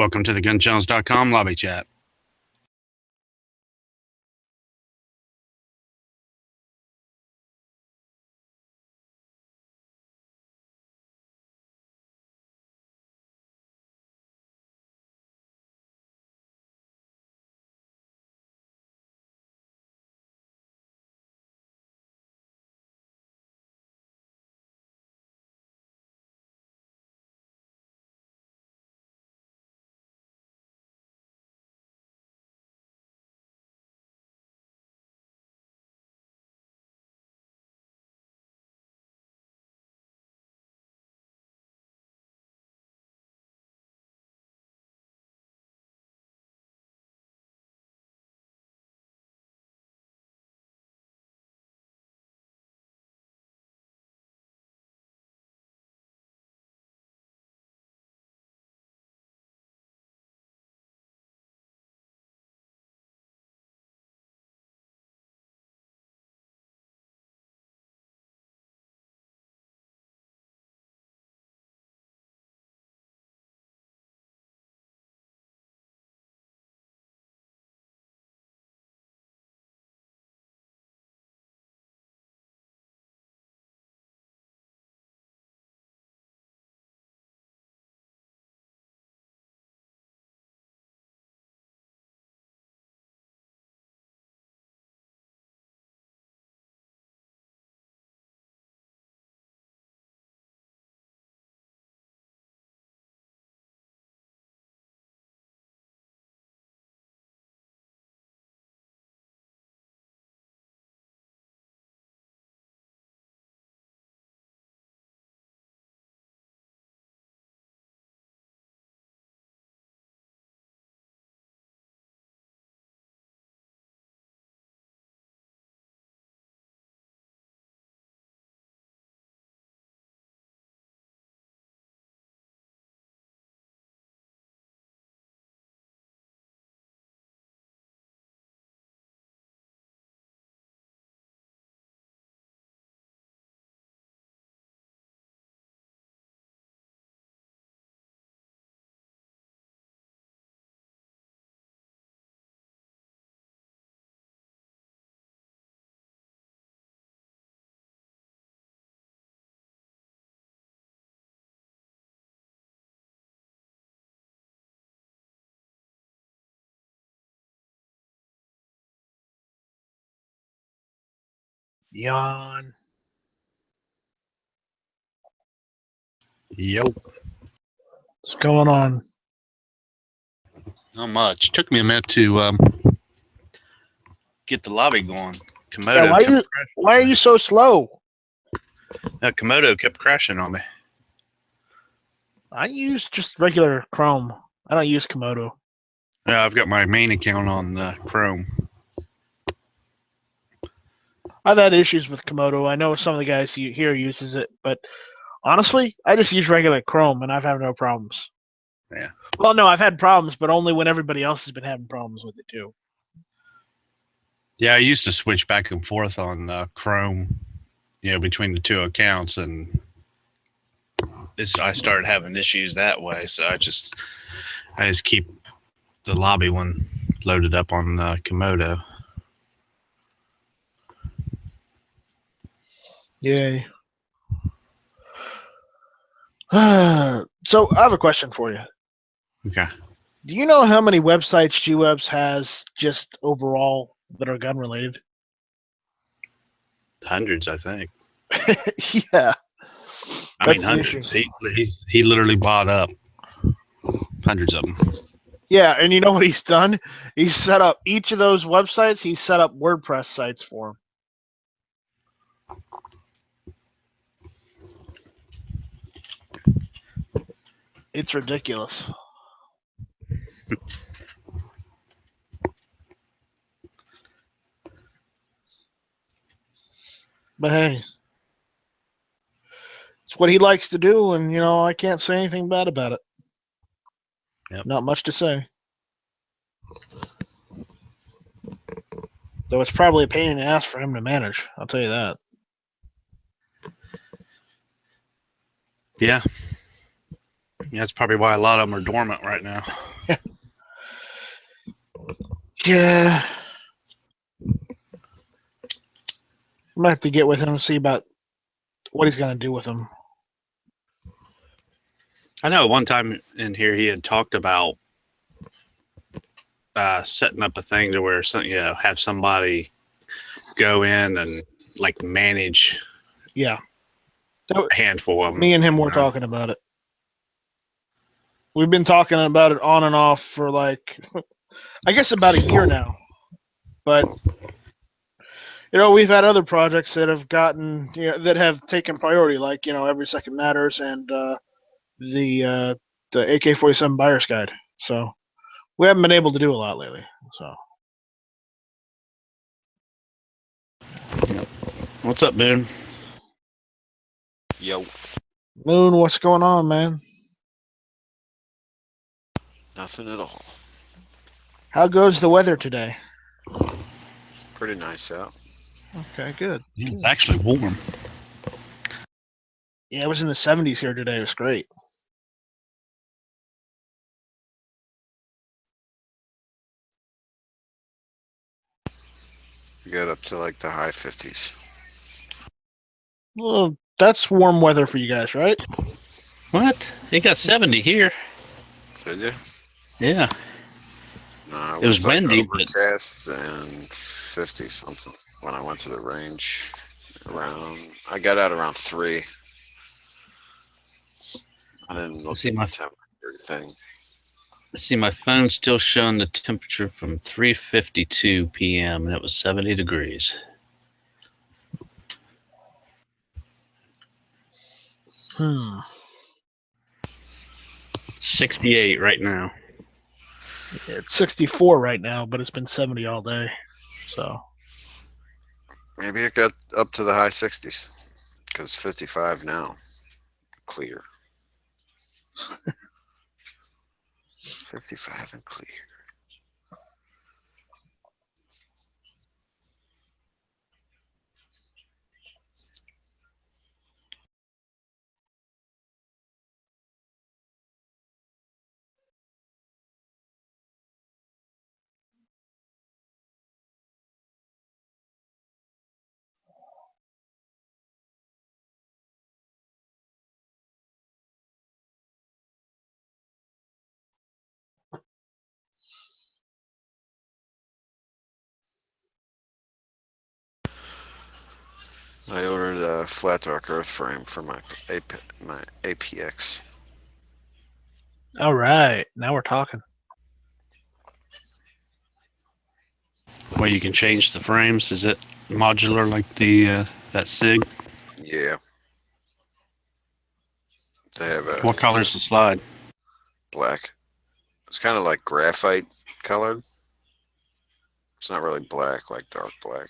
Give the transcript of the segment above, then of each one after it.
Welcome to the GunChannels.com lobby chat. Yawn. Yo. What's going on? Not much. Took me a minute to get the lobby going. Komodo Yeah, why are you so slow? Komodo kept crashing on me. I use just regular Chrome. I don't use Komodo. Yeah, I've got my main account on Chrome. I've had issues with Komodo. I know some of the guys here uses it, but honestly, I just use regular Chrome and I've had no problems. Yeah. Well, no, I've had problems, but only when everybody else has been having problems with it too. Yeah, I used to switch back and forth on Chrome, between the two accounts, and I started having issues that way. So I just keep the lobby one loaded up on Komodo. Yay. So I have a question for you. Okay. Do you know how many websites GWebs has just overall that are gun related? Hundreds, I think. Yeah. I mean, hundreds. He literally bought up hundreds of them. Yeah, and you know what he's done? He's set up each of those websites. He's set up WordPress sites for them. It's ridiculous. But hey, it's what he likes to do, and I can't say anything bad about it. Yep. Not much to say. Though it's probably a pain in the ass for him to manage. I'll tell you that. Yeah. Yeah, that's probably why a lot of them are dormant right now. Yeah. I'm gonna have to get with him and see about what he's gonna do with them. I know one time in here he had talked about setting up a thing to where have somebody go in and like manage Yeah. a handful of them. Me and him were talking about it. We've been talking about it on and off for like, I guess about a year now. But we've had other projects that have gotten, that have taken priority, like Every Second Matters and the AK-47 Buyer's Guide. So we haven't been able to do a lot lately. So What's up, Boone? Yo, Moon, what's going on, man? nothing at all. How goes the weather today? Pretty nice out. Okay, good. It's actually warm. Yeah, it was in the 70s here today. It was great. We got up to like the high 50s. Well, that's warm weather for you guys, right? What? It got 70 here. Did you? Yeah. No, It was like windy, but- overcast and 50 something when I went to the range. I got out around 3. I didn't look See at my- the temperature thing. See, my phone's still showing the temperature from 3:52 p.m. and it was 70 degrees. Hmm. 68 right now. It's 64 right now, but it's been 70 all day. So Maybe it got up to the high 60s because 55 now. Clear. 55 and clear. I ordered a flat dark earth frame for my APX. all right, now we're talking. Where you can change the frames. Is it modular like the that SIG? Yeah. They have a What color's the slide? black. It's kind of like graphite colored. It's not really black, like dark black.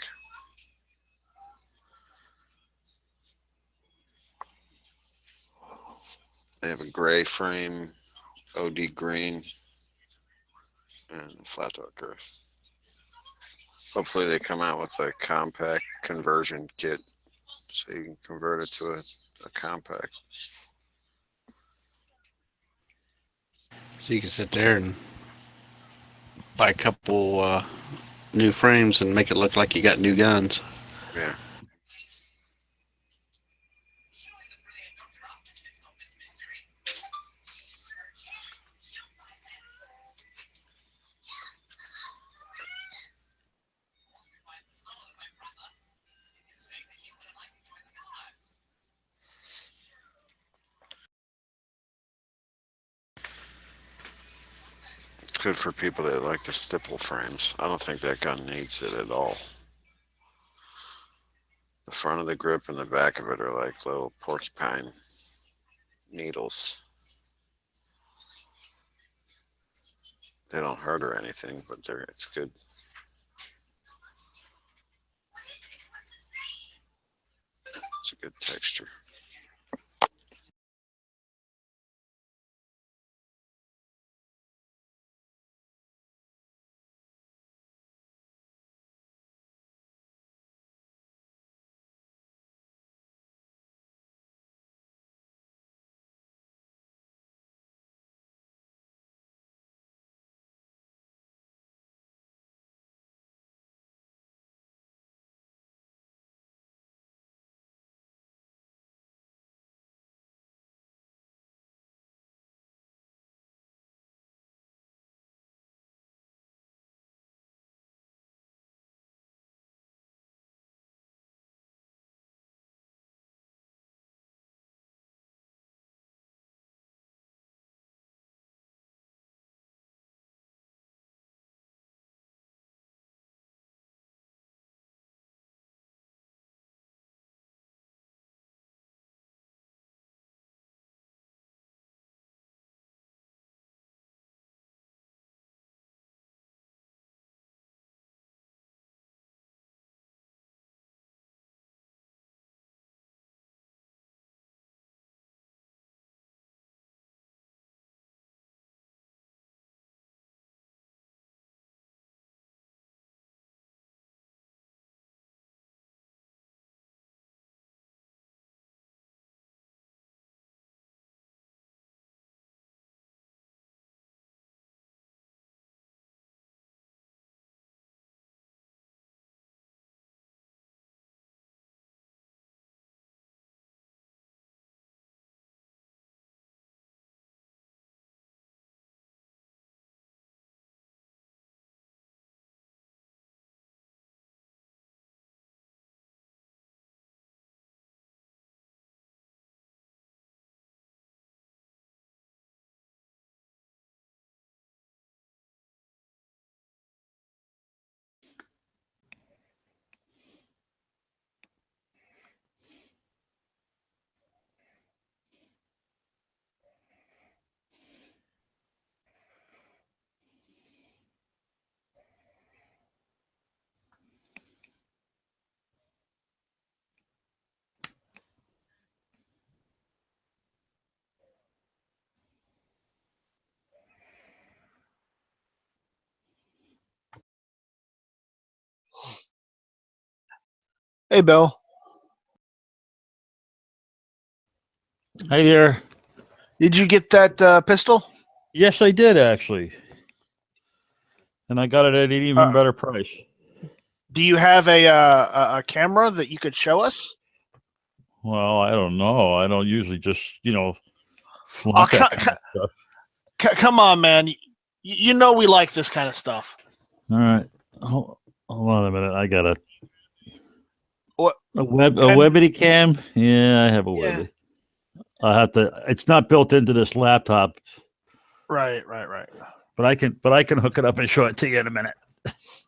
They have a gray frame, OD green, and flat dark earth. Hopefully they come out with a compact conversion kit so you can convert it to a compact. So you can sit there and buy a couple new frames and make it look like you got new guns. Yeah. Good for people that like the stipple frames. I don't think that gun needs it at all. The front of the grip and the back of it are like little porcupine needles. They don't hurt or anything, but it's good. It's a good texture. Hey, Bill. Hi there. Did you get that pistol? Yes, I did actually, and I got it at an even better price. Do you have a camera that you could show us? Well, I don't know. I don't usually just flaunt Oh, that kind of stuff. Come on, man. You know we like this kind of stuff. All right, hold on a minute. I got What? a Webbity cam. Yeah, I have a Yeah. Webbity. I have to. It's not built into this laptop, Right. but I can hook it up and show it to you in a minute.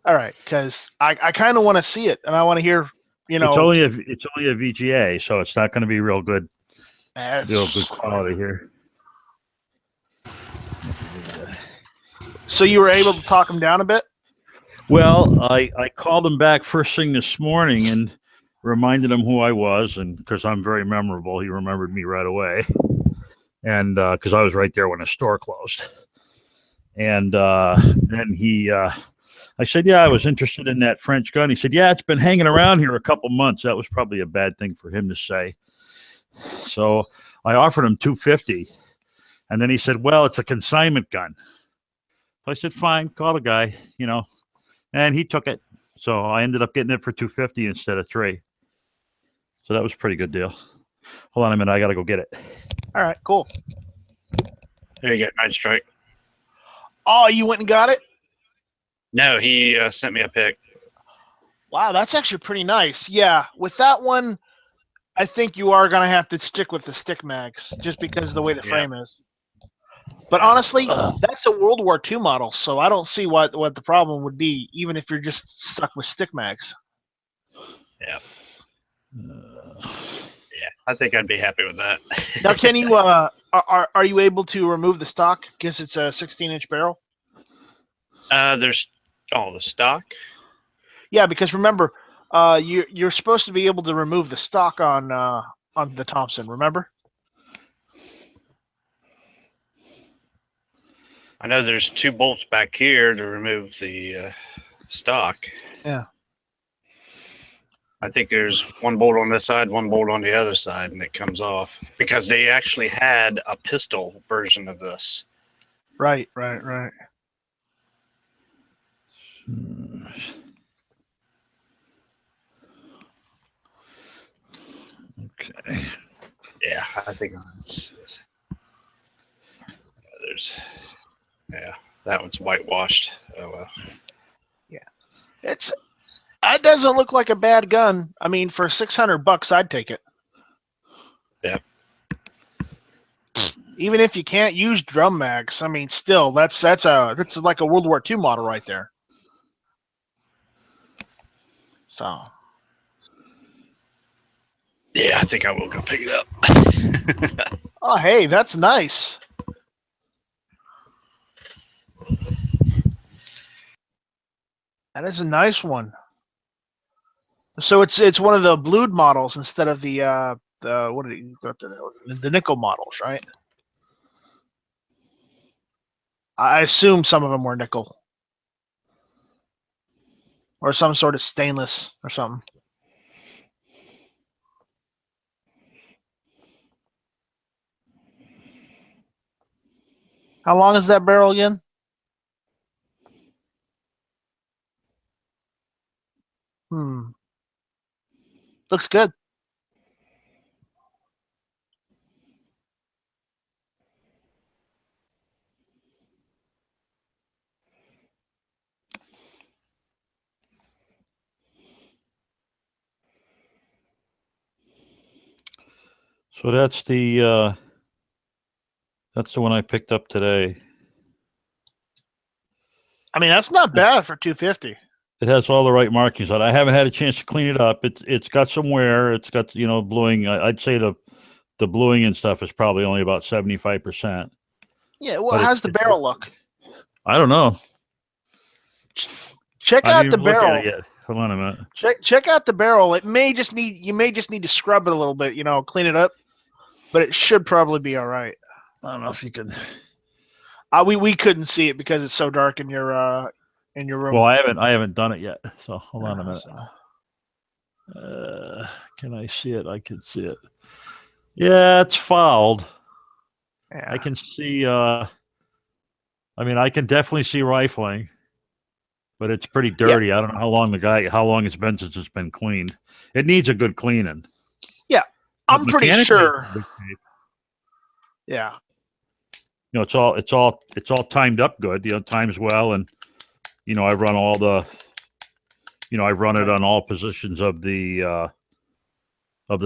All right, because I kind of want to see it, and I want to hear, It's only a VGA, so it's not going to be real good quality here. So you were able to talk him down a bit? Well, I called him back first thing this morning and reminded him who I was, and because I'm very memorable, he remembered me right away. And because I was right there when the store closed. And then I said, yeah, I was interested in that French gun. He said, yeah, it's been hanging around here a couple months. That was probably a bad thing for him to say. So I offered him $250, and then he said, well, it's a consignment gun. So I said, fine, call the guy, and he took it. So I ended up getting it for $250 instead of $3. So that was a pretty good deal. Hold on a minute, I got to go get it. All right, cool. There you go, Night Strike. Oh, you went and got it? No, he sent me a pic. Wow, that's actually pretty nice. Yeah, with that one, I think you are going to have to stick with the stick mags just because of the way the frame is. But honestly, that's a World War II model, so I don't see what the problem would be, even if you're just stuck with stick mags. Yeah. Yeah, I think I'd be happy with that. Now, can you are you able to remove the stock because it's a 16-inch barrel? There's the stock. Yeah, because remember, you're supposed to be able to remove the stock on the Thompson. Remember? I know there's 2 bolts back here to remove the stock. Yeah. I think there's 1 bolt on this side, 1 bolt on the other side, and it comes off because they actually had a pistol version of this. Right. Okay. Yeah, I think that one's whitewashed. Oh well. Yeah, it doesn't look like a bad gun. I mean, for $600, I'd take it. Yeah. Even if you can't use drum mags, I mean, still, that's like a World War II model right there. So. Yeah, I think I will go pick it up. Oh, hey, that's nice. That is a nice one. So it's one of the blued models instead of the nickel models, right? I assume some of them were nickel or some sort of stainless or something. How long is that barrel again? Looks good. So that's the one I picked up today. I mean, that's not bad for $250. It has all the right markings on it. I haven't had a chance to clean it up. It's got some wear. It's got bluing. I'd say the bluing and stuff is probably only about 75%. Yeah. Well, how's the barrel look? I don't know. Check out the barrel. Hold on a minute. Check out the barrel. You may just need to scrub it a little bit, clean it up, but it should probably be all right. I don't know if you can. We couldn't see it because it's so dark in your room. Well, I haven't done it yet. So hold on a minute. Can I see it? I can see it. Yeah, it's fouled. Yeah. I can see. I mean, I can definitely see rifling, but it's pretty dirty. I don't know how long it's been since it's been cleaned. It needs a good cleaning. I'm pretty Mechanically, sure. it's in good shape. Yeah. You know, it's all timed up good. You know, times well, and you know, I've run it on all positions of the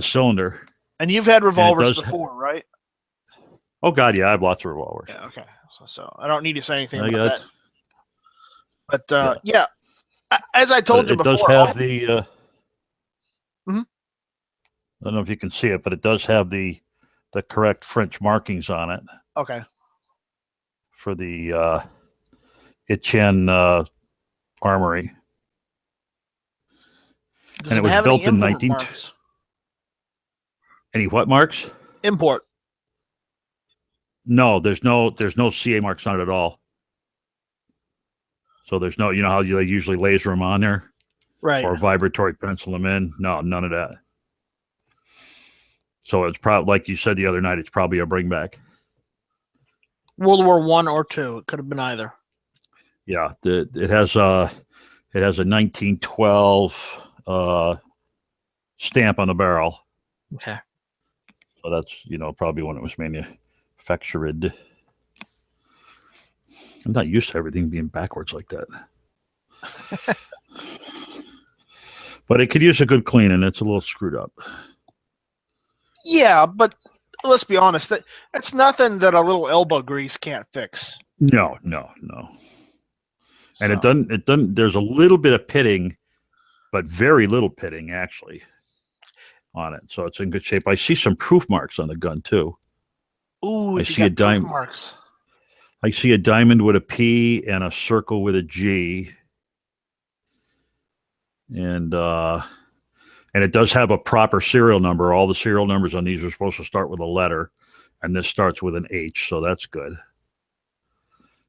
cylinder. And you've had revolvers does- before, right? Oh God, yeah, I have lots of revolvers. Yeah. Okay. So I don't need to say anything I about got- that. But yeah, as I told But you it before, does have the. Mhm. I don't know if you can see it, but it does have the correct French markings on it okay. for the Etienne Armory. Does And it was have built any in import 19 marks? Any what marks? Import. No, there's no CA marks on it at all. So there's no, you know how they usually laser them on there Right. or vibratory pencil them in? No, none of that. So it's probably, like you said the other night, it's probably a bring back. World War I or II. It could have been either. Yeah, it has a 1912 stamp on the barrel. Okay. So that's, you know, probably when it was manufactured. I'm not used to everything being backwards like that. But it could use a good cleaning. It's a little screwed up. Yeah, but let's be honest. That's nothing that a little elbow grease can't fix. No. And it doesn't, there's a little bit of pitting, but very little pitting actually on it. So it's in good shape. I see some proof marks on the gun too. Ooh, I if you see a got proof diamond. marks. I see a diamond with a P and a circle with a G. And it does have a proper serial number. All the serial numbers on these are supposed to start with a letter, and this starts with an H, so that's good.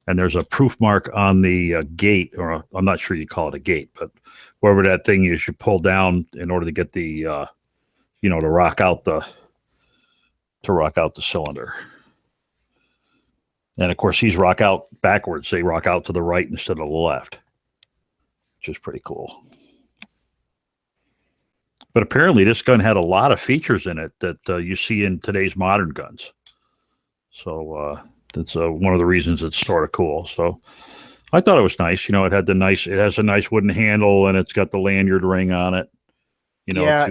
And there's a proof mark on the gate, or I'm not sure you call it a gate, but wherever that thing you should pull down in order to get the, to rock out the cylinder. And of course, these rock out backwards. They rock out to the right instead of the left, which is pretty cool. But apparently, this gun had a lot of features in it that you see in today's modern guns. So that's one of the reasons it's sort of cool. So I thought it was nice. You know, it has a nice wooden handle, and it's got the lanyard ring on it. You know, Yeah.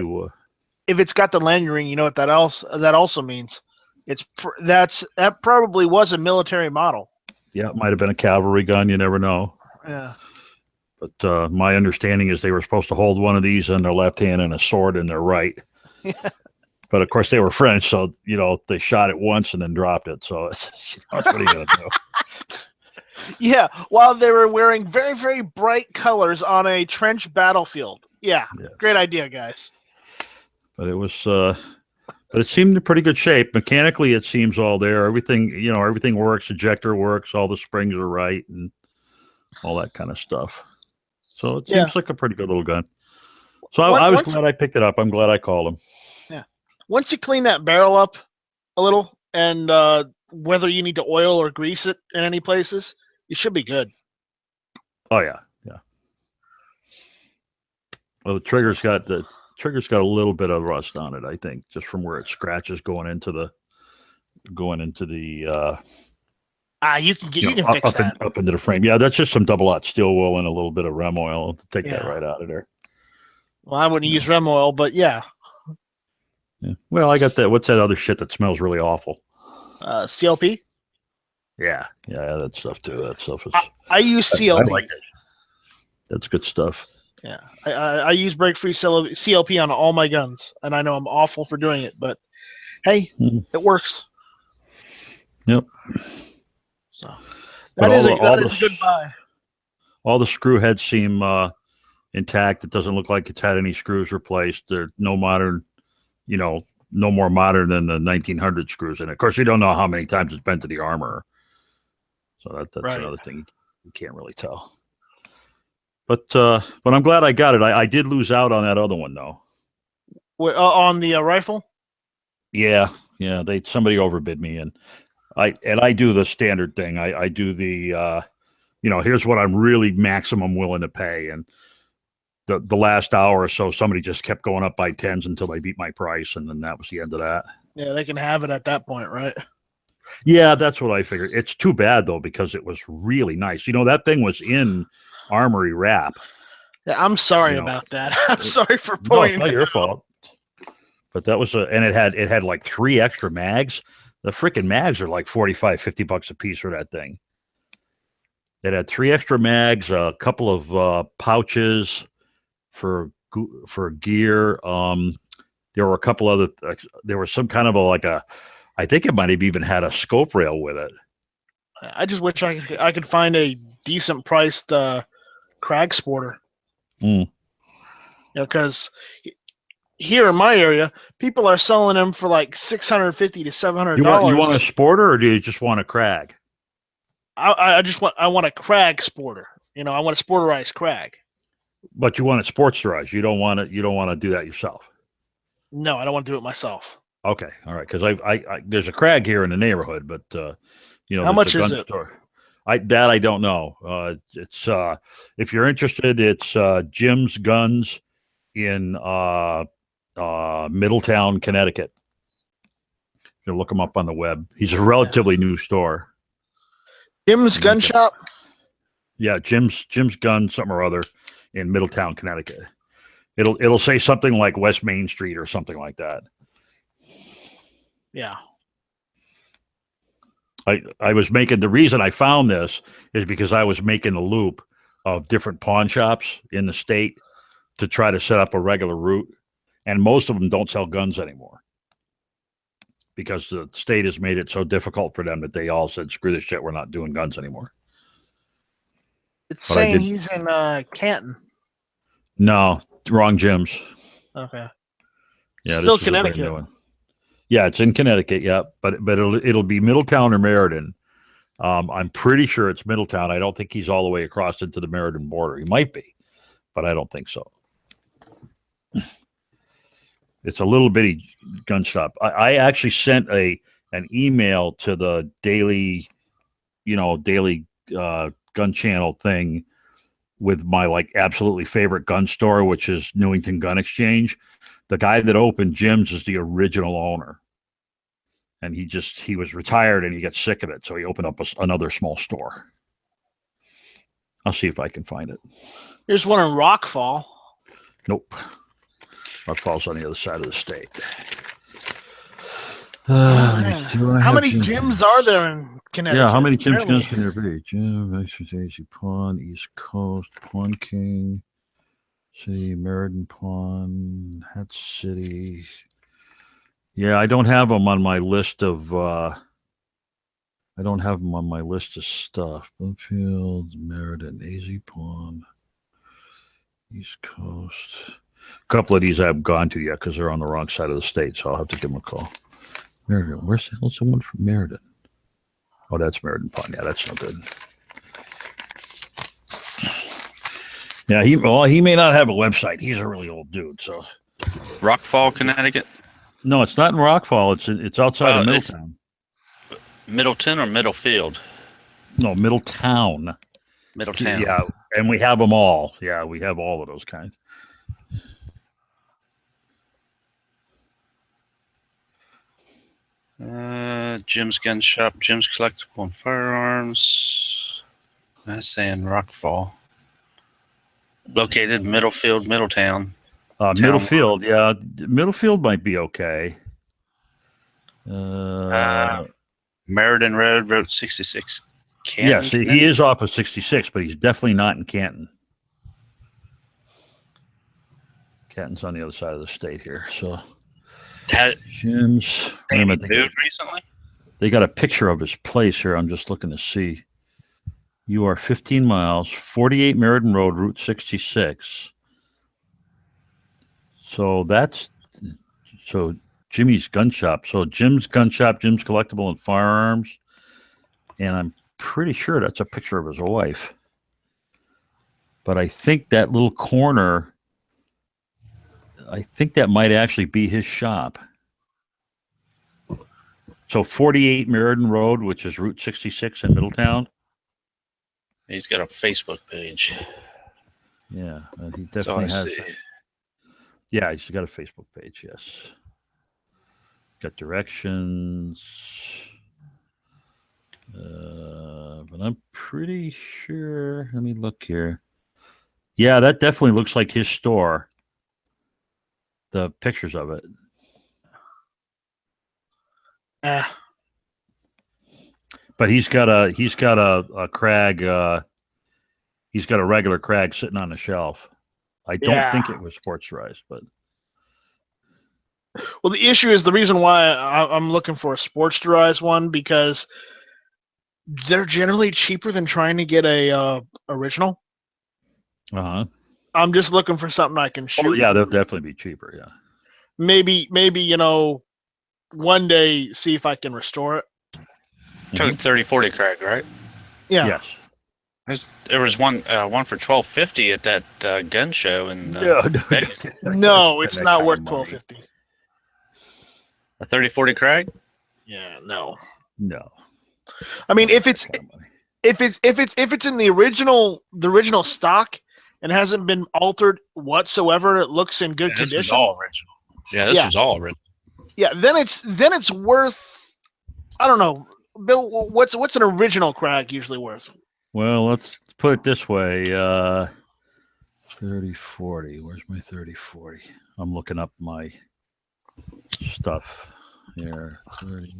If it's got the lanyard ring, you know what that also means. That probably was a military model. Yeah, it might have been a cavalry gun. You never know. Yeah. But my understanding is they were supposed to hold one of these in their left hand and a sword in their right. But of course, they were French, so they shot it once and then dropped it. So what are you gonna do? Yeah, while they were wearing very, very bright colors on a trench battlefield. Yeah, yes. Great idea, guys. But it was, but it seemed in pretty good shape. Mechanically, it seems all there. Everything works. Ejector works. All the springs are right, and all that kind of stuff. So it seems like a pretty good little gun. So I was glad I picked it up. I'm glad I called him. Yeah. Once you clean that barrel up a little, and whether you need to oil or grease it in any places, you should be good. Oh yeah. Well, the trigger's got a little bit of rust on it, I think, just from where it scratches going into the. You can fix that up into the frame. Yeah, that's just some double-aught steel wool and a little bit of Rem oil to take that right out of there. Well, I wouldn't use Rem oil, but yeah. Well, I got that. What's that other shit that smells really awful? CLP. Yeah, that stuff too. That stuff is. I use CLP. I like it. That's good stuff. Yeah, I use break-free CLP on all my guns, and I know I'm awful for doing it, but hey, it works. Yep. So that is a good buy. All the screw heads seem intact. It doesn't look like it's had any screws replaced. They're no modern, no more modern than the 1900 screws in it. Of course, you don't know how many times it's been to the armor. So that's another thing you can't really tell. But I'm glad I got it. I did lose out on that other one though. On the rifle. Yeah, yeah. Somebody overbid me, and I do the standard thing. I do the here's what I'm really maximum willing to pay, and the last hour or so, somebody just kept going up by tens until they beat my price, and then that was the end of that. Yeah, they can have it at that point, right? Yeah, that's what I figured. It's too bad though, because it was really nice. That thing was in Armory wrap. Yeah, I'm sorry about that. I'm sorry for pointing. No, it's not your fault. But that was and it had like 3 extra mags. The freaking mags are like $45-$50 a piece for that thing. It had 3 extra mags, a couple of pouches for gear. There were a couple other. There was some kind of I think it might have even had a scope rail with it. I just wish I could find a decent priced Krag Sporter. Because here in my area, people are selling them for like $650 to $700. You want a Sporter, or do you just want a Krag? I want a Krag Sporter. I want a sporterized Krag. But you want it sportsterized. You don't want to do that yourself. No, I don't want to do it myself. Okay, all right. Because I there's a Krag here in the neighborhood, but how much is it? Store. I don't know. It's if you're interested, it's Jim's Guns in Middletown, Connecticut. You look him up on the web. He's a relatively new store. Jim's Gun Shop. Yeah, Jim's Gun something or other in Middletown, Connecticut. It'll say something like West Main Street or something like that. Yeah. I was making, the reason I found this is because I was making a loop of different pawn shops in the state to try to set up a regular route, and most of them don't sell guns anymore because the state has made it so difficult for them that they all said, screw this shit, we're not doing guns anymore. It's saying he's in Canton. No, wrong Jim's. Okay. Yeah, still Connecticut. Yeah, it's in Connecticut. Yeah, but it'll be Middletown or Meriden. I'm pretty sure it's Middletown. I don't think he's all the way across into the Meriden border. He might be, but I don't think so. It's a little bitty gun shop. I actually sent an email to the daily gun channel thing with my like absolutely favorite gun store, which is Newington Gun Exchange. The guy that opened Jim's is the original owner, and he was retired and he got sick of it, so he opened up another small store. I'll see if I can find it. There's one in Rockfall. Nope. Rockfall's on the other side of the state. How many gyms are there in Connecticut? Yeah, how many Jim's Guns can there be? Jim, Extra Pawn, East Coast, Pawn King, City, Meriden Pawn, Hat City. Yeah, I don't have them on my list of stuff. Bloomfield, Meriden, AZ Pawn, East Coast. A couple of these I haven't gone to yet because they're on the wrong side of the state, so I'll have to give them a call. Meriden, where's the hell is someone from Meriden? Oh, that's Meriden Pawn. Yeah, that's no good. Yeah, he may not have a website. He's a really old dude. So, Rockfall, Connecticut. No, it's not in Rockfall. It's outside of Middletown. Middleton or Middlefield? No, Middletown. Middletown. Yeah, and we have them all. Yeah, we have all of those kinds. Jim's Gun Shop, Jim's Collectible and Firearms. That's saying Rockfall. Located Middlefield, Middletown. Middlefield, yeah. Middlefield might be okay. Meriden Road, Route 66. Canton, yes, he is off of 66, but he's definitely not in Canton. Canton's on the other side of the state here. So, Jim's. Moved recently? They got a picture of his place here. I'm just looking to see. You are 15 miles, 48 Meriden Road, Route 66. So Jimmy's Gun Shop. So Jim's Gun Shop, Jim's Collectible and Firearms. And I'm pretty sure that's a picture of his wife. But I think that little corner I think that might actually be his shop. So 48 Meriden Road, which is Route 66 in Middletown. He's got a Facebook page. Yeah, he That's all definitely I has. see. Yeah, he's got a Facebook page. Yes. Got directions. But I'm pretty sure. Let me look here. Yeah, that definitely looks like his store. The pictures of it. But he's got a crag. He's got a regular crag sitting on the shelf. I don't think it was sportsterized, but Well, the issue is the reason why I'm looking for a sportsterized one, because they're generally cheaper than trying to get a original. I'm just looking for something I can shoot. Oh, yeah, they'll definitely be cheaper. Yeah. Maybe one day see if I can restore it. Took 30-40 Craig, right? Yeah. Yes. There was one for $12.50 at that gun show, and No, it's not worth $12.50. A 30-40 Craig. Yeah, no. No. I mean, if it's in the original stock and hasn't been altered whatsoever, it looks in good This condition. was all original. Yeah, this was all original. Yeah, then it's worth. I don't know, Bill. What's an original Krag usually worth? Well, let's put it this way. 30-40. Where's my 30-40? I'm looking up my stuff here. 30.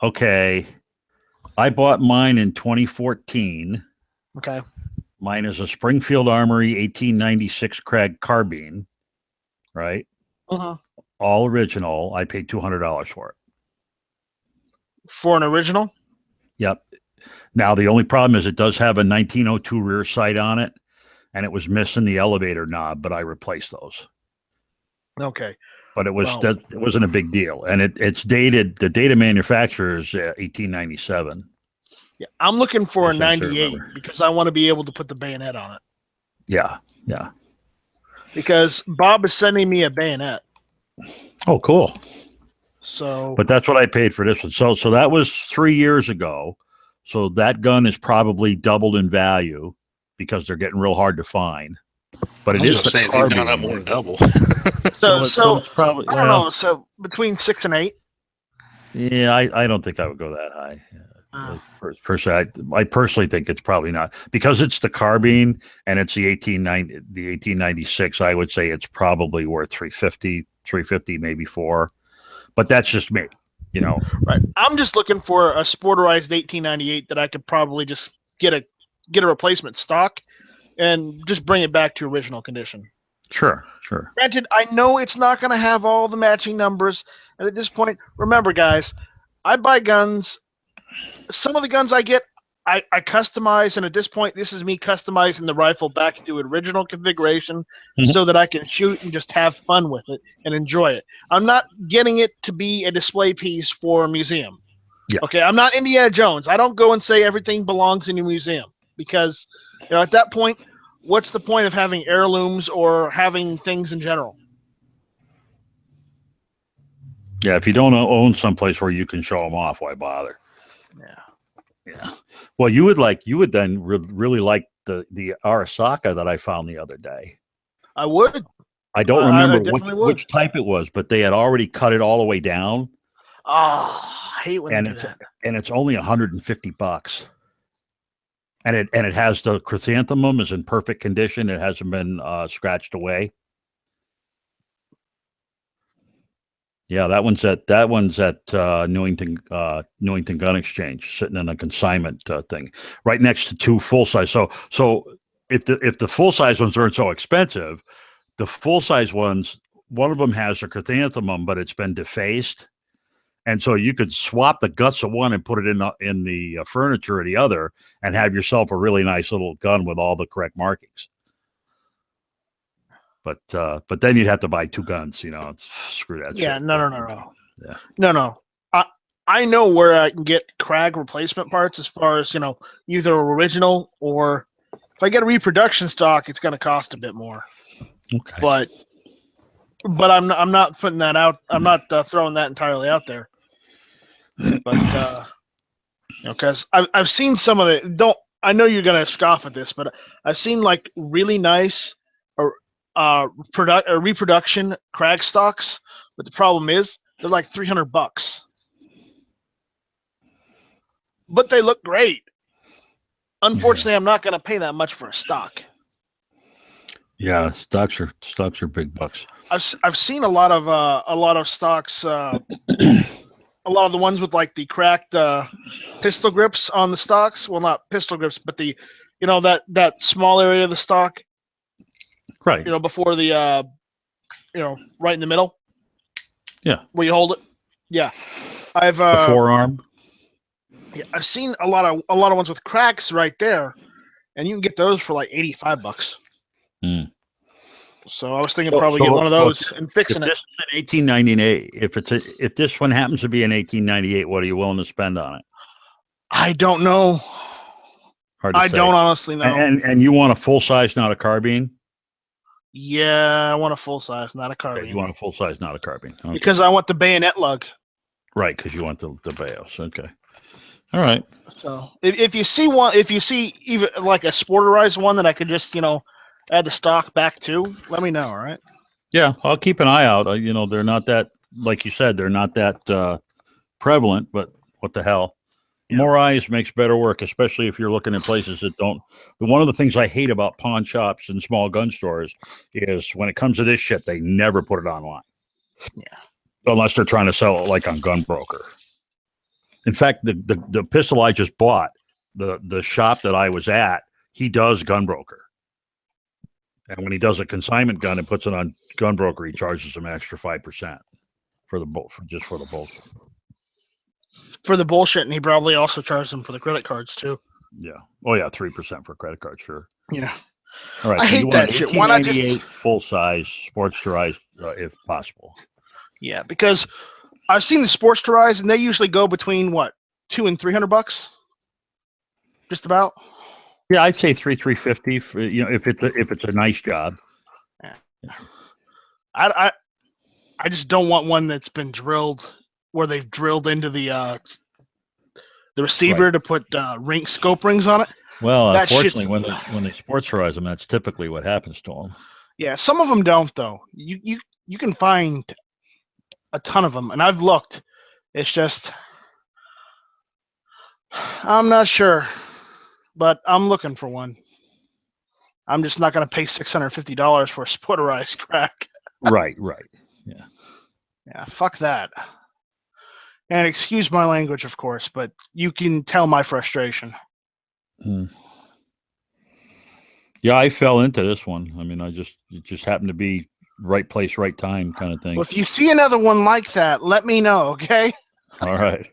Okay. I bought mine in 2014. Okay. Mine is a Springfield Armory 1896 Krag carbine, right? All original. I paid $200 for it. For an original? Yep. Now, the only problem is it does have a 1902 rear sight on it, and it was missing the elevator knob, but I replaced those. Okay. But it wasn't a big deal. And it's dated, the date of manufacturer is 1897. Yeah, I'm looking for a Yes, I sure 98 remember. because I want to be able to put the bayonet on it. Yeah. Yeah. Because Bob is sending me a bayonet. Oh, cool. So, But that's what I paid for this one. So that was 3 years ago. So that gun is probably doubled in value because they're getting real hard to find. But it is the carbine. Gone up more than double. so it's probably, I don't know. So between 6 and 8. Yeah, I don't think I would go that high. Personally, I personally think it's probably not, because it's the carbine and it's the 1896. I would say it's probably worth 350, maybe 4. But that's just me, Right. I'm just looking for a sporterized 1898 that I could probably just get a replacement stock and just bring it back to original condition. Sure. Granted, I know it's not going to have all the matching numbers. And at this point, remember, guys, I buy guns. Some of the guns I get, I customize. And at this point, this is me customizing the rifle back to original configuration so that I can shoot and just have fun with it and enjoy it. I'm not getting it to be a display piece for a museum. Yeah. Okay, I'm not Indiana Jones. I don't go and say everything belongs in a museum because, at that point, what's the point of having heirlooms or having things in general? Yeah, if you don't own someplace where you can show them off, why bother? Yeah. Well, you would then really like the Arasaka that I found the other day. I would. I don't remember definitely which type it was, but they had already cut it all the way down. Oh, I hate when they do that. And it's only $150. And it has the chrysanthemum is in perfect condition. It hasn't been scratched away. Yeah, that one's at Newington Gun Exchange, sitting in a consignment thing, right next to 2 full size. So if the full size ones aren't so expensive, the full size ones, one of them has a chrysanthemum, but it's been defaced, and so you could swap the guts of one and put it in the furniture of the other, and have yourself a really nice little gun with all the correct markings. But then you'd have to buy 2 guns, screw that. Yeah, shit. no. Yeah. No. I know where I can get Krag replacement parts as far as, either original or if I get a reproduction stock, it's going to cost a bit more. Okay. But I'm not putting that out. I'm not throwing that entirely out there. But because I've seen some of the don't. I know you're gonna scoff at this, but I've seen like really nice reproduction crag stocks. But the problem is they're like $300, but they look great. Unfortunately, I'm not gonna pay that much for a stock. Yeah, stocks are big bucks. I've seen a lot of stocks. A lot of the ones with like the cracked pistol grips on the stocks. Well, not pistol grips, but the that small area of the stock. Right. Before the right in the middle. Yeah. Where you hold it. Yeah. I've The forearm. Yeah, I've seen a lot of ones with cracks right there, and you can get those for like $85. Mm. So I was thinking probably get one of those and fixing if it. this is an 1898, if this one happens to be an 1898, what are you willing to spend on it? I don't know. Hard to I say. don't honestly know. And you want a full size, not a carbine? Yeah, I want a full size, not a carbine. Okay, you want a full size, not a carbine. Okay. Because I want the bayonet lug. Right, because you want the Bayos. Okay. All right. So if you see even like a sporterized one that I could just add the stock back to, let me know. All right. Yeah, I'll keep an eye out. They're not that, like you said, they're not that prevalent, but what the hell? Yeah. More eyes makes better work, especially if you're looking at places that don't. One of the things I hate about pawn shops and small gun stores is when it comes to this shit, they never put it online. Yeah. Unless they're trying to sell it like on Gunbroker. In fact, the pistol I just bought, the shop that I was at, he does Gunbroker. And when he does a consignment gun and puts it on Gunbroker, he charges him an extra 5% for the bullshit. For the bullshit, and he probably also charged them for the credit cards too. Yeah. Oh yeah, 3% for credit card, sure. Yeah. All right. I so hate you want that an shit. Why not just 1898 full size sportsterized, if possible? Yeah, because I've seen the sportsterized, and they usually go between what $200 and $300, just about. Yeah, I'd say 350 for, if it's a nice job. I just don't want one that's been drilled where they've drilled into the receiver Right. to put scope rings on it. Well, That unfortunately, shit's- when they sportserize them, that's typically what happens to them. Yeah, some of them don't though. You can find a ton of them, and I've looked. It's just I'm not sure, but I'm looking for one. I'm just not going to pay $650 for a sporterized crack. Right. Yeah, fuck that. And excuse my language, of course, but you can tell my frustration. Yeah, I fell into this one. I mean, it just happened to be right place, right time kind of thing. Well, if you see another one like that, let me know, okay? All right.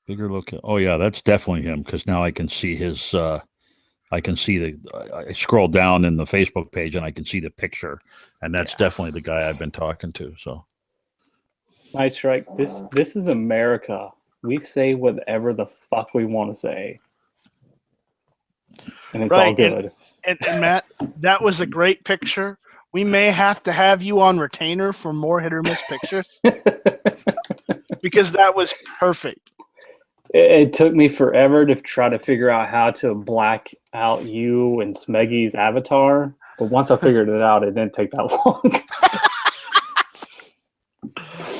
Bigger look. Oh yeah, that's definitely him because now I can see his. I can see I scroll down in the Facebook page and I can see the picture, and that's definitely the guy I've been talking to. So, Night Strike. This is America. We say whatever the fuck we want to say, and it's all good. And Matt, that was a great picture. We may have to have you on retainer for more hit or miss pictures because that was perfect. It took me forever to try to figure out how to black out you and Smeggy's avatar, but once I figured it out, it didn't take that long.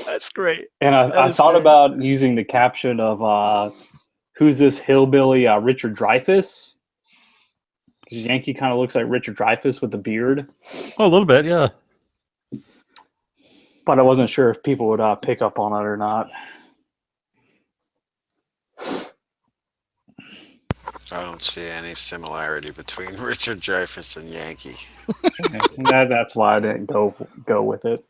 That's great. And I thought about using the caption of who's this hillbilly Richard Dreyfuss? Because Yankee kind of looks like Richard Dreyfuss with the beard. oh, a little bit, yeah. But I wasn't sure if people would pick up on it or not. I don't see any similarity between Richard Dreyfuss and Yankee. That's why I didn't go with it.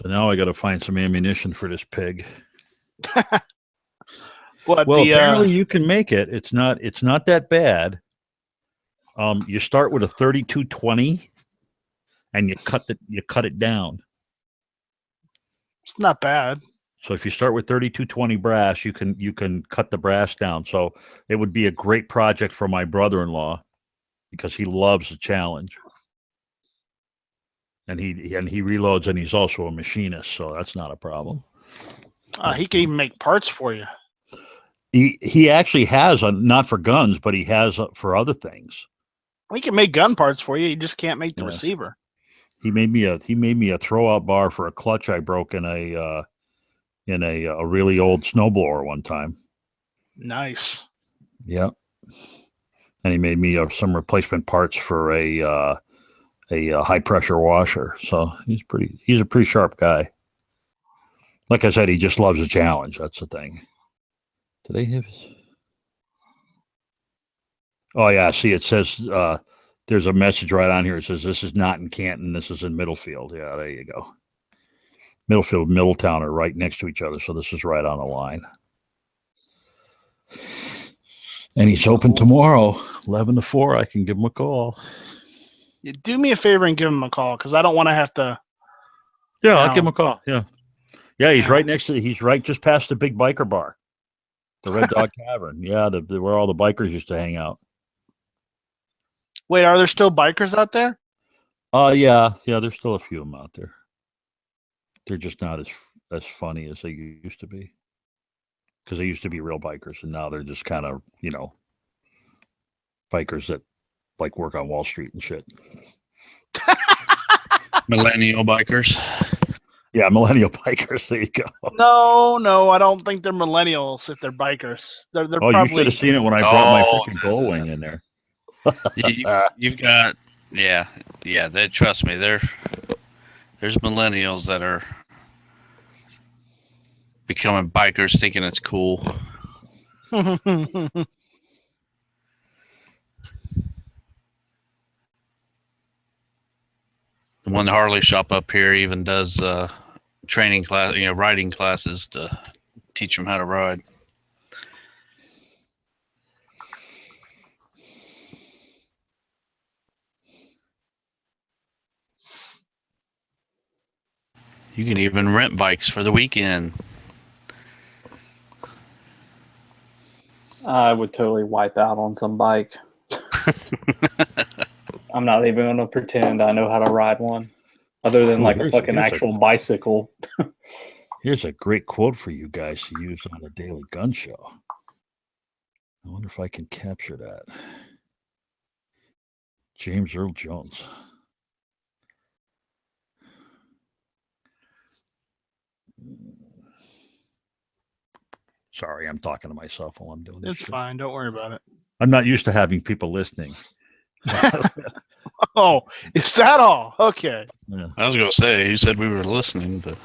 So now I got to find some ammunition for this pig. But Well, the apparently you can make it. It's not that bad. You start with a 3220 and you cut it down. it's not bad. So if you start with 3220 brass, you can cut the brass down. So it would be a great project for my brother-in-law because he loves a challenge. And he reloads, and he's also a machinist, so that's not a problem. He can even make parts for you. He actually has not for guns, but he has for other things. He can make gun parts for you. You just can't make the Yeah. receiver. He made me a throwout bar for a clutch I broke in a really old snowblower one time. Nice. Yep. And he made me some replacement parts for a high pressure washer. So he's a pretty sharp guy. Like I said, he just loves a challenge. That's the thing. Do they have? Oh yeah. See, it says there's a message right on here. It says this is not in Canton. This is in Middlefield. Yeah, there you go. Middlefield, Middletown are right next to each other, so this is right on the line. And he's open tomorrow, 11 to 4. I can give him a call. You do me a favor and give him a call because I don't want to have to. Yeah, I'll No. give him a call. Yeah. Yeah, he's right next to he's right just past the big biker bar. The Red Dog Tavern. Yeah, where all the bikers used to hang out. Wait, are there still bikers out there? Yeah, there's still a few of them out there. They're just not as funny as they used to be. Because they used to be real bikers, and now they're just kind of, bikers that like work on Wall Street and shit. Millennial bikers. Yeah, millennial bikers. There you go. No, I don't think they're millennials if they're bikers. They're Oh, you probably. should have seen it when I brought my Oh, freaking gold wing in there. You've got, yeah. Trust me, there's millennials that are becoming bikers, thinking it's cool. The one Harley shop up here even does training class, riding classes to teach them how to ride. You can even rent bikes for the weekend. I would totally wipe out on some bike. I'm not even going to pretend I know how to ride one, other than Ooh, like a here's fucking a- actual bicycle. Here's a great quote for you guys to use on a daily gun show. I wonder if I can capture that. James Earl Jones. Sorry, I'm talking to myself while I'm doing this. It's shit. fine. Don't worry about it. I'm not used to having people listening. Oh, is that all? Okay. Yeah. I was going to say, you said we were listening, but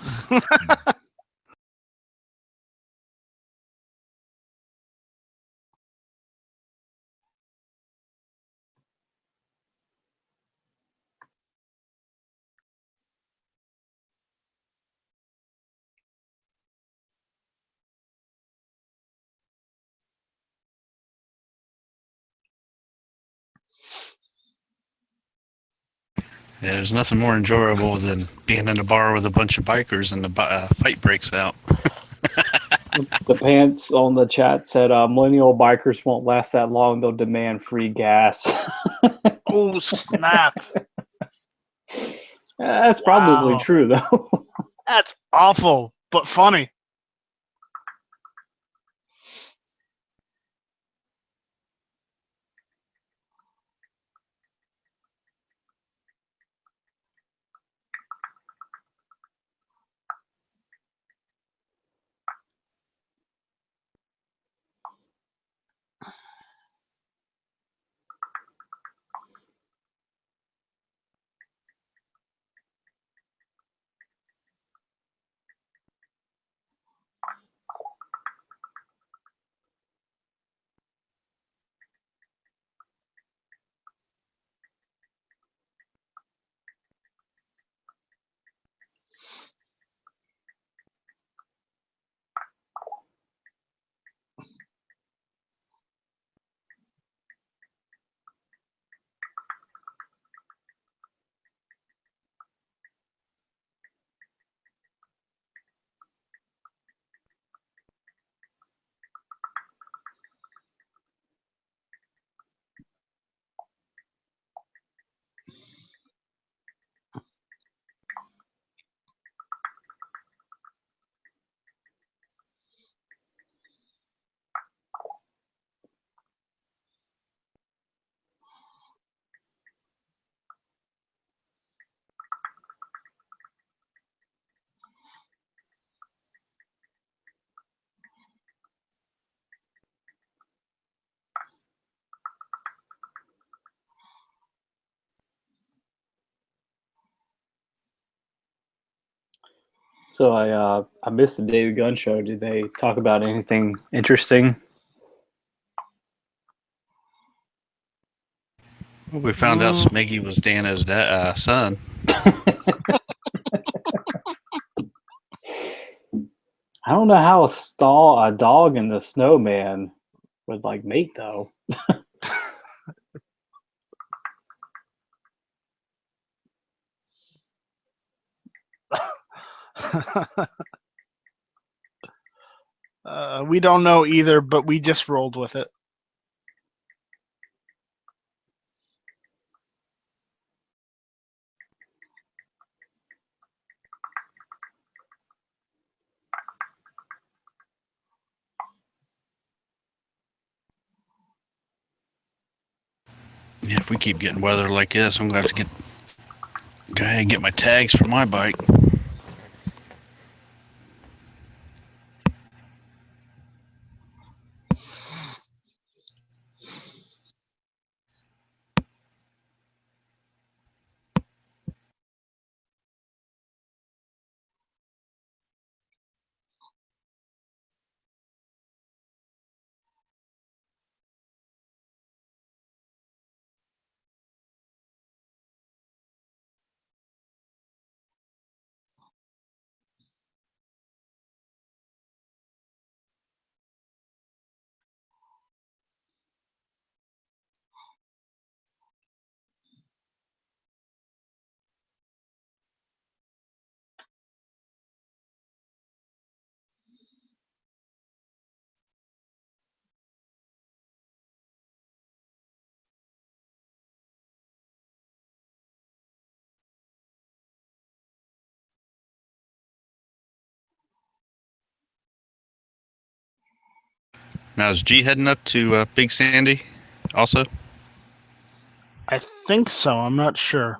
yeah, there's nothing more enjoyable than being in a bar with a bunch of bikers and the fight breaks out. The pants on the chat said millennial bikers won't last that long. They'll demand free gas. Oh, snap. That's probably Wow. true, though. That's awful, but funny. So I missed the David Gunn show. Did they talk about anything interesting? Well, we found out Smiggy was Dano's son. I don't know how a dog and the snowman would like mate though. We don't know either, but we just rolled with it. Yeah, if we keep getting weather like this, I'm gonna have to go ahead and get my tags for my bike. Now is G heading up to Big Sandy also? I think so. I'm not sure.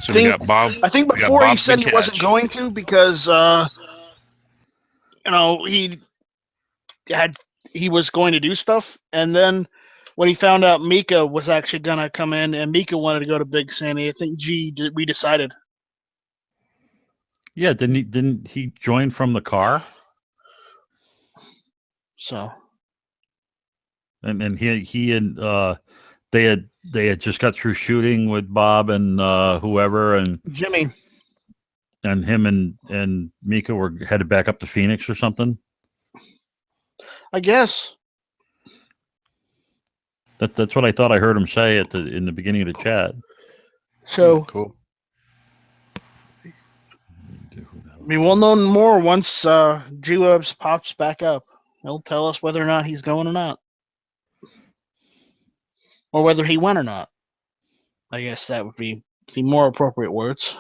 So we got Bob. I think we got before he Bob said the he wasn't Catch. going to because he was going to do stuff, and then when he found out Mika was actually gonna come in, and Mika wanted to go to Big Sandy, I think we decided. Yeah, didn't he join from the car? So And he and they had just got through shooting with Bob and whoever, and Jimmy, him and Mika were headed back up to Phoenix or something. I guess. That's what I thought I heard him say in the beginning of the chat. So Cool. I mean, we'll know more once G-Webs pops back up. He'll tell us whether or not he's going or not, or whether he went or not. I guess that would be the more appropriate words.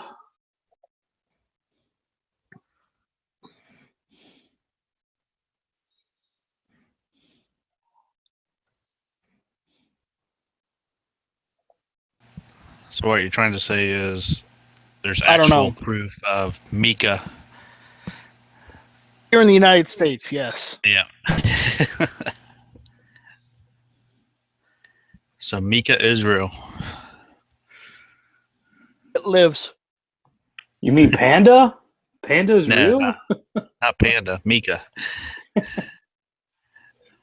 So what you're trying to say is there's I don't actual know. proof of Mika. Here in the United States, yes. Yeah. So Mika Israel. It lives. You mean Panda? Panda's No, real? not Panda, Mika.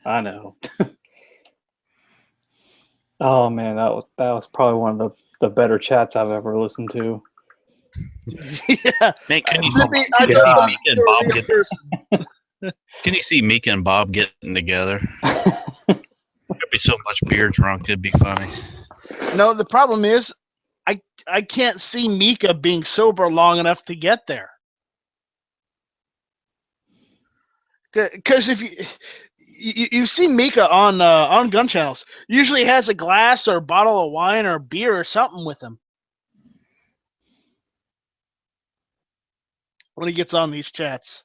I know. Oh man, that was probably one of the better chats I've ever listened to. Yeah. Man, can you Maybe see I Mika don't and think Bob you're a real person. Can you see Mika and Bob getting together? There'd be so much beer drunk, it'd be funny. No, the problem is, I can't see Mika being sober long enough to get there. Because if you've seen Mika on gun channels, usually has a glass or a bottle of wine or beer or something with him when he gets on these chats.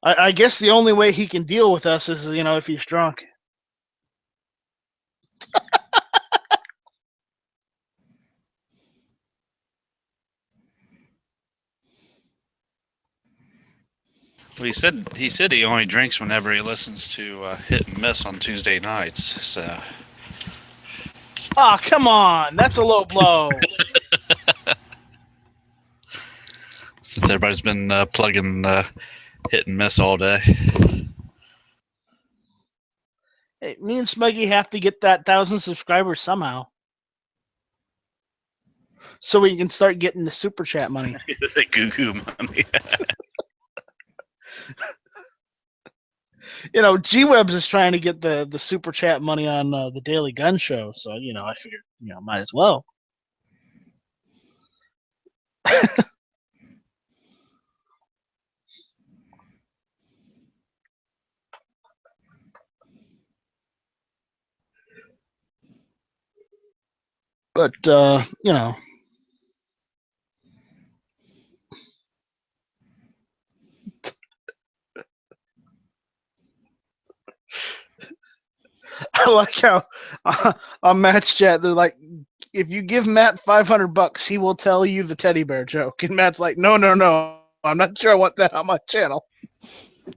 I guess the only way he can deal with us is, if he's drunk. Well, he said he only drinks whenever he listens to Hit and Miss on Tuesday nights. So Oh, come on. That's a low blow. since everybody's been plugging hit and miss all day. Hey, me and Smuggy have to get that 1,000 subscribers somehow, so we can start getting the super chat money. The goo money. You know, G-Webs is trying to get the super chat money on the Daily Gun Show, so you know, I figured, you know, might as well. But you know, I like how on Matt's chat they're like, if you give Matt $500, he will tell you the teddy bear joke, and Matt's like, no, I'm not sure I want that on my channel. I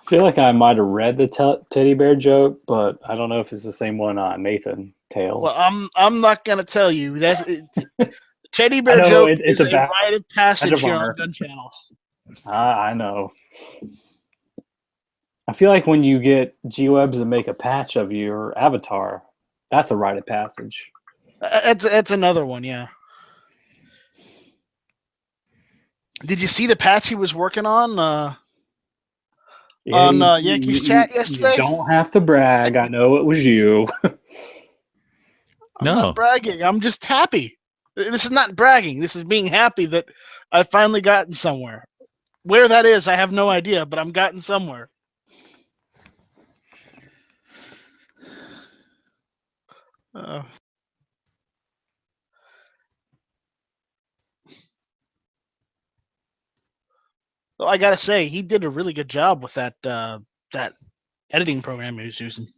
feel like I might have read the teddy bear joke, but I don't know if it's the same one Nathan tells. Well, I'm not gonna tell you that. Teddy I bear know, joke it's is a a bad- rite of passage here bummer. on gun channels. I know. I feel like when you get G-Webs to make a patch of your avatar, that's a rite of passage. That's another one, yeah. Did you see the patch he was working on? Yankees chat yesterday? You don't have to brag. I know it was you. I'm not bragging. I'm just happy. This is not bragging. This is being happy that I've finally gotten somewhere. Where that is, I have no idea, but I'm gotten somewhere. Well, I gotta say, he did a really good job with that that editing program he was using.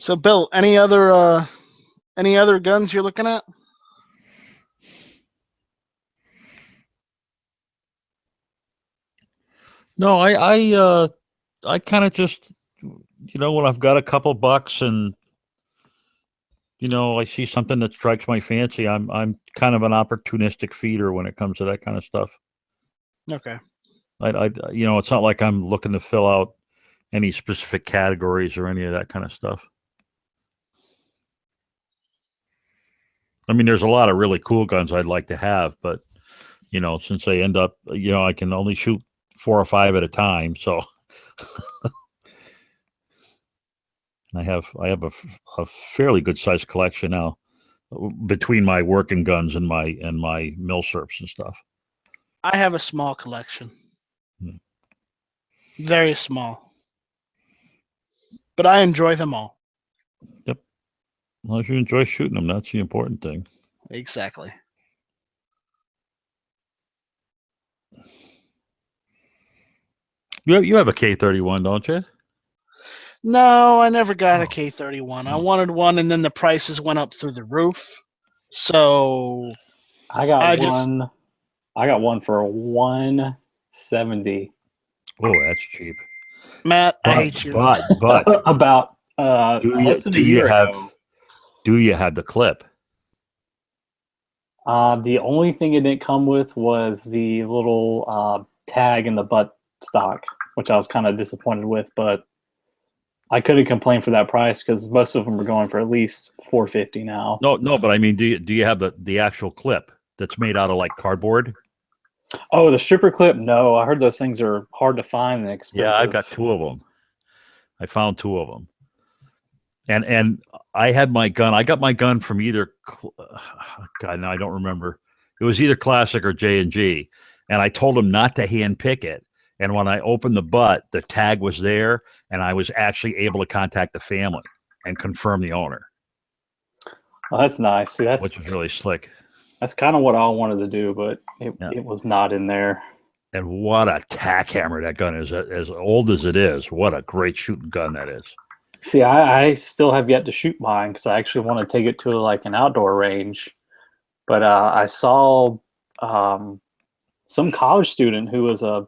So, Bill, any other guns you're looking at? No, I kind of just, when I've got a couple bucks and, I see something that strikes my fancy, I'm kind of an opportunistic feeder when it comes to that kind of stuff. Okay. It's not like I'm looking to fill out any specific categories or any of that kind of stuff. I mean, there's a lot of really cool guns I'd like to have, but since they end up, I can only shoot 4 or 5 at a time, so I have a fairly good sized collection now between my working guns and my milsurps and stuff. I have a small collection. Very small. But I enjoy them all. Yep. As long as you enjoy shooting them, that's the important thing. Exactly. You have a K31, don't you? No, I never got a K31. I wanted one, and then the prices went up through the roof. So I got one for $170. Oh, that's cheap. Matt, I hate you. But About do you have the clip? The only thing it didn't come with was the little tag in the butt stock, which I was kind of disappointed with, but I couldn't complain for that price because most of them are going for at least $450 now. No, but I mean, do you have the actual clip that's made out of like cardboard? Oh, the stripper clip? No, I heard those things are hard to find and expensive. Yeah, I've got 2 of them. I found 2 of them. And I had my gun. I got my gun from either, God, now I don't remember. It was either Classic or J&G. And I told them not to hand pick it. And when I opened the butt, the tag was there, and I was actually able to contact the family and confirm the owner. Oh, that's nice. See, which was really slick. That's kind of what I wanted to do, but it was not in there. And what a tack hammer that gun is. As old as it is, what a great shooting gun that is. See, I still have yet to shoot mine because I actually want to take it to like an outdoor range. But I saw some college student who was a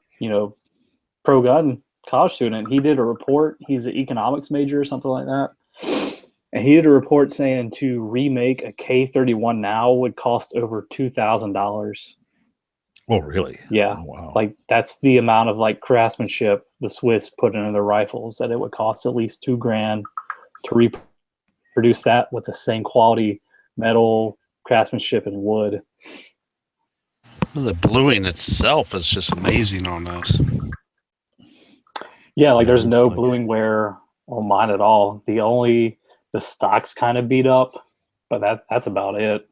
pro gun college student. He did a report. He's an economics major or something like that. And he did a report saying to remake a K-31 now would cost over $2,000. Oh, really? Yeah. Oh, wow. Like that's the amount of like craftsmanship the Swiss put into their rifles, that it would cost at least $2,000 to reproduce that with the same quality metal, craftsmanship, and wood. Well, the bluing itself is just amazing on those. Yeah, like there's looks no like- bluing wear on mine at all. The stock's kind of beat up, but that's about it.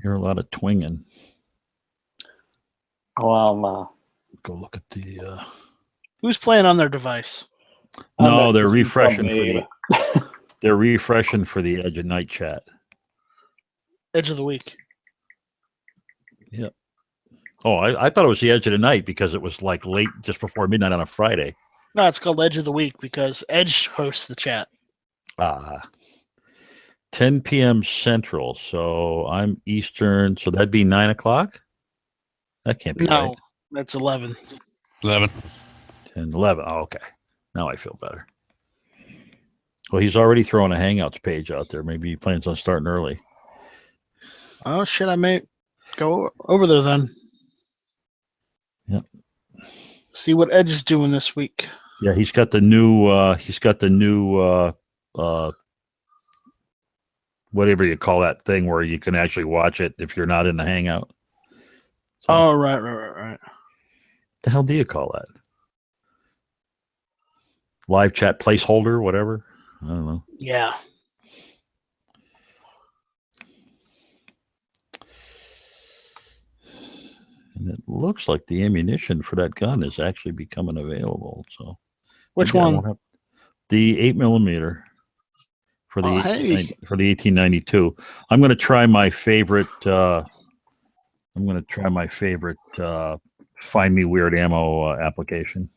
Hear a lot of twinging. Well, Go look at the. Who's playing on their device? No, they're that's refreshing for Babe. the. They're refreshing for the Edge of Night chat. Edge of the week. Oh, I thought it was the Edge of the Night because it was like late, just before midnight on a Friday. No, it's called Edge of the Week because Edge hosts the chat. 10 p.m. Central. So I'm Eastern. So that'd be 9 o'clock. That can't be No, right. that's 11. 11. 10, 11. Oh, okay. Now I feel better. Well, he's already throwing a Hangouts page out there. Maybe he plans on starting early. Oh shit! I may go over there then. Yep. See what Edge is doing this week. Yeah, he's got the new. Whatever you call that thing where you can actually watch it if you're not in the Hangout. So, Oh right. the hell do you call that? Live chat placeholder, whatever. I don't know. Yeah. And it looks like the ammunition for that gun is actually becoming available. So Which maybe I one? won't have- the 8mm for the Oh, 1890 hey. for the 1892. I'm going to try my favorite. Find Me Weird Ammo application.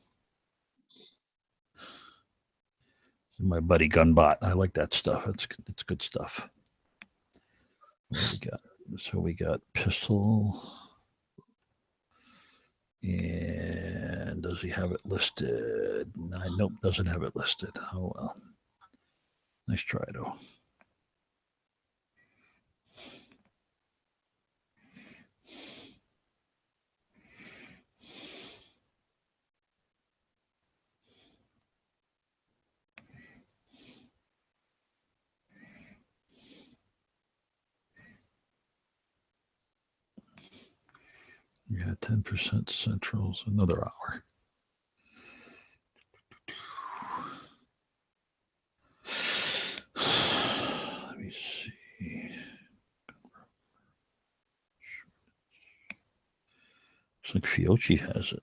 My buddy Gunbot. I like that stuff. It's good stuff. What do we got? So we got pistol. And does he have it listed? Nope, doesn't have it listed. Oh well. Nice try though. Yeah, 10% Central's another hour. Let me see. Looks like Fiocchi has it.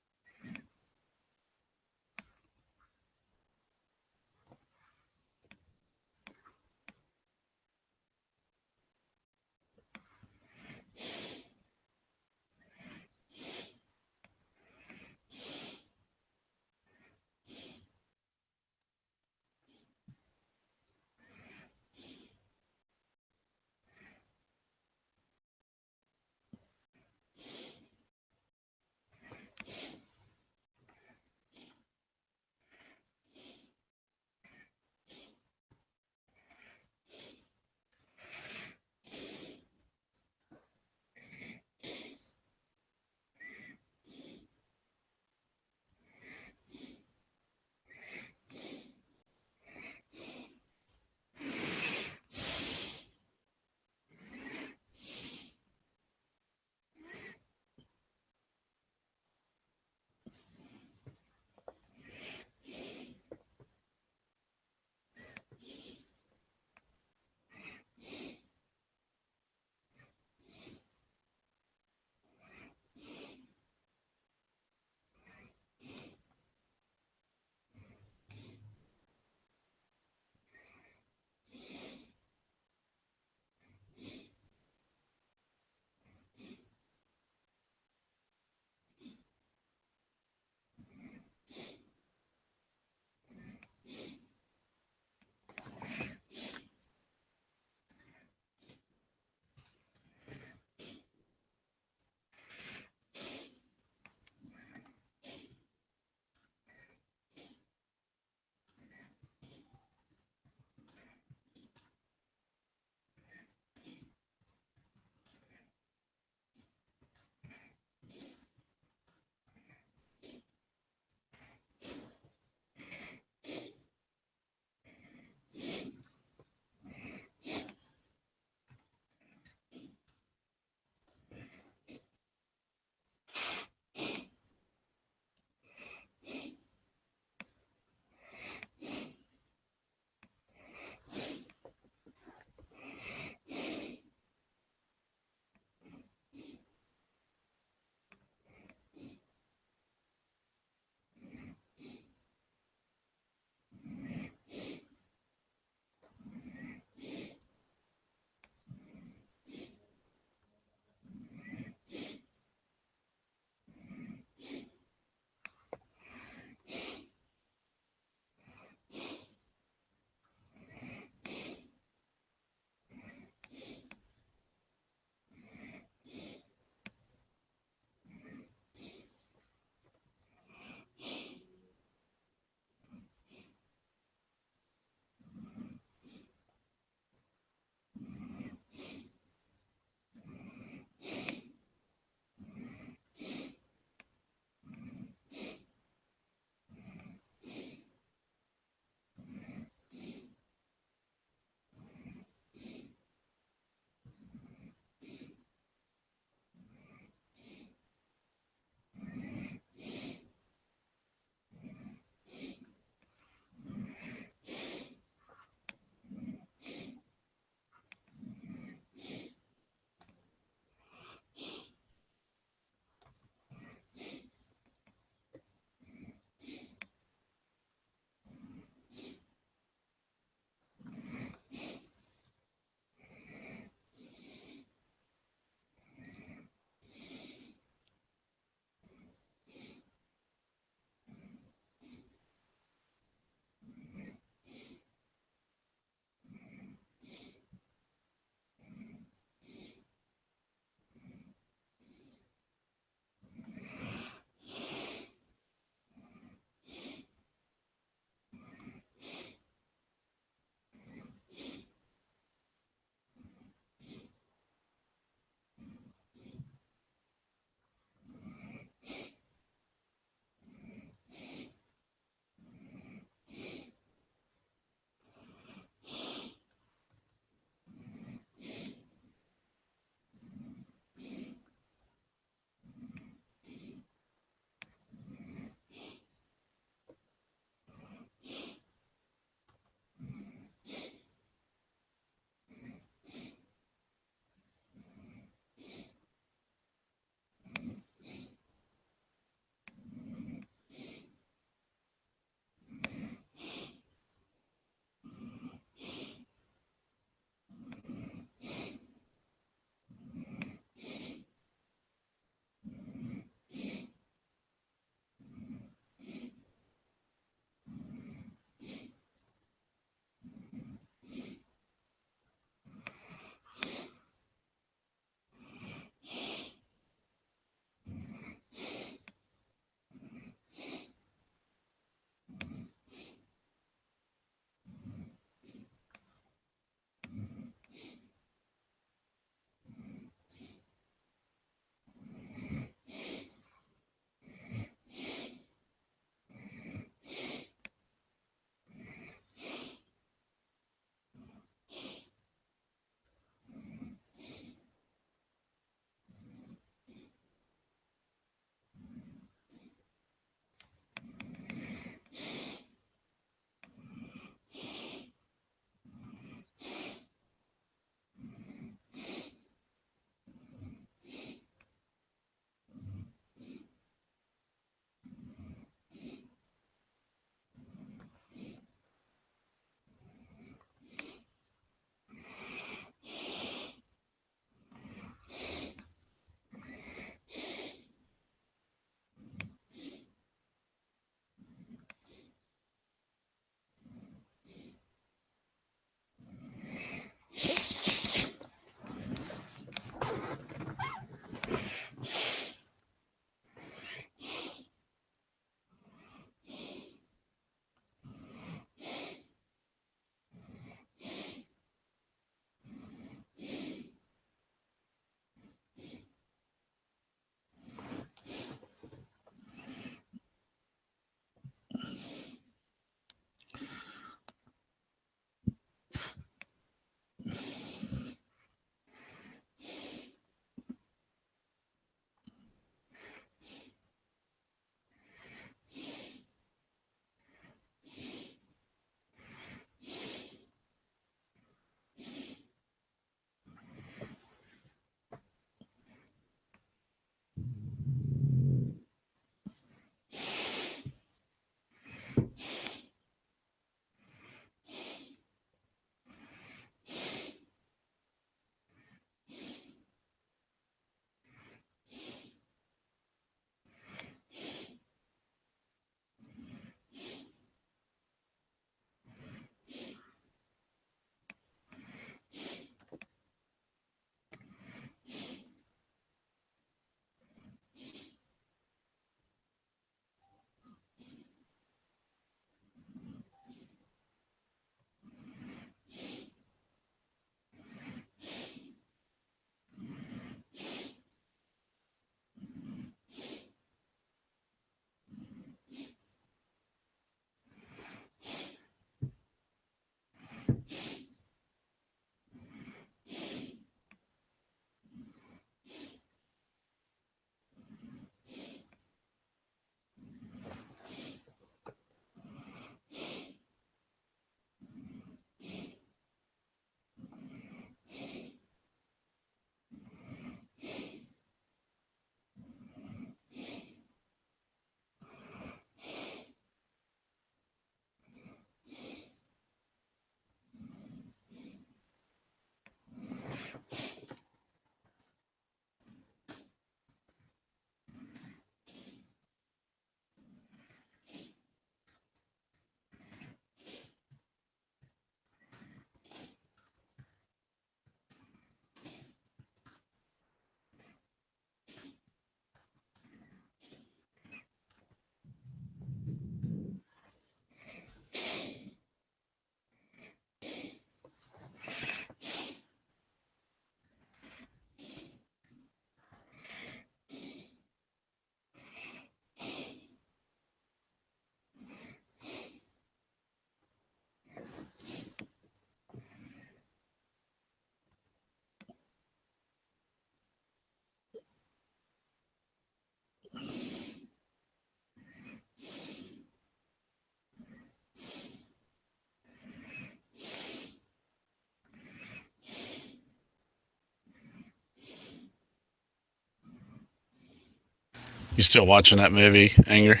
You still watching that movie, Anger?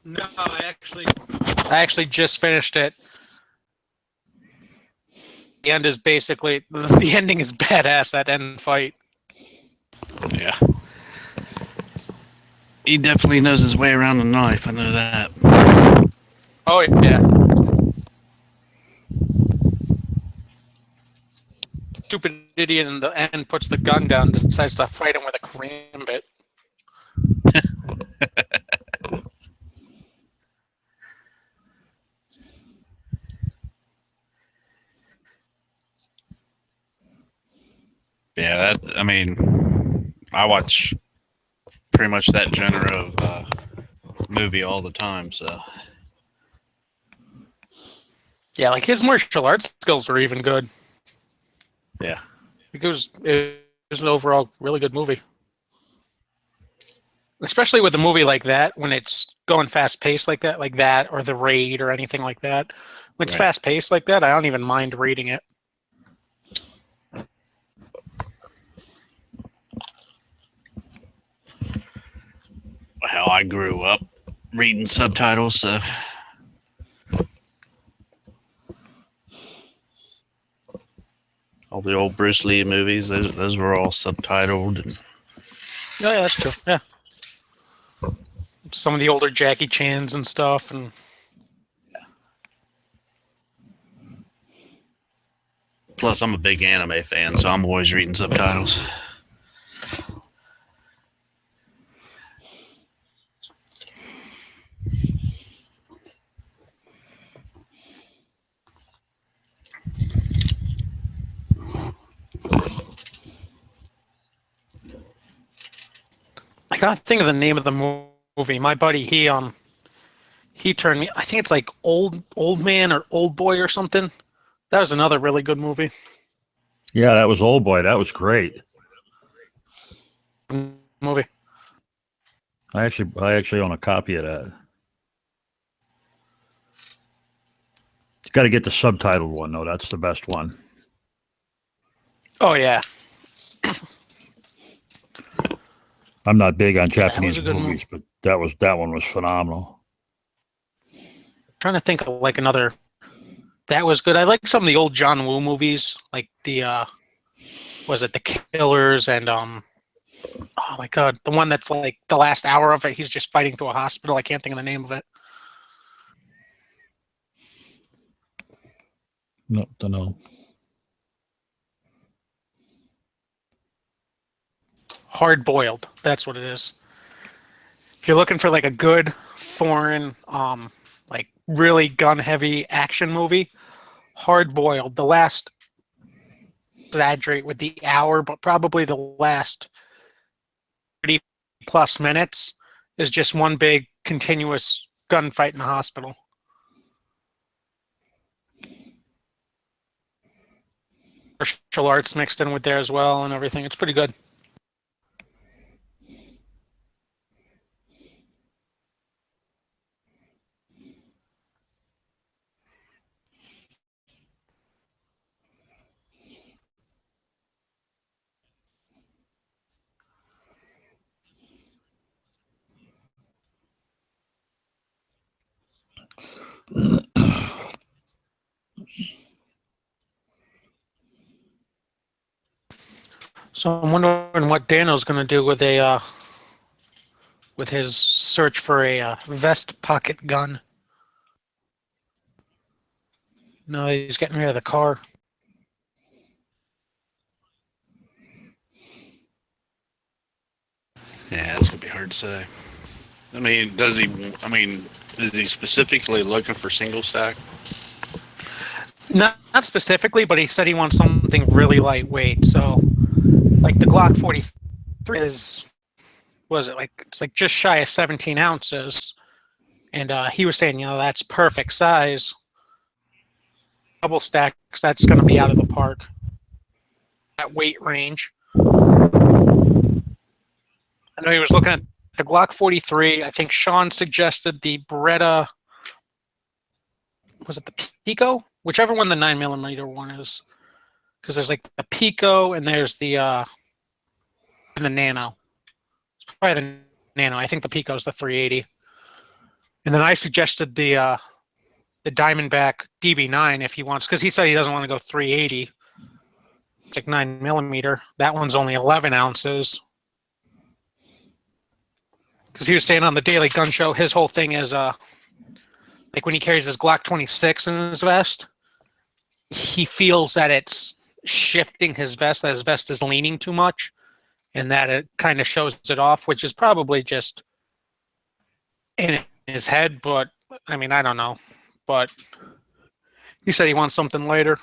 No, I actually just finished it. The end is basically the ending is badass. That end fight. Yeah. He definitely knows his way around a knife. I know that. Oh yeah. Stupid idiot in the end puts the gun down, decides to fight him with a karambit. Yeah, that. I mean, I watch pretty much that genre of movie all the time. So Yeah, like his martial arts skills are even good. yeah, It was an overall really good movie. Especially with a movie like that, when it's going fast paced like that, or The Raid, or anything like that. When it's Right. fast paced like that, I don't even mind reading it. how I grew up reading subtitles. So all the old Bruce Lee movies, those were all subtitled. And Oh, yeah, that's true. Yeah. Some of the older Jackie Chans and stuff, and plus, I'm a big anime fan, so I'm always reading subtitles. I can't think of the name of the movie. My buddy, he turned me. I think it's like old man or old boy or something. That was another really good movie. Yeah, that was Old Boy. That was great. Movie. I actually own a copy of that. You got to get the subtitled one though. That's the best one. Oh yeah. I'm not big on Yeah, that was Japanese a good movies, but that one was phenomenal. Trying to think of like another. That was good. I like some of the old John Woo movies, like the was it The Killers and oh my god, the one that's like the last hour of it. He's just fighting through a hospital. I can't think of the name of it. No, don't know. Hard Boiled. That's what it is. If you're looking for like a good foreign, like really gun heavy action movie, Hard Boiled. The last, exaggerate with the hour, but probably the last 30 plus minutes is just one big continuous gunfight in the hospital. Martial arts mixed in with there as well and everything. It's pretty good. So I'm wondering what Daniel's going to do with a with his search for a vest pocket gun. No, he's getting rid of the car. Yeah, it's gonna be hard to say. I mean, does he? I mean, is he specifically looking for single stack? Not specifically, but he said he wants something really lightweight. So, like the Glock 43 is, was it like it's like just shy of 17 ounces, and he was saying, that's perfect size. Double stacks, that's going to be out of the park. That weight range. I know he was looking at the Glock 43. I think Sean suggested the Beretta. Was it the Pico? Whichever one the 9mm one is. Because there's like the Pico and there's the Nano. probably the Nano. I think the Pico's the 380. And then I suggested the Diamondback DB9 if he wants, because he said he doesn't want to go 380. It's like 9mm. That one's only 11 ounces. Because he was saying on the Daily Gun Show, his whole thing is like when he carries his Glock 26 in his vest, he feels that it's shifting his vest, that his vest is leaning too much, and that it kind of shows it off, which is probably just in his head. But I mean, I don't know. But he said he wants something later.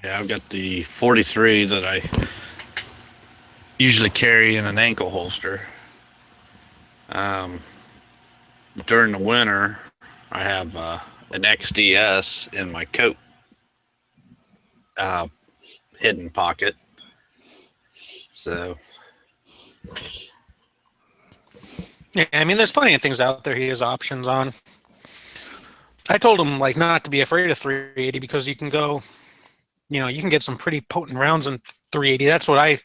Yeah, I've got the 43 that I usually carry in an ankle holster. During the winter, I have an XDS in my coat hidden pocket. So, Yeah, I mean, there's plenty of things out there he has options on. I told him like not to be afraid of 380 because you can go, you can get some pretty potent rounds in 380. That's what I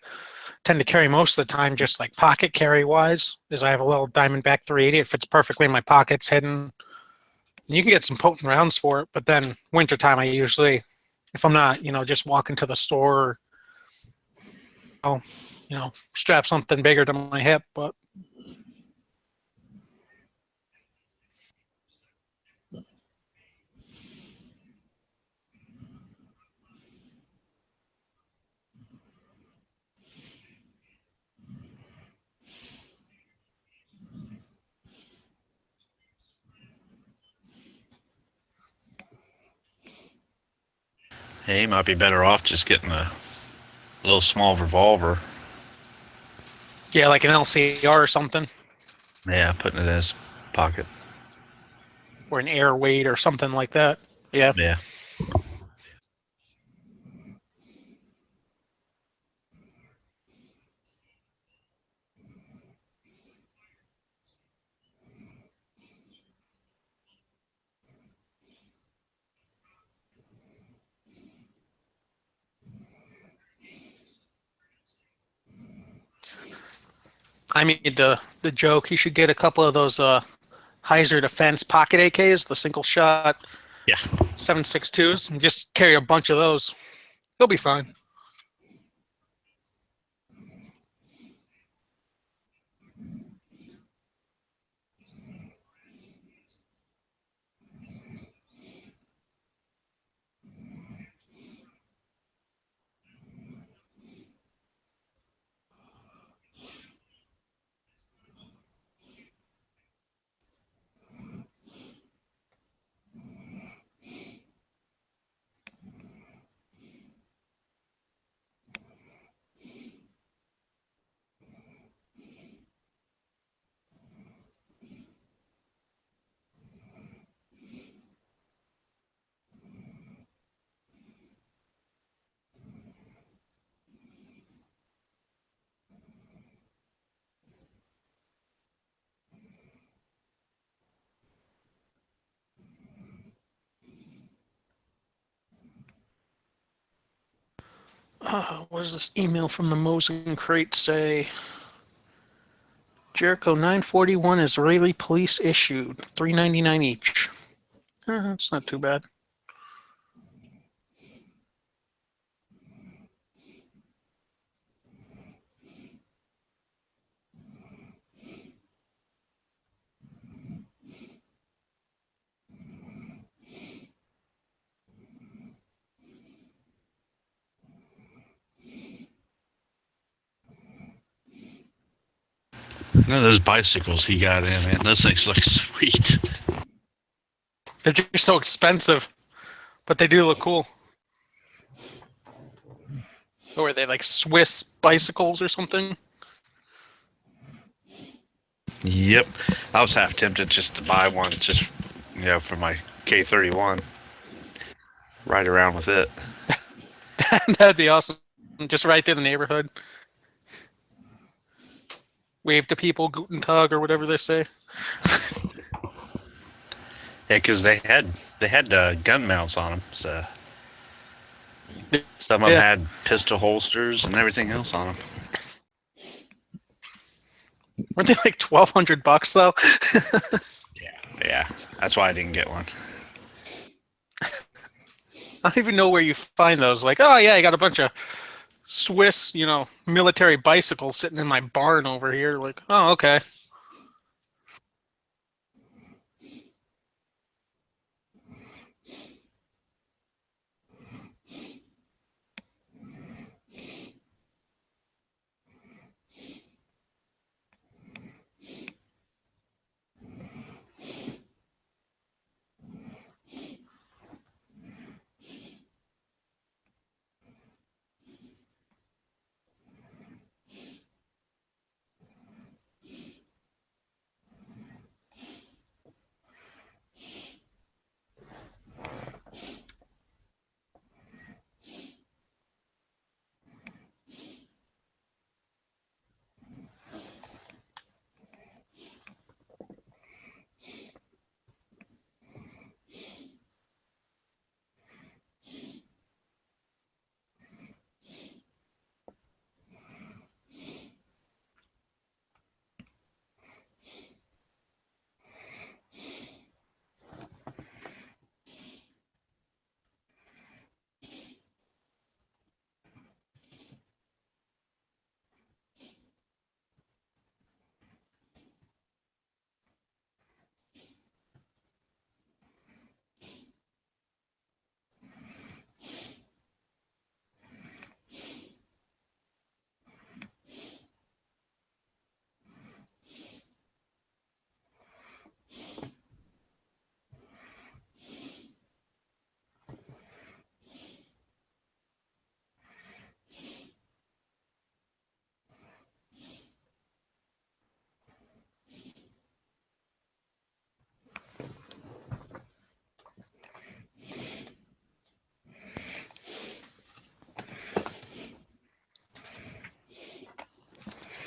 tend to carry most of the time, just like pocket carry wise, is I have a little Diamondback 380. It fits perfectly in my pockets, hidden. You can get some potent rounds for it, but then wintertime I usually, if I'm not, just walking to the store, I'll, strap something bigger to my hip. But hey, you might be better off just getting a little small revolver. yeah, like an LCR or something, Yeah, putting it in his pocket. or an air weight or something like that. Yeah. Yeah. I made the joke he should get a couple of those Heiser Defense pocket AKs, the single shot Yeah. 7.62s, and just carry a bunch of those. He'll be fine. What does this email from the Mosin crate say? Jericho 941 Israeli police issued, $3.99 each. That's not too bad. Those bicycles he got in, man. Those things look sweet. They're just so expensive, but they do look cool. Or are they like Swiss bicycles or something? Yep. I was half tempted just to buy one just, for my K31. Ride around with it. That'd be awesome. Just right through the neighborhood. Wave to people, Guten Tag, or whatever they say. Yeah, because they had gun mounts on them, so some of them Yeah. had pistol holsters and everything else on them. Weren't they like $1,200 though? Yeah, that's why I didn't get one. I don't even know where you find those. Like, oh yeah, I got a bunch of Swiss, military bicycles sitting in my barn over here. Like, oh okay.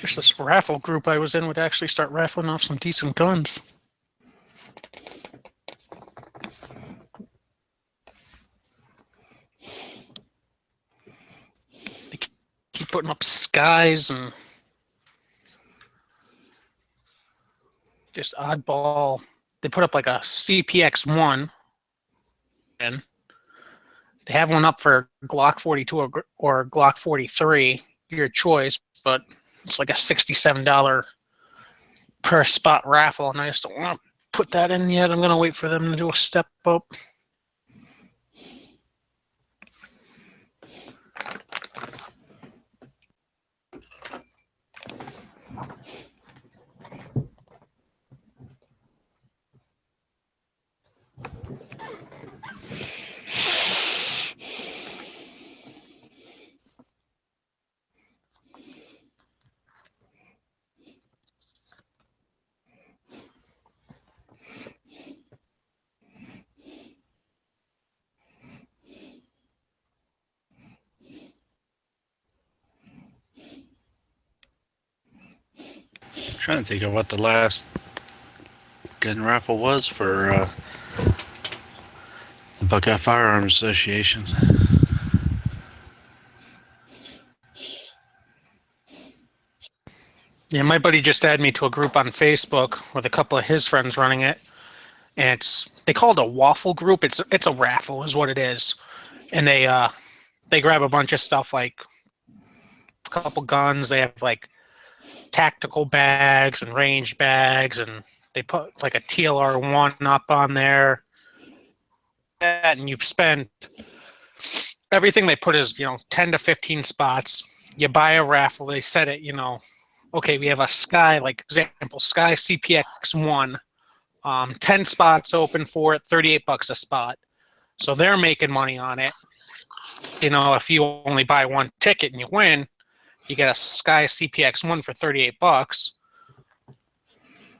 Wish this raffle group I was in would actually start raffling off some decent guns. They keep putting up skies and just oddball. They put up like a CPX-1, and they have one up for Glock 42 or Glock 43, your choice, but it's like a $67 per spot raffle, and I just don't want to put that in yet. I'm going to wait for them to do a step up. Trying to think of what the last gun raffle was for the Buckeye Firearms Association. Yeah, my buddy just added me to a group on Facebook with a couple of his friends running it, and they call it a waffle group. It's a raffle, is what it is, and they grab a bunch of stuff like a couple guns. They have like tactical bags and range bags, and they put like a TLR-1 up on there. And you spend everything they put is 10 to 15 spots. You buy a raffle. They set it. Okay, we have a Sky, like example, Sky CPX-1. 10 spots open for it, $38 a spot. So they're making money on it. If you only buy one ticket and you win, you get a Sky CPX-1 for $38.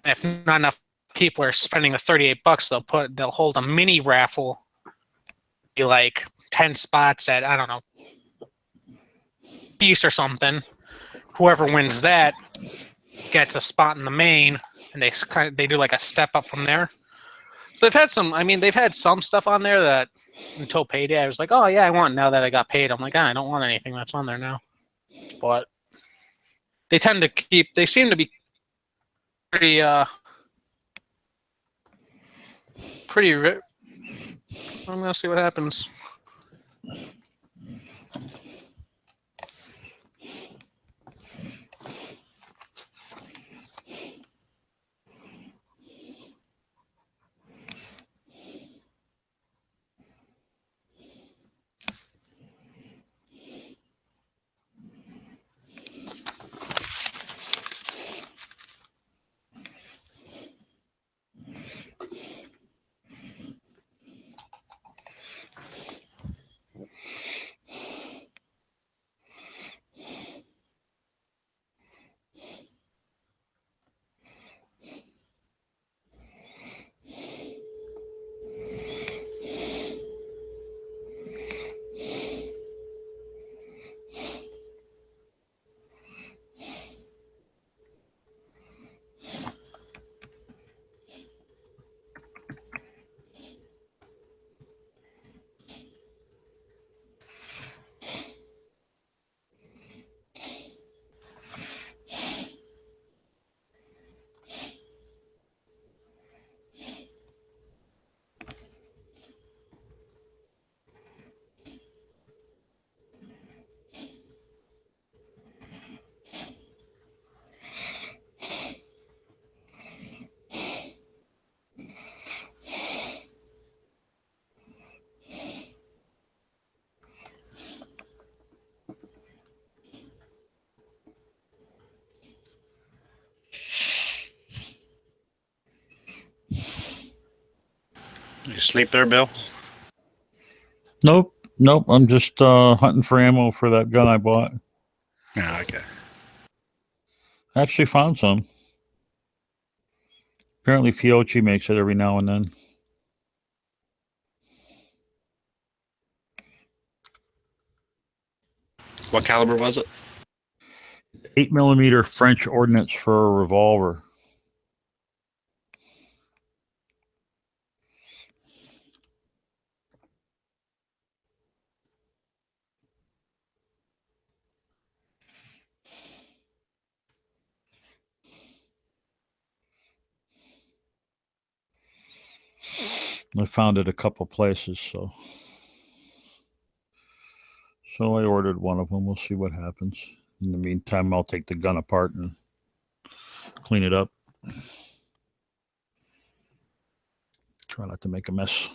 If not enough people are spending the $38, they'll hold a mini raffle, be like 10 spots at, I don't know, East or something. Whoever wins that gets a spot in the main, and they do like a step up from there. So they've had some. I mean, they've had some stuff on there that until payday, I was like, oh yeah, I want. Now that I got paid, I'm like, I don't want anything that's on there now. But they tend to keep. They seem to be pretty. I'm gonna see what happens. You sleep there, Bill? Nope, nope. I'm just hunting for ammo for that gun I bought. Oh, okay. I actually found some. Apparently, Fiocchi makes it every now and then. What caliber was it? 8mm French ordnance for a revolver. I found it a couple places, so I ordered one of them. We'll see what happens. In the meantime, I'll take the gun apart and clean it up. Try not to make a mess.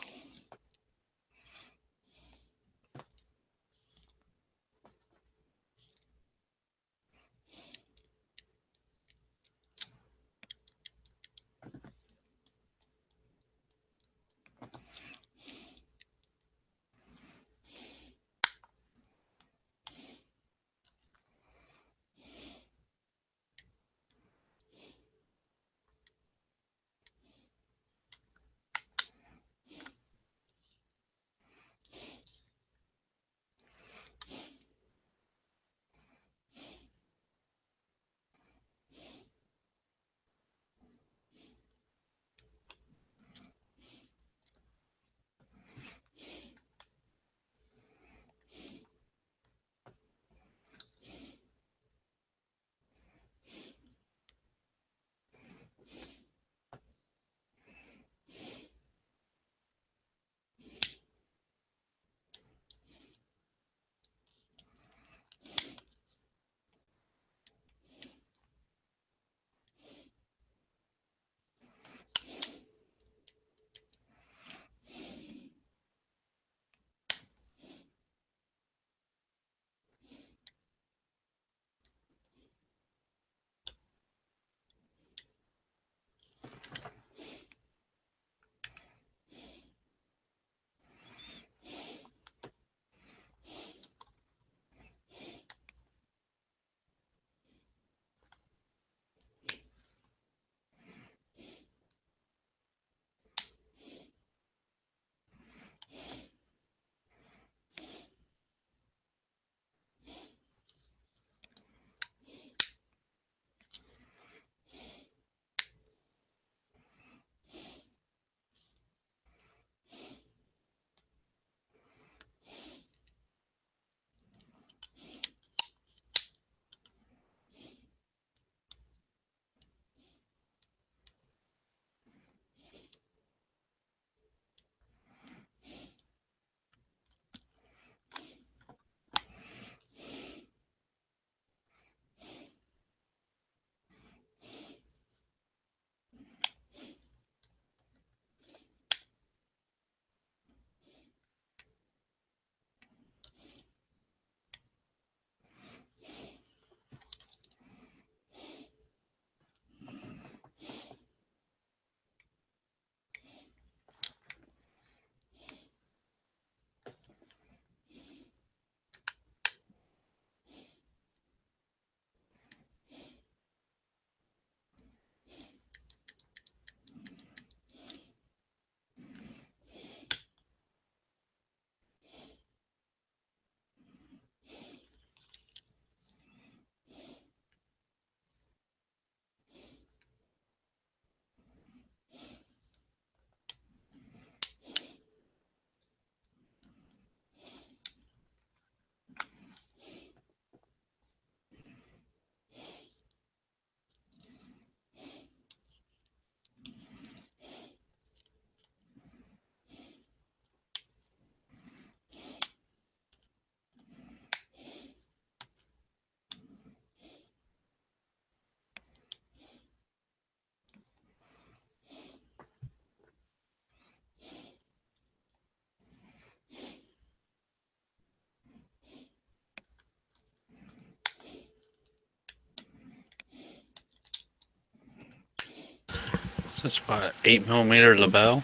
So it's what, 8mm LeBel?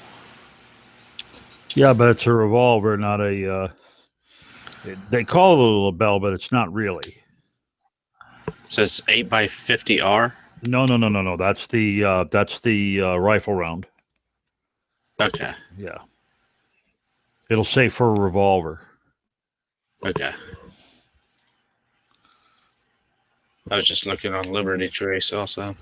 Yeah, but it's a revolver, not a. They call it a LeBel, but it's not really. So it's 8x50R. No. That's the rifle round. Okay. Yeah. It'll say for a revolver. Okay. I was just looking on Liberty Trace also.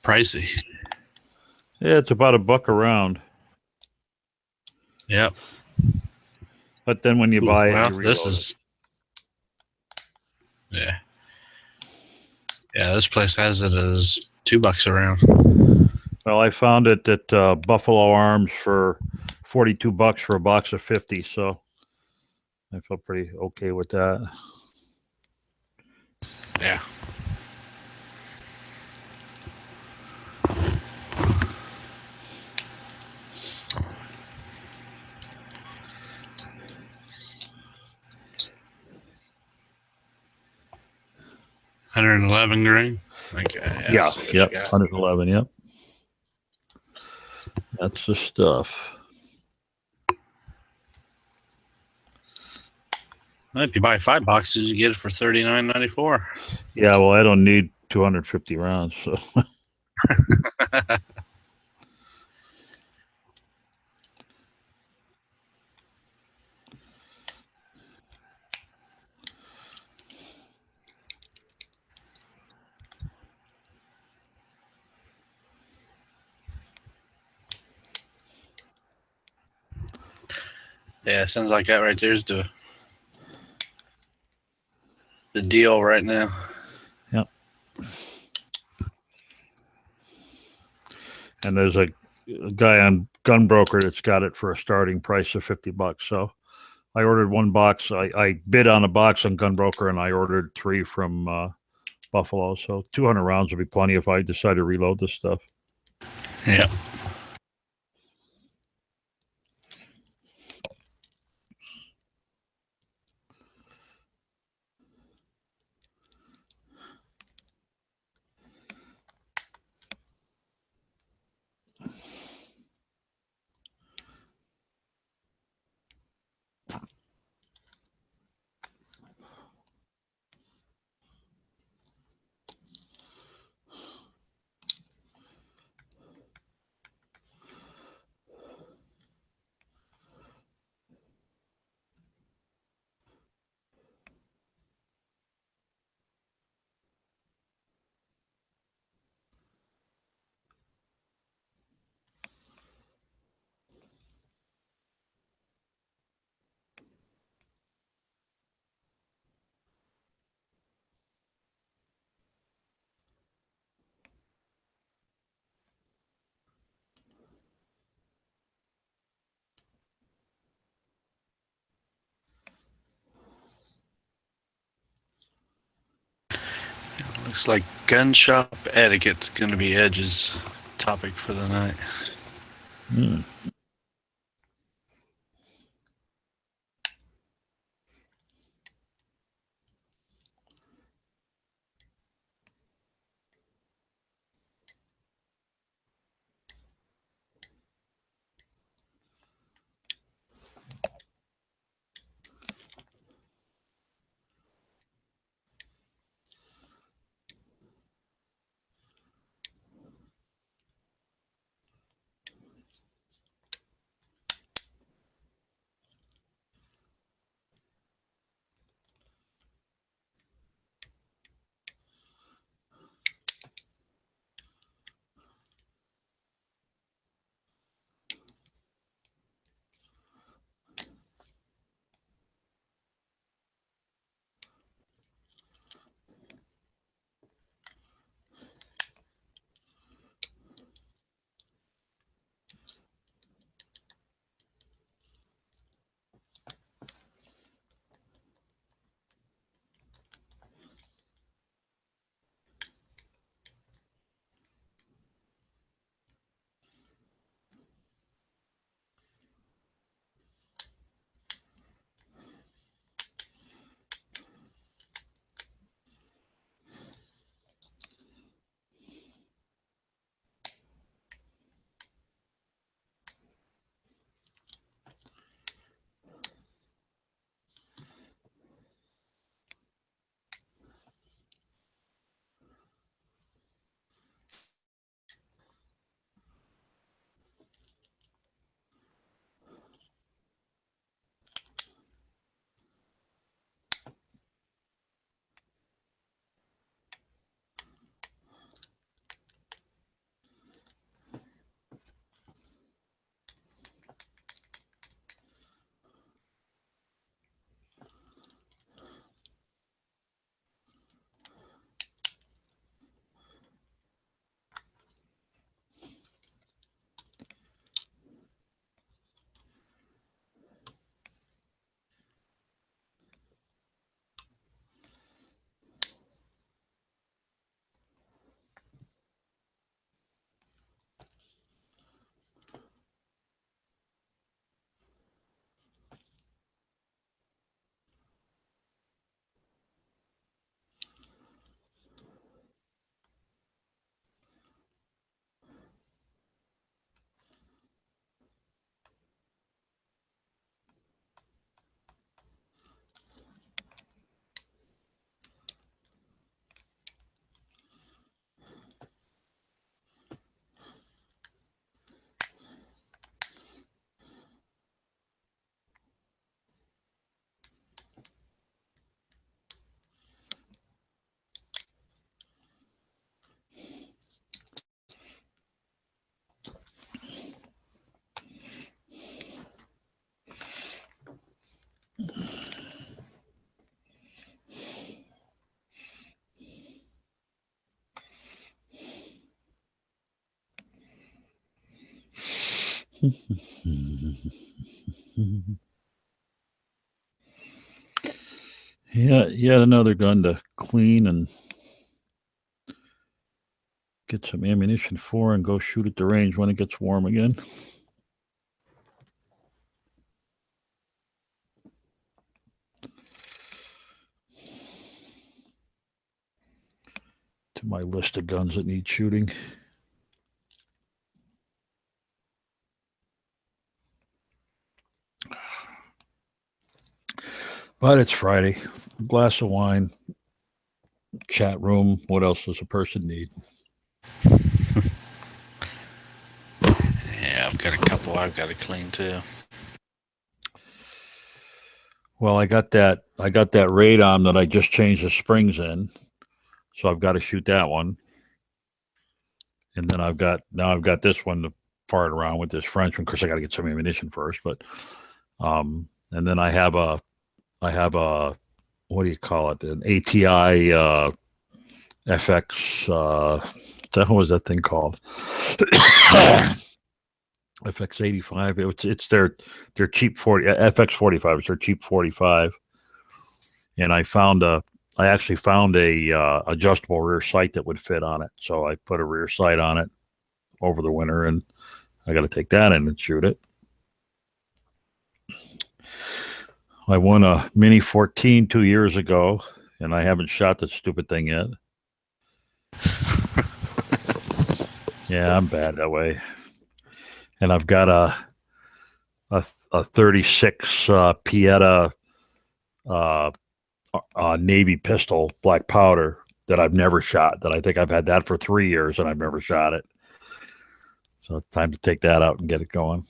Pricey. Yeah, it's about $1 a round. Yep. But then when you buy it, Well, you reload this is. Yeah. Yeah, this place has it as $2 a round. it. Well, I found it at Buffalo Arms for $42 for a box of 50. So I felt pretty okay with that. Yeah. $111 grain. Okay. Yeah. Let's see what Yep. you got. 111. Yep. That's the stuff. Well, if you buy 5 boxes, you get it for $39.94. Yeah. Well, I don't need 250 rounds. So Yeah, sounds like that right there's the deal right now. and there's a guy on Gunbroker that's got it for a starting price of $50. So I ordered 1 box. I bid on a box on Gunbroker, and I ordered 3 from Buffalo. So 200 rounds would be plenty if I decide to reload this stuff. Yeah. Looks like gun shop etiquette's going to be Edge's topic for the night. Hmm. Yeah, yet another gun to clean and get some ammunition for and go shoot at the range when it gets warm again. To my list of guns that need shooting. But it's Friday. A glass of wine, chat room. What else does a person need? Yeah, I've got a couple I've got to clean too. Well, I got that radom that I just changed the springs in, so I've got to shoot that one. And then I've got this one to fart around with this French one. Of course, I got to get some ammunition first, but and then I have a what do you call it? An ATI FX. What the hell was that thing called? FX85. It's their cheap 40 FX45. It's their cheap 45. And I actually found a adjustable rear sight that would fit on it. So I put a rear sight on it over the winter, and I got to take that in and shoot it. I won a Mini 14 2 years ago, and I haven't shot the stupid thing yet. Yeah, I'm bad that way. And I've got a 36 Pieta Navy pistol, black powder, that I've never shot. That I think I've had that for 3 years, and I've never shot it. So it's time to take that out and get it going.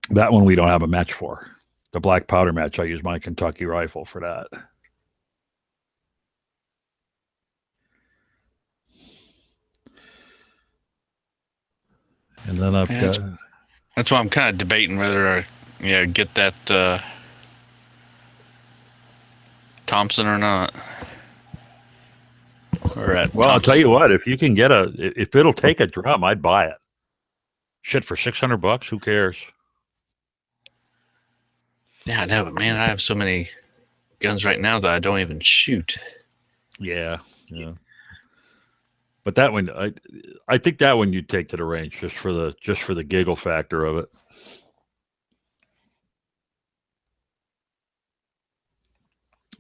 That one we don't have a match for. The black powder match, I use my Kentucky rifle for that. And then I've got... That's why I'm kind of debating whether I get that Thompson or not. Well, I'll tell you what, if you can get if it'll take a drum, I'd buy it. Shit, for $600, who cares? Yeah, I know, but man, I have so many guns right now that I don't even shoot. Yeah. But that one, I think that one you'd take to the range just for the giggle factor of it.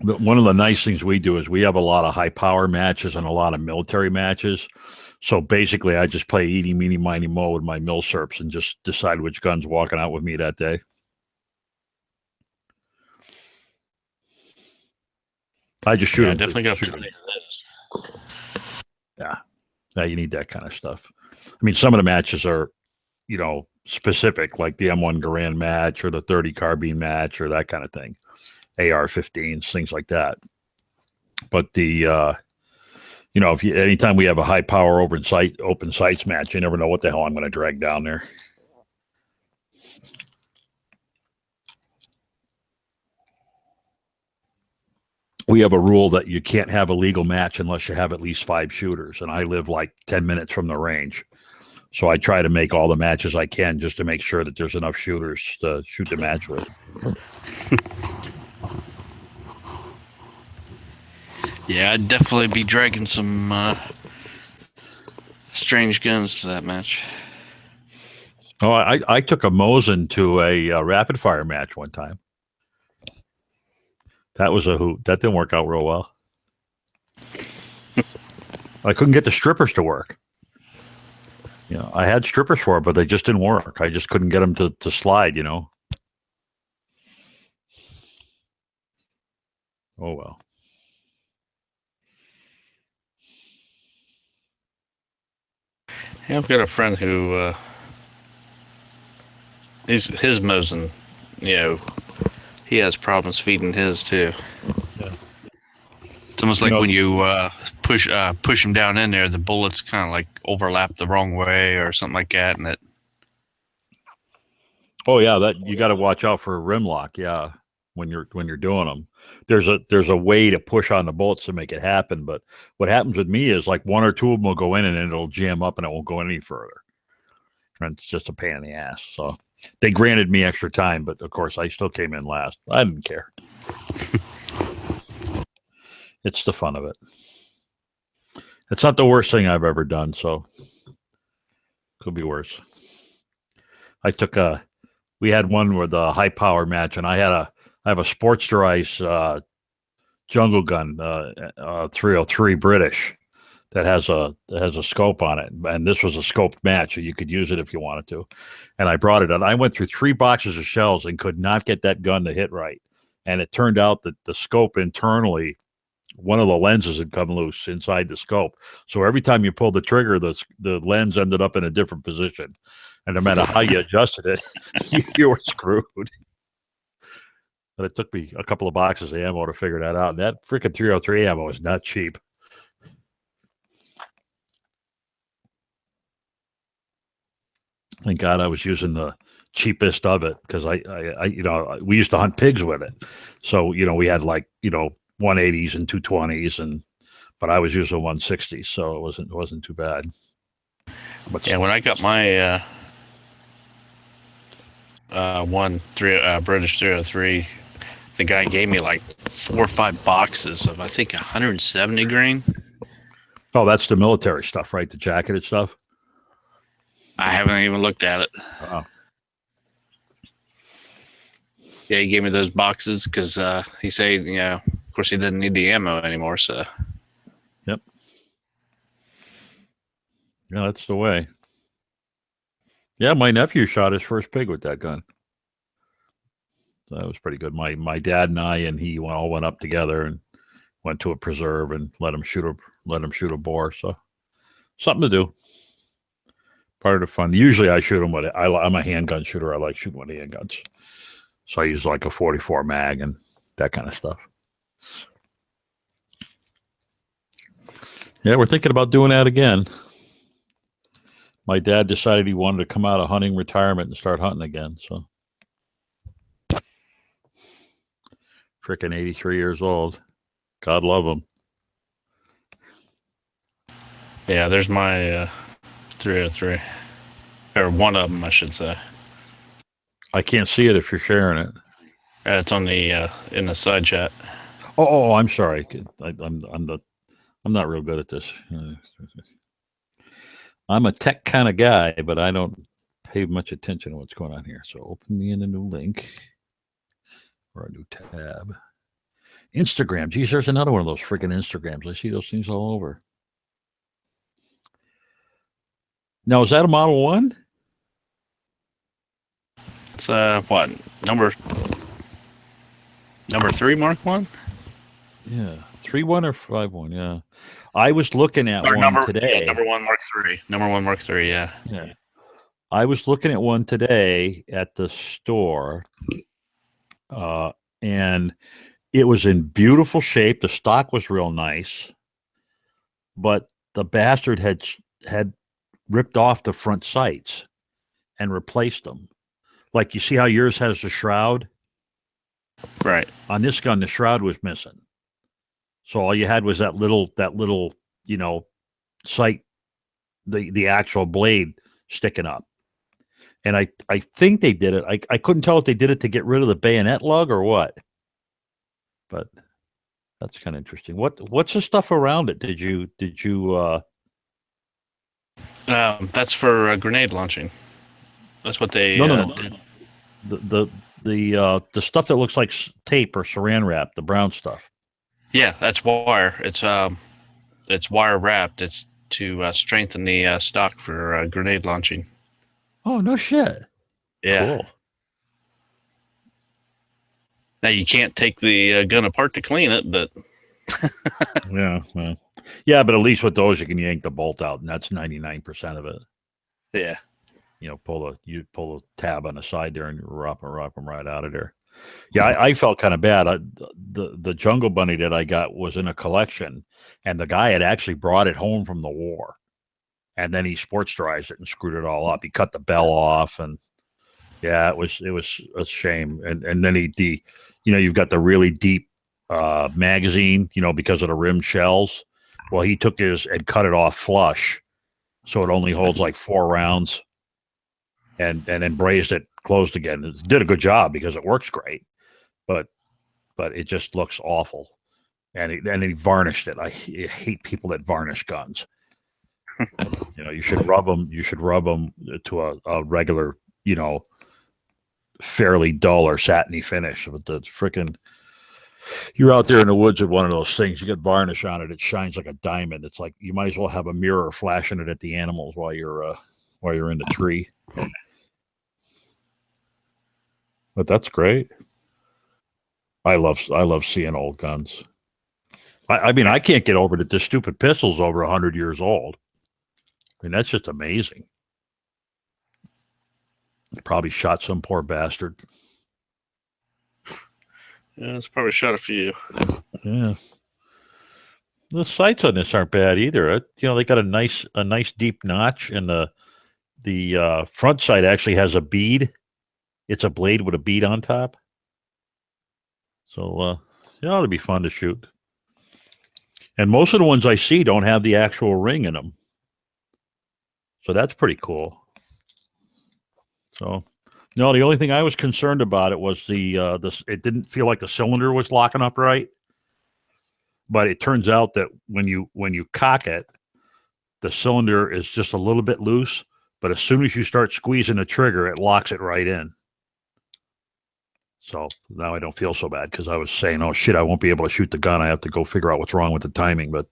But one of the nice things we do is we have a lot of high power matches and a lot of military matches. So basically, I just play eeny, meeny, miny, mo with my milsurps and just decide which gun's walking out with me that day. I just shoot. I definitely got plenty of those. Yeah, you need that kind of stuff. I mean, some of the matches are, specific, like the M1 Garand match or the 30 carbine match or that kind of thing. AR-15s, things like that. But the, anytime we have a high power open sights match, you never know what the hell I'm going to drag down there. We have a rule that you can't have a legal match unless you have at least 5 shooters, and I live like 10 minutes from the range. So I try to make all the matches I can just to make sure that there's enough shooters to shoot the match with. Yeah, I'd definitely be dragging some strange guns to that match. Oh, I took a Mosin to a rapid fire match one time. That was a hoot. That didn't work out real well. I couldn't get the strippers to work. I had strippers for it, but they just didn't work. I just couldn't get them to slide, Oh, well. Yeah, I've got a friend who his Mosin, he has problems feeding his too. Yeah. It's almost like when you push them down in there, the bullets kind of like overlap the wrong way or something like that, and it. Oh yeah, that you got to watch out for a rim lock. Yeah, when you're doing them, there's a way to push on the bullets to make it happen. But what happens with me is like 1 or 2 of them will go in and it'll jam up and it won't go any further. And it's just a pain in the ass. So they granted me extra time, but of course I still came in last. I didn't care. It's the fun of it. It's not the worst thing I've ever done, so could be worse. We had one with a high power match, and I have a Sportster Ice jungle gun, 303 British, that has a scope on it, and this was a scoped match, so you could use it if you wanted to. And I brought it, and I went through 3 boxes of shells and could not get that gun to hit right. And it turned out that the scope internally, one of the lenses had come loose inside the scope. So every time you pulled the trigger, the lens ended up in a different position. And no matter how you adjusted it, you were screwed. But it took me a couple of boxes of ammo to figure that out. And that freaking 303 ammo is not cheap. Thank God I was using the cheapest of it, because we used to hunt pigs with it. So, we had 180s and 220s, but I was using 160s, so it wasn't too bad. But Yeah, when I got my British 303, the guy gave me 4 or 5 boxes of, I think, 170 grain. Oh, that's the military stuff, right? The jacketed stuff. I haven't even looked at it. Oh. Yeah, he gave me those boxes because he said, of course, he didn't need the ammo anymore. So, yep. Yeah, that's the way. Yeah, my nephew shot his first pig with that gun. So that was pretty good. My dad and I and he all went up together and went to a preserve and let him shoot a boar. So something to do. Part of the fun. Usually I shoot them with it. I'm a handgun shooter. I like shooting with handguns. So I use a 44 mag and that kind of stuff. Yeah, we're thinking about doing that again. My dad decided he wanted to come out of hunting retirement and start hunting again. So, freaking 83 years old. God love him. yeah, there's my 303. Or one of them, I should say. I can't see it if you're sharing it. It's on the in the side chat. Oh, I'm sorry. I'm not real good at this. I'm a tech kind of guy, but I don't pay much attention to what's going on here. So open me in a new link or a new tab. Instagram. Geez, there's another one of those freaking Instagrams. I see those things all over. Now, is that a Model 1? It's what, number 3 Mark 1? Yeah, 3.1 or 5.1. Yeah, I was looking at Or one today. Yeah, number 1 Mark 3. Number 1 Mark 3. Yeah. Yeah, I was looking at one today at the store, and it was in beautiful shape. The stock was real nice, but the bastard had ripped off the front sights and replaced them. Like, you see how yours has the shroud? Right. On this gun, the shroud was missing. So all you had was that little, sight, the actual blade sticking up. And I think they did it. I couldn't tell if they did it to get rid of the bayonet lug or what. But that's kind of interesting. What's the stuff around it? Did you That's for grenade launching. That's what they No. did. The stuff that looks like tape or saran wrap, the brown stuff. Yeah, that's wire. It's wire wrapped. It's to strengthen the stock for grenade launching. Oh, no shit. Yeah. Cool. Now you can't take the gun apart to clean it, but Yeah, well, yeah, but at least with those you can yank the bolt out, and that's 99% of it. yeah. Pull the tab on the side there, and you rock them right out of there. Yeah, I felt kind of bad. The Jungle Bunny that I got was in a collection, and the guy had actually brought it home from the war, and then he Sportsterized it and screwed it all up. He cut the bell off, and yeah, it was a shame. And then you've got the really deep magazine, because of the rimmed shells. Well, he took his and cut it off flush, so it only holds like 4 rounds. and then brazed it closed again. It did a good job because it works great, but it just looks awful. And he varnished it. I hate people that varnish guns. You should rub them. You should rub them to a regular, fairly dull or satiny finish. But the freaking, you're out there in the woods with one of those things. You get varnish on it. It shines like a diamond. It's like you might as well have a mirror flashing it at the animals while you're in the tree. But that's great. I love seeing old guns. I mean, I can't get over that this stupid pistol's over 100 years old. I mean, that's just amazing. Probably shot some poor bastard. Yeah, it's probably shot a few. Yeah. The sights on this aren't bad either. They got a nice deep notch, and the front sight actually has a bead. It's a blade with a bead on top. So it ought to be fun to shoot. And most of the ones I see don't have the actual ring in them. So that's pretty cool. So, no, the only thing I was concerned about it was it didn't feel like the cylinder was locking up right. But it turns out that when you cock it, the cylinder is just a little bit loose. But as soon as you start squeezing the trigger, it locks it right in. So now I don't feel so bad because I was saying, oh, shit, I won't be able to shoot the gun. I have to go figure out what's wrong with the timing. But,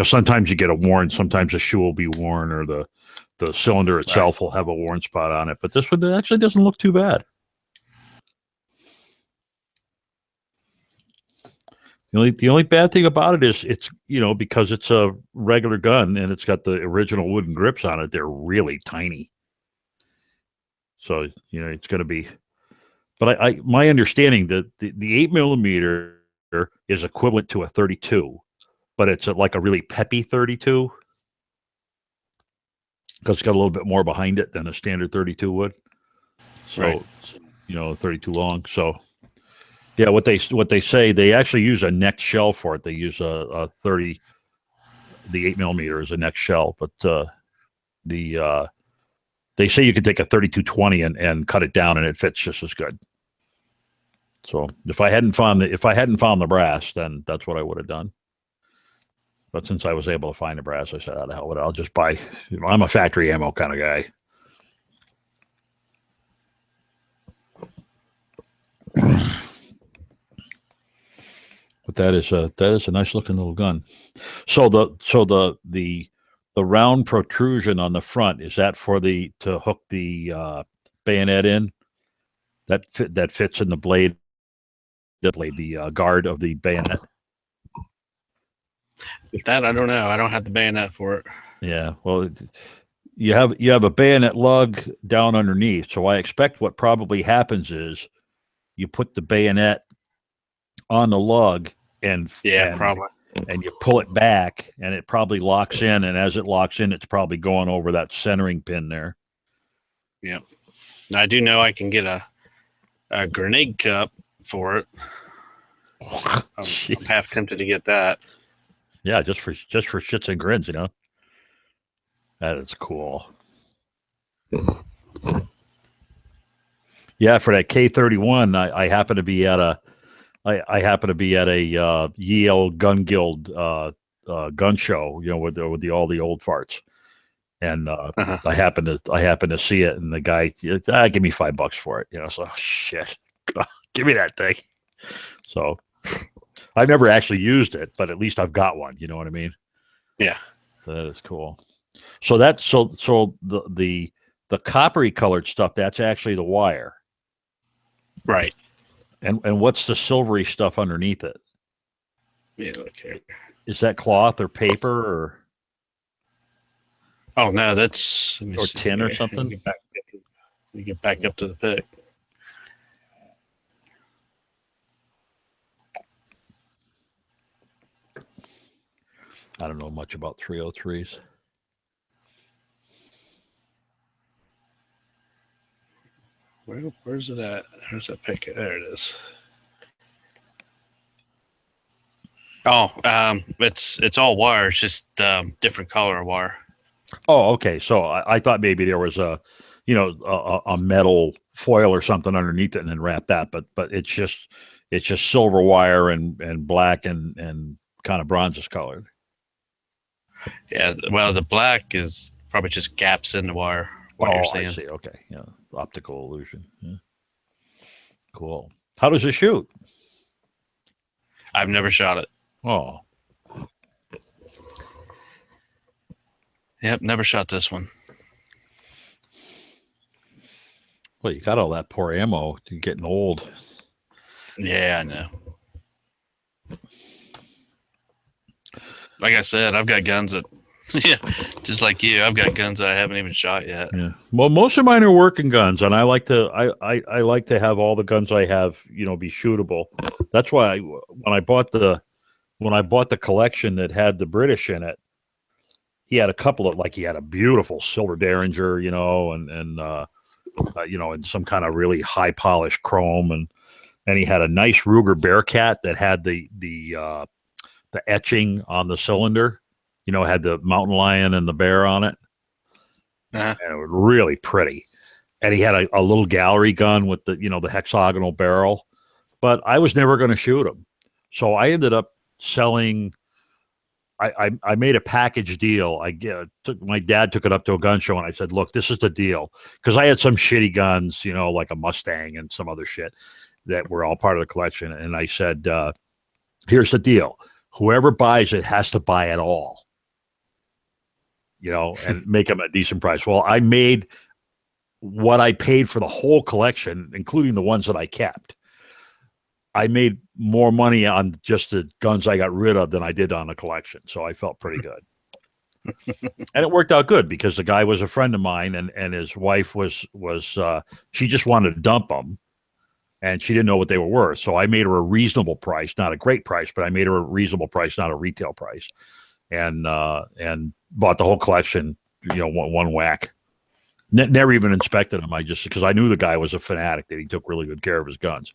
sometimes you get a worn, sometimes the shoe will be worn or the cylinder itself will have a worn spot on it. But this one actually doesn't look too bad. The only bad thing about it is it's, because it's a regular gun and it's got the original wooden grips on it, they're really tiny. So, it's going to be... But my understanding that the 8mm is equivalent to a 32, but it's like a really peppy 32 because it's got a little bit more behind it than a standard 32 would. So, right. 32 long. So, yeah, what they say, they actually use a necked shell for it. They use a 30. The 8mm is a necked shell, but they say you could take a 3220 and cut it down, and it fits just as good. So if I hadn't found the brass, then that's what I would have done. But since I was able to find the brass, I said, "How the hell with it? I'll just buy." I'm a factory ammo kind of guy. But that is a nice looking little gun. So the round protrusion on the front, is that to hook the bayonet in? That fits in the blade, the guard of the bayonet. That I don't know. I don't have the bayonet for it. Yeah, well, you have a bayonet lug down underneath. So I expect what probably happens is you put the bayonet on the lug and probably. And you pull it back, and it probably locks in. And as it locks in, it's probably going over that centering pin there. Yeah, I do know I can get a grenade cup for it. I'm half tempted to get that. Yeah, just for shits and grins, That is cool. Yeah, for that K31, I happen to be at a Yale Gun Guild gun show, with all the old farts, and I happen to see it, and the guy, give me $5 for it, so shit, give me that thing. So I've never actually used it, but at least I've got one. You know what I mean? Yeah. So that is cool. So the coppery colored stuff, that's actually the wire, right? And what's the silvery stuff underneath it? Yeah, look here. Is that cloth or paper or? Oh no, that's or tin or something. We get back up to the pic. I don't know much about 303s. Where's it at? There's a pic. There it is. Oh, it's all wire. It's just different color wire. Oh, okay. So I thought maybe there was a, a metal foil or something underneath it, and then wrap that. But it's just silver wire and black and kind of bronze colored. Yeah. Well, the black is probably just gaps in the wire. What you're I seeing. see. Okay, yeah, optical illusion. Yeah. Cool. How does it shoot? I've never shot it. Oh, Yep, never shot this one. well, you got all that poor ammo. You're getting old. Yeah, I know. Like I said, I've got guns that, yeah, just like you, I've got guns that I haven't even shot yet. Yeah. Well, most of mine are working guns, and I like to I like to have all the guns I have, be shootable. That's why when I bought the collection that had the British in it, he had a couple of, like, he had a beautiful silver Derringer, and some kind of really high polished chrome, and he had a nice Ruger Bearcat that had the etching on the cylinder. Had the mountain lion and the bear on it. Uh-huh. And it was really pretty. And he had a little gallery gun with the hexagonal barrel. But I was never going to shoot him. So I ended up selling. I made a package deal. My dad took it up to a gun show, and I said, look, this is the deal. Because I had some shitty guns, like a Mustang and some other shit that were all part of the collection. And I said, here's the deal. Whoever buys it has to buy it all. And make them a decent price. Well, I made what I paid for the whole collection, including the ones that I kept. I made more money on just the guns I got rid of than I did on the collection. So I felt pretty good. And it worked out good because the guy was a friend of mine, and his wife was she just wanted to dump them, and she didn't know what they were worth. So I made her a reasonable price, not a great price, but I made her a reasonable price, not a retail price. And bought the whole collection, one whack. Never even inspected them. Because I knew the guy was a fanatic, that he took really good care of his guns.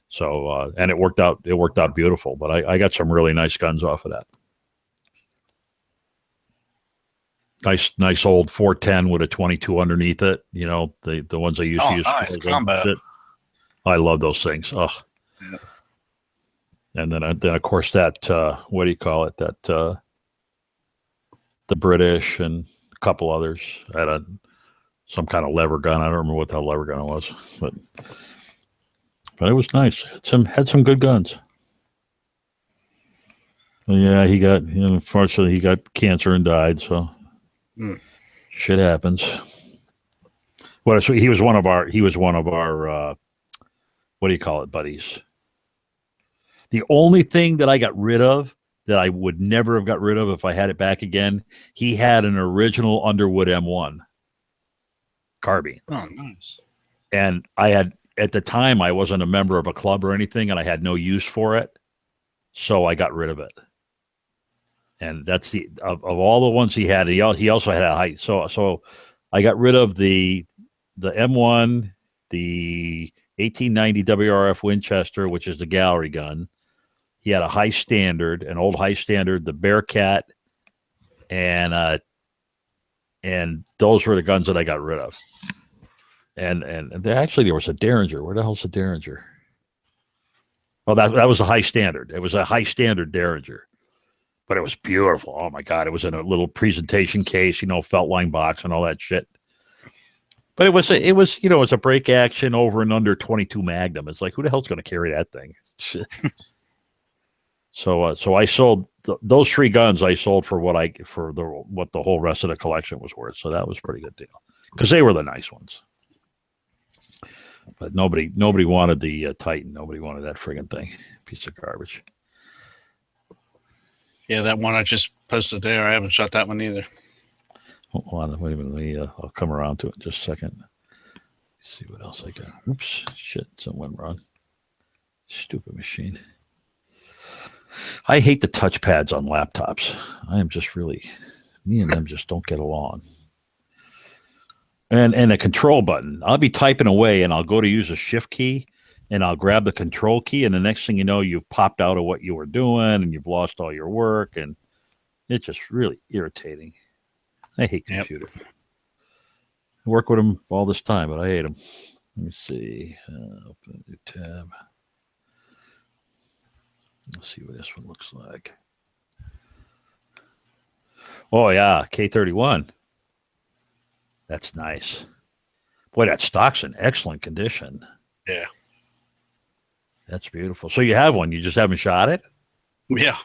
So and it worked out. It worked out beautiful. But I got some really nice guns off of that. Nice old 410 with a 22 underneath it. The ones I used to use. Nice combo. I love those things. Oh. Yeah. And then of course that what do you call it? That the British and a couple others had some kind of lever gun. I don't remember what that lever gun was, but it was nice. Had some good guns. Yeah, unfortunately he got cancer and died. So shit happens. Well, so he was one of our what do you call it, buddies? The only thing that I got rid of that I would never have got rid of if I had it back again, he had an original Underwood M1 carbine. Oh, nice. And at the time, I wasn't a member of a club or anything, and I had no use for it. So I got rid of it. And that's of all the ones he had, he also had a height. So I got rid of the M1, the 1890 WRF Winchester, which is the gallery gun. He had a high standard, an old high standard, the Bearcat, and those were the guns that I got rid of. And there was a Derringer. Where the hell's the Derringer? Well, that was a high standard. It was a high standard Derringer, but it was beautiful. Oh my God! It was in a little presentation case, felt line box and all that shit. But it was it's a break action over and under 22 Magnum. It's like, who the hell's going to carry that thing? So I sold those three guns. I sold for what the whole rest of the collection was worth. So that was a pretty good deal because they were the nice ones. But nobody wanted the Titan. Nobody wanted that friggin' thing. Piece of garbage. Yeah, that one I just posted there. I haven't shot that one either. Hold on, wait a minute. I'll come around to it in just a second. Let's see what else I got. Oops, shit, something went wrong. Stupid machine. I hate the touchpads on laptops. Me and them just don't get along. And a control button. I'll be typing away and I'll go to use a shift key and I'll grab the control key, and the next thing you know, you've popped out of what you were doing and you've lost all your work, and it's just really irritating. I hate Yep. computers. I work with them all this time, but I hate them. Let me see. Open a new tab. Let's see what this one looks like. Oh yeah, K31. That's nice. Boy, that stock's in excellent condition. Yeah. That's beautiful. So you have one. You just haven't shot it? Yeah.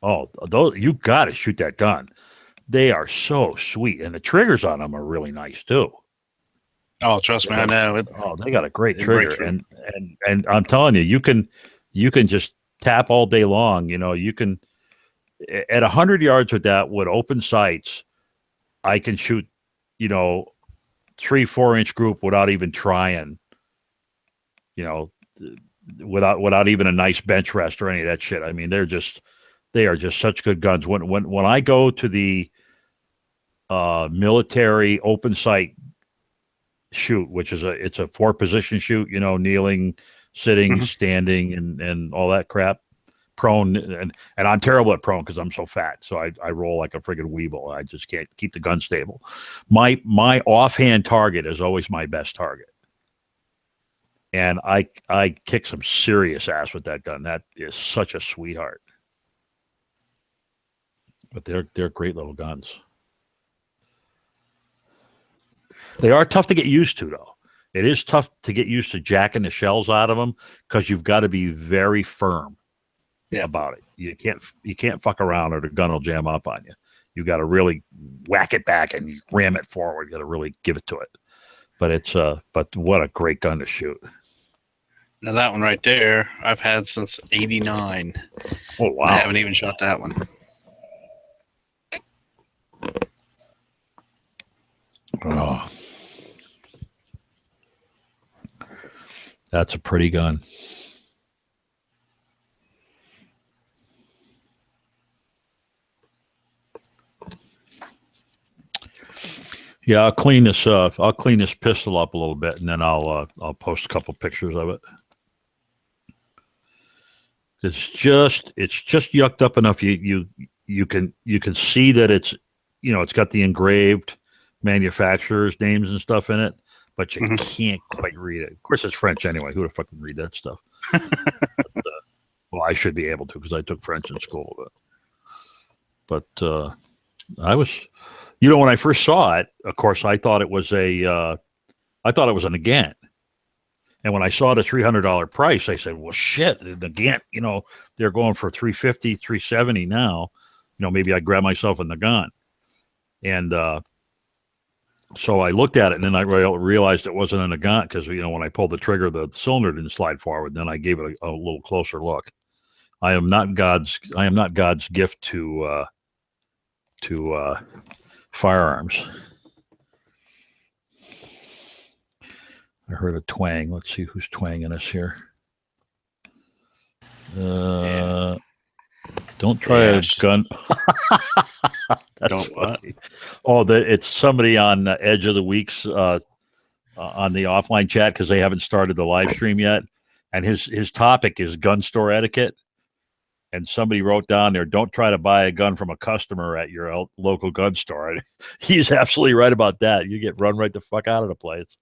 Oh, those you got to shoot that gun. They are so sweet, and the triggers on them are really nice too. Oh, trust me, I know it. Oh, they got a great They trigger, break and I'm telling you, you can just tap all day long. You know, you can at 100 yards with that with open sights. I can shoot, 3-4 inch group without even trying. You know, without even a nice bench rest or any of that shit. I mean, they are just such good guns. When I go to the military open sight shoot, which is it's a 4-position shoot, kneeling, sitting, Mhm. standing, and all that crap. Prone, and I'm terrible at prone because I'm so fat. So I roll like a friggin' weeble. I just can't keep the gun stable. My offhand target is always my best target. And I kick some serious ass with that gun. That is such a sweetheart. But they're great little guns. They are tough to get used to, though. It is tough to get used to jacking the shells out of them because you've got to be very firm about it. You can't fuck around or the gun will jam up on you. You got to really whack it back and ram it forward. You got to really give it to it. But but what a great gun to shoot. Now that one right there, I've had since '89. Oh I wow! haven't even shot that one. Oh, that's a pretty gun. Yeah, I'll clean this. I'll clean this pistol up a little bit, and then I'll post a couple pictures of it. It's just yucked up enough. You can see that it's got the engraved manufacturers' names and stuff in it, but you can't quite read it. Of course, it's French anyway. Who the fuck can read that stuff? Well, I should be able to because I took French in school. But I was. When I first saw it, of course, I thought it was an Nagant. And when I saw the $300 price, I said, well, shit, the Nagant, they're going for $350, $370 now. Maybe I'd grab myself a Nagant. And so I looked at it, and then I realized it wasn't a Nagant because, when I pulled the trigger, the cylinder didn't slide forward. Then I gave it a little closer look. I am not God's gift to firearms. I heard a twang. Let's see who's twanging us here. Don't try a gun. Don't funny. Oh, it's somebody on Edge of the Weeks on the offline chat because they haven't started the live stream yet, and his topic is gun store etiquette. And somebody wrote down there, don't try to buy a gun from a customer at your local gun store. He's absolutely right about that. You get run right the fuck out of the place.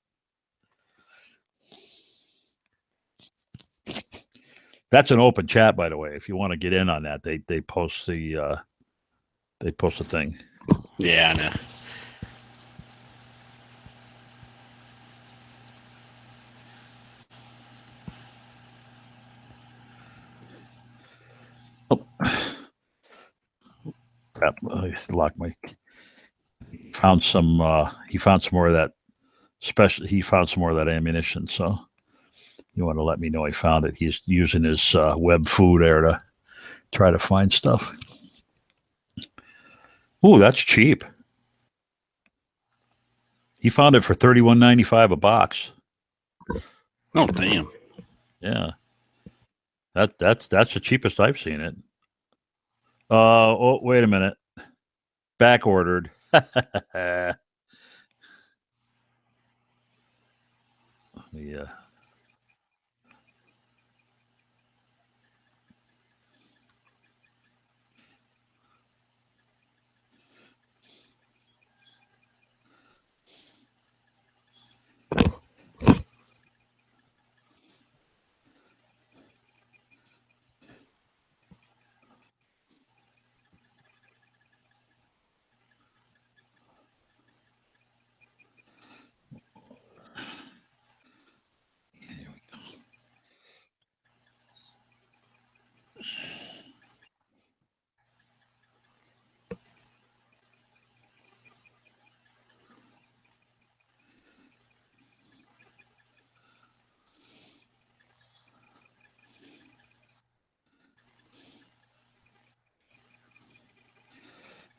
That's an open chat, by the way. If you want to get in on that, they post the thing. Yeah, I know. Crap! I locked my. Found some. He found some more of that special. He found some more of that ammunition. So you want to let me know he found it. He's using his web food there to try to find stuff. Ooh, that's cheap. He found it for $31.95 a box. Oh damn! Yeah, that's the cheapest I've seen it. Oh, wait a minute. Back ordered. Yeah.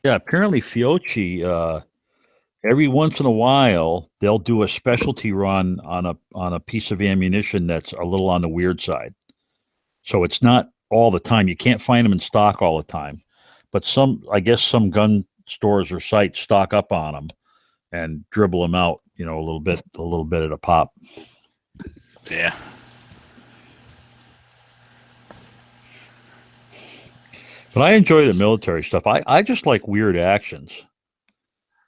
Yeah, apparently Fiocchi, every once in a while they'll do a specialty run on a piece of ammunition that's a little on the weird side. So it's not all the time. You can't find them in stock all the time. But I guess some gun stores or sites stock up on them and dribble them out, a little bit at a pop. Yeah. But I enjoy the military stuff. I just like weird actions.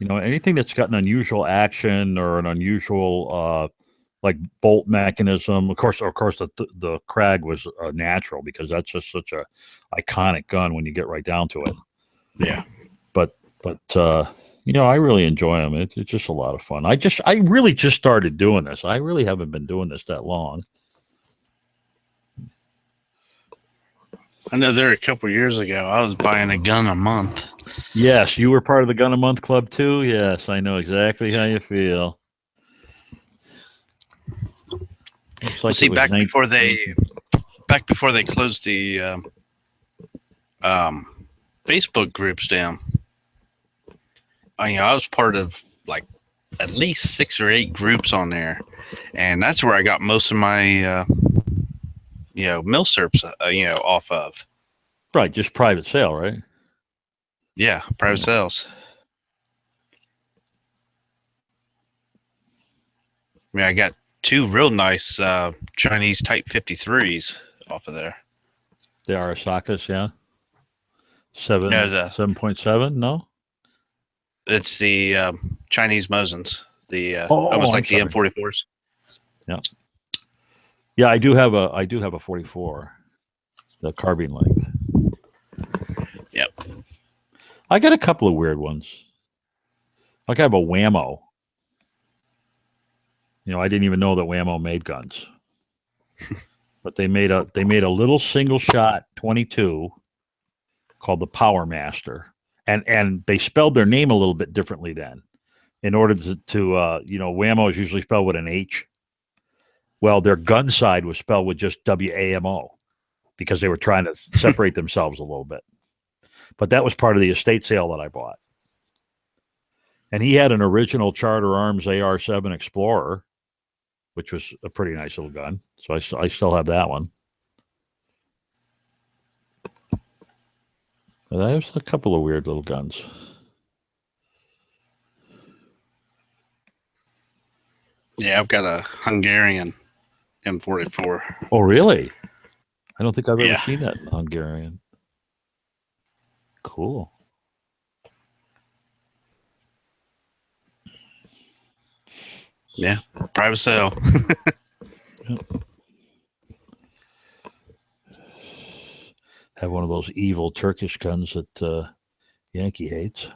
Anything that's got an unusual action or an unusual like bolt mechanism. Of course, the Krag was natural because that's just such a iconic gun when you get right down to it. Yeah. But I really enjoy them. It's just a lot of fun. I really just started doing this. I really haven't been doing this that long. I know there a couple years ago, I was buying a gun a month. Yes, you were part of the Gun a Month Club too. Yes, I know exactly how you feel. Looks like See, it was back before they closed the Facebook groups down, I was part of like at least 6 or 8 groups on there, and that's where I got most of my milsurps off of. Right, just private sale, right? Yeah, private sales. I mean, I got 2 real nice Chinese Type 53s off of there. The Arasakas, yeah. 7.7, no? It's the Chinese Mosins, the I'm almost like the sorry. M44s. Yeah. Yeah, I do have a 44, the carbine length. Yep. I got a couple of weird ones. Like I have a Whammo. I didn't even know that Whammo made guns. But they made a little single shot 22 called the Power Master. And they spelled their name a little bit differently then. In order to Whammo is usually spelled with an H. Well, their gun side was spelled with just WAMO because they were trying to separate themselves a little bit. But that was part of the estate sale that I bought. And he had an original Charter Arms AR-7 Explorer, which was a pretty nice little gun. So I still have that one. But there's a couple of weird little guns. Yeah, I've got a Hungarian M44. Oh, really? I don't think I've ever Yeah. seen that Hungarian. Cool. Yeah, private sale. Have one of those evil Turkish guns that Yankee hates.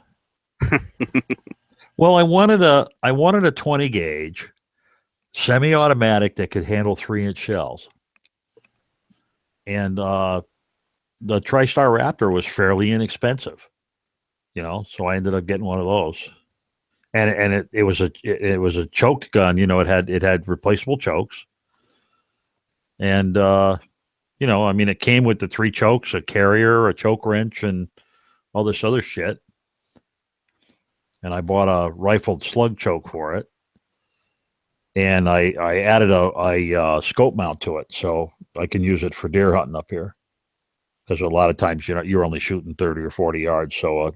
Well, I wanted a 20 gauge semi-automatic that could handle 3-inch shells. And the TriStar Raptor was fairly inexpensive, so I ended up getting one of those. And it was a choked gun, it had replaceable chokes. And it came with the 3 chokes, a carrier, a choke wrench, and all this other shit. And I bought a rifled slug choke for it. And I added a scope mount to it so I can use it for deer hunting up here. Because a lot of times, you're only shooting 30 or 40 yards. So,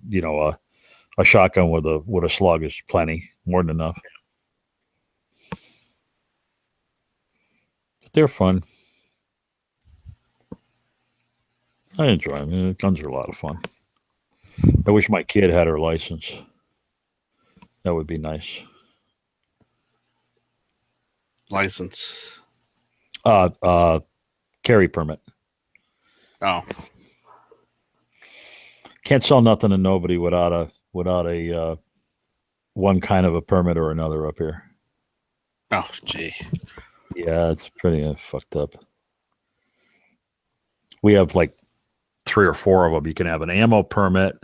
a shotgun with a slug is plenty, more than enough. They're fun. I enjoy them. Guns are a lot of fun. I wish my kid had her license. That would be nice. License. Carry permit. Oh, Can't sell nothing to nobody without a one kind of a permit or another up here. oh, gee. Yeah, it's pretty fucked up. We have like 3 or 4 of them. You can have an ammo permit,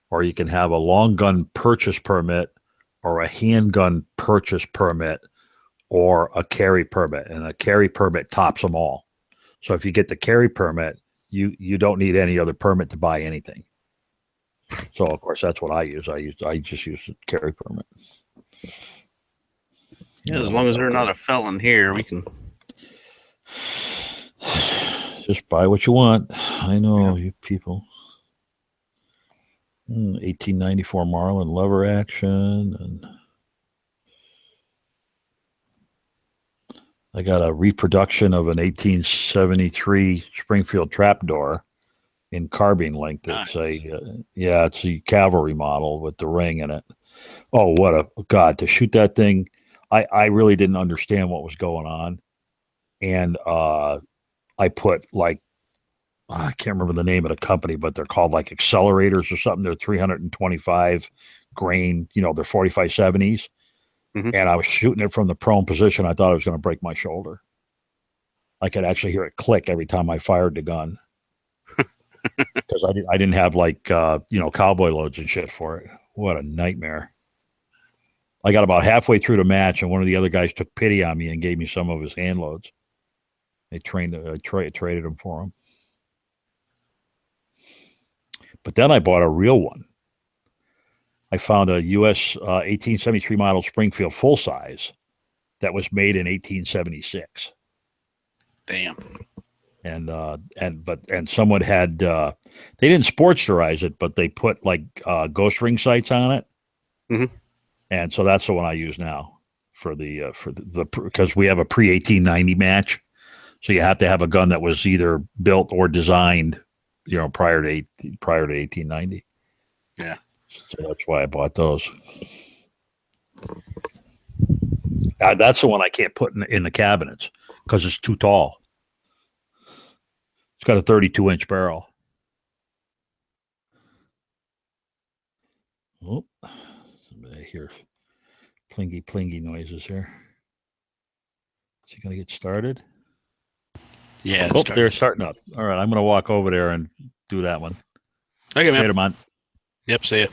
or you can have a long gun purchase permit, or a handgun purchase permit, or a carry permit. And a carry permit tops them all. So if you get the carry permit, you don't need any other permit to buy anything. So of course that's what I use. I just use the carry permit. Yeah, as long as they're not a felon here, we can. Just buy what you want. I know you people. 1894 Marlin lever action, and I got a reproduction of an 1873 Springfield trapdoor in carbine length. It's it's a cavalry model with the ring in it. Oh, what a God to shoot that thing. I really didn't understand what was going on. And I put like, I can't remember the name of the company, but they're called like accelerators or something. They're 325 grain, they're 4570s. Mhm. And I was shooting it from the prone position. I thought I was going to break my shoulder. I could actually hear it click every time I fired the gun. Because I didn't have like, cowboy loads and shit for it. What a nightmare. I got about halfway through the match, and one of the other guys took pity on me and gave me some of his hand loads. They traded them for him. But then I bought a real one. I found a U.S. 1873 model Springfield full size that was made in 1876. Damn. And someone had they didn't sportsterize it, but they put like ghost ring sights on it. Mhm. And so that's the one I use now for the because we have a pre 1890 match, so you have to have a gun that was either built or designed, prior to 1890. Yeah. So that's why I bought those. That's the one I can't put in the cabinets because it's too tall. It's got a 32-inch barrel. Oh, somebody hear plingy noises here. Is he going to get started? Yeah. They're starting up. All right, I'm going to walk over there and do that one. Okay, man. Later, man. Yep. See ya.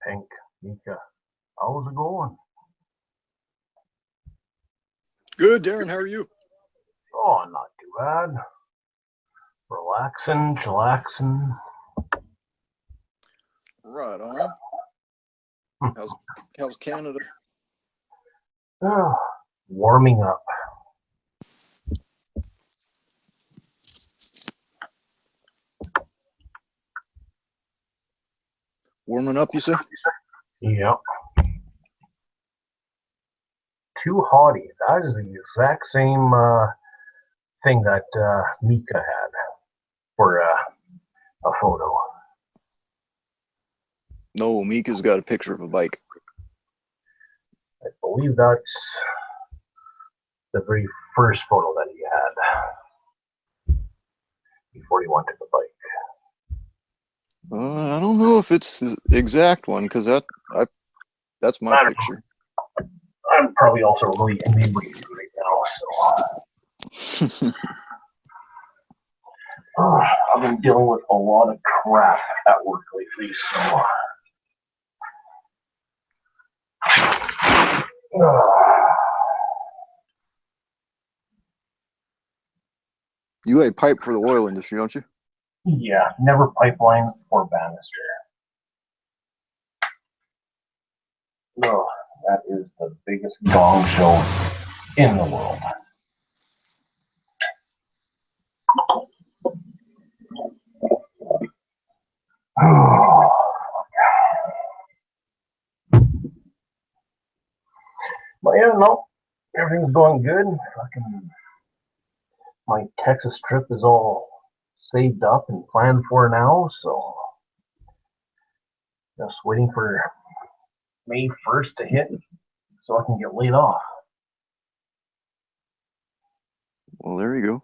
Hank, Mika, how's it going? Good, Darren. How are you? Oh, not too bad. Relaxing, chillaxing. Right on. How's Canada? Oh, warming up. Warming up, you say? Yep. Too haughty. That is the exact same thing that Mika had for a photo. No, Mika's got a picture of a bike. I believe that's the very first photo that he had before he wanted the bike. I don't know if it's the exact one because that's my picture. I'm probably also really inebriated right now, so I've been dealing with a lot of crap at work lately, so You lay pipe for the oil industry, don't you? yeah, never pipeline or banister. Oh, that is the biggest gong show in the world. But yeah, no, everything's going good. My Texas trip is all saved up and planned for now, so just waiting for May 1st to hit so I can get laid off. Well, there you go.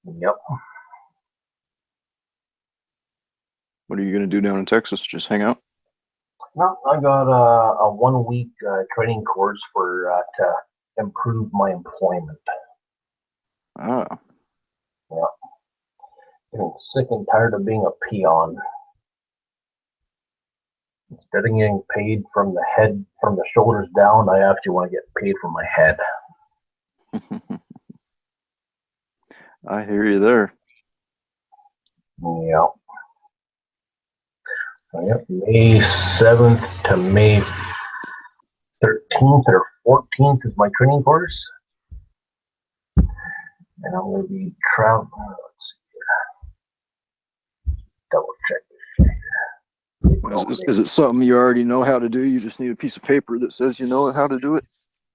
Yep. What are you going to do down in Texas? Just hang out? No, I got a 1 week training course for to improve my employment. Ah, Yeah. Getting sick and tired of being a peon. Instead of getting paid from the head, from the shoulders down, I actually want to get paid from my head. I hear you there. Yeah. Yep. May 7th to May 13th or 14th is my training course. And I'm going to be traveling. Let's see here. Double check this shit. Is it something you already know how to do? You just need a piece of paper that says you know how to do it?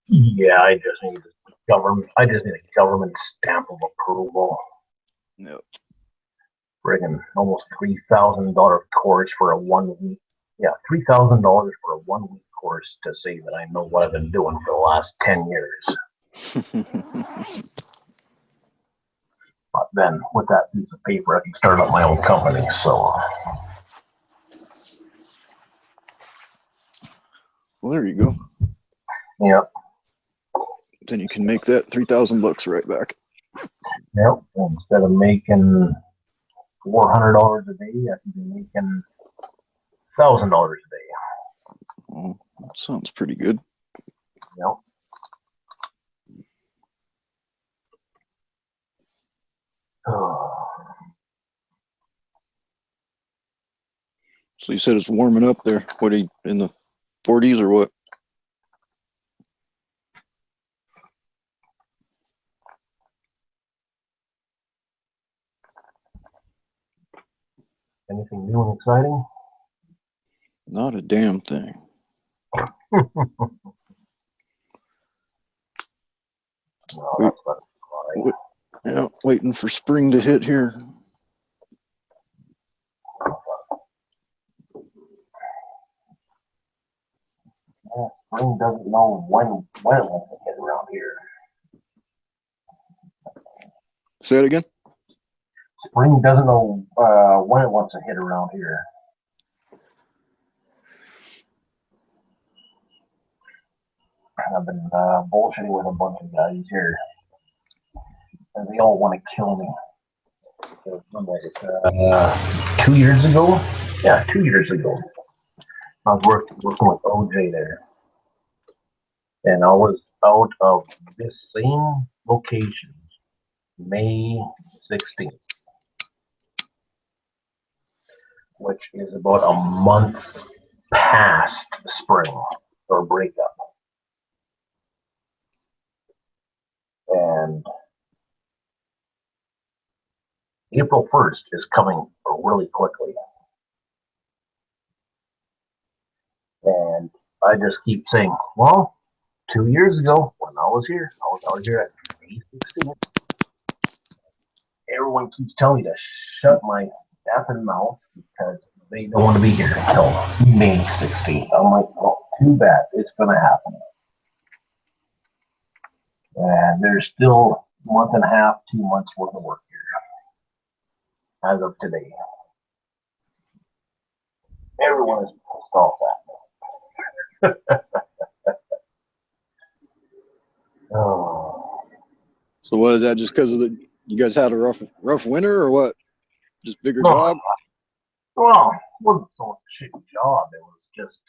Yeah, I just need a government stamp of approval. Yep. Friggin' almost $3,000 course for a 1 week. Yeah, $3,000 for a 1 week course to say that I know what I've been doing for the last 10 years. But then with that piece of paper, I can start up my own company. So Well, there you go. yeah, Then you can make that $3,000 right back. yep. Instead of making $400 a day, I can be making $1,000 a day. Well, that sounds pretty good. Yep. So you said it's warming up there. What are you in the 40s or what? Anything new and exciting? Not a damn thing. Well, that's about it. Yeah, waiting for spring to hit here. Yeah, spring doesn't know when it wants to hit around here. Say it again. Spring doesn't know when it wants to hit around here. I've been bullshitting with a bunch of guys here, and they all want to kill me. So, 2 years ago, Yeah, 2 years ago. I was working with OJ there, and I was out of this same location May 16th, which is about a month past spring or breakup. And April 1st is coming really quickly. And I just keep saying, well, 2 years ago when I was out here at May 16th. Everyone keeps telling me to shut my effing mouth because they don't want to be here until May 16th. I'm like, well, too bad. It's going to happen. And there's still a month and a half, 2 months worth of work here as of today. Everyone is pissed off at me. Oh. So what is that? Just because of you guys had a rough winter, or what? Just bigger No, job? well, it wasn't so much a shitty job. It was just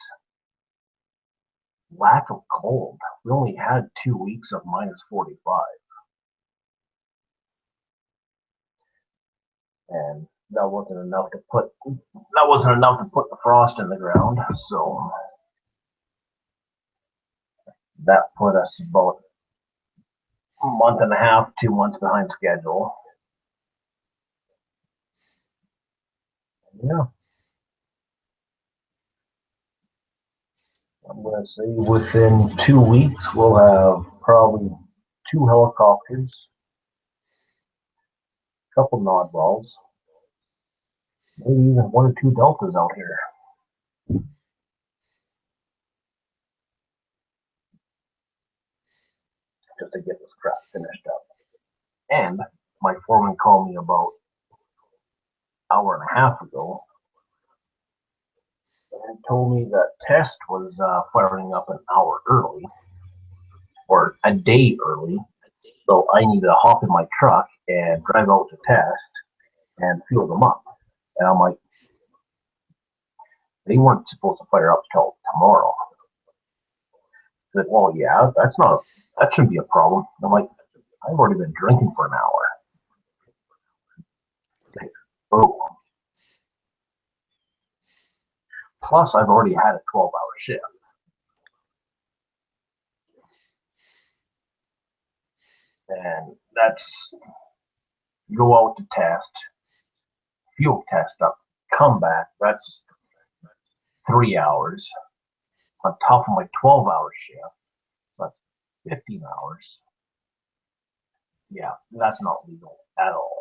lack of cold. We only had 2 weeks of minus 45. And that wasn't enough to put the frost in the ground. So that put us about a month and a half, 2 months behind schedule. Yeah. I'm going to say within 2 weeks, we'll have probably 2 helicopters, a couple Nodballs, maybe even 1 or 2 Deltas out here. Just to get this crap finished up. And my foreman called me about an hour and a half ago and told me that test was firing up an hour early or a day early. So I need to hop in my truck and drive out to test and fuel them up. And I'm like, they weren't supposed to fire up till tomorrow. He said, well, yeah, that shouldn't be a problem. And I'm like, I've already been drinking for an hour. Like, oh. Plus, I've already had a 12-hour shift. And that's go out to test, fuel test up, come back. That's 3 hours on top of my 12-hour shift. That's 15 hours. Yeah, that's not legal at all.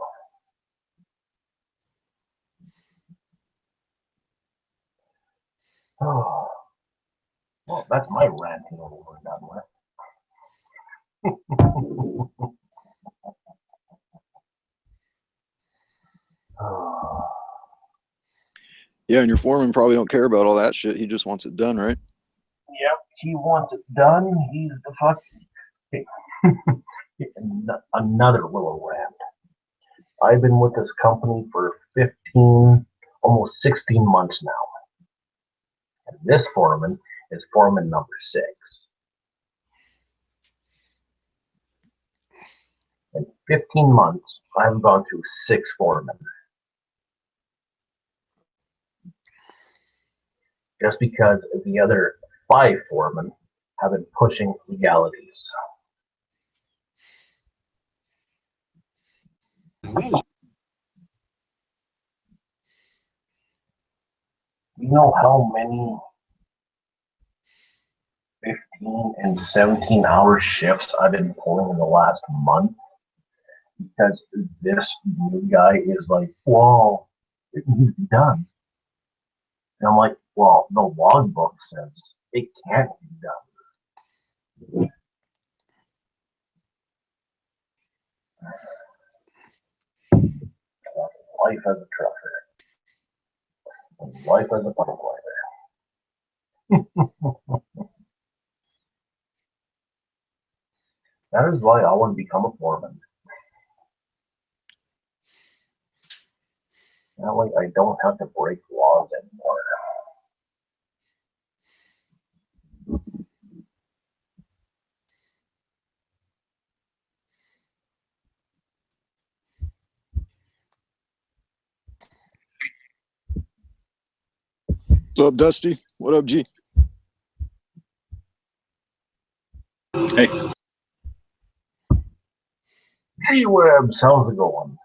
Oh, well, that's my ranting over and done with. Oh. Yeah, and your foreman probably don't care about all that shit. He just wants it done, right? Yep, he wants it done. He's the fucking another little rant. I've been with this company for 15, almost 16 months now. And this foreman is foreman number 6. In 15 months, I've gone through 6 foremen. Just because the other 5 foremen have been pushing legalities. You know how many 15 and 17-hour shifts I've been pulling in the last month? Because this new guy is like, well, it needs to be done. And I'm like, well, the logbook says it can't be done. Life as a trucker. And life as a bike rider. That is why I want to become a foreman. That way I don't have to break laws anymore. What's up, Dusty? What up, G? Gee whiz, how's it going?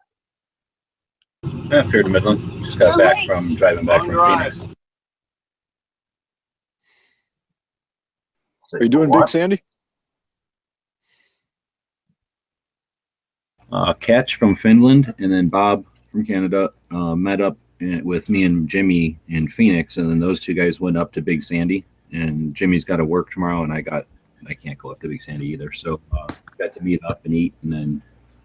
Fair to Midland. Just got back from driving back from Phoenix. Are you doing Big Sandy? Catch from Finland, and then Bob from Canada met up with me and Jimmy in Phoenix, and then those two guys went up to Big Sandy. And Jimmy's got to work tomorrow, and I can't go up to Big Sandy either. So got to meet up and eat, and then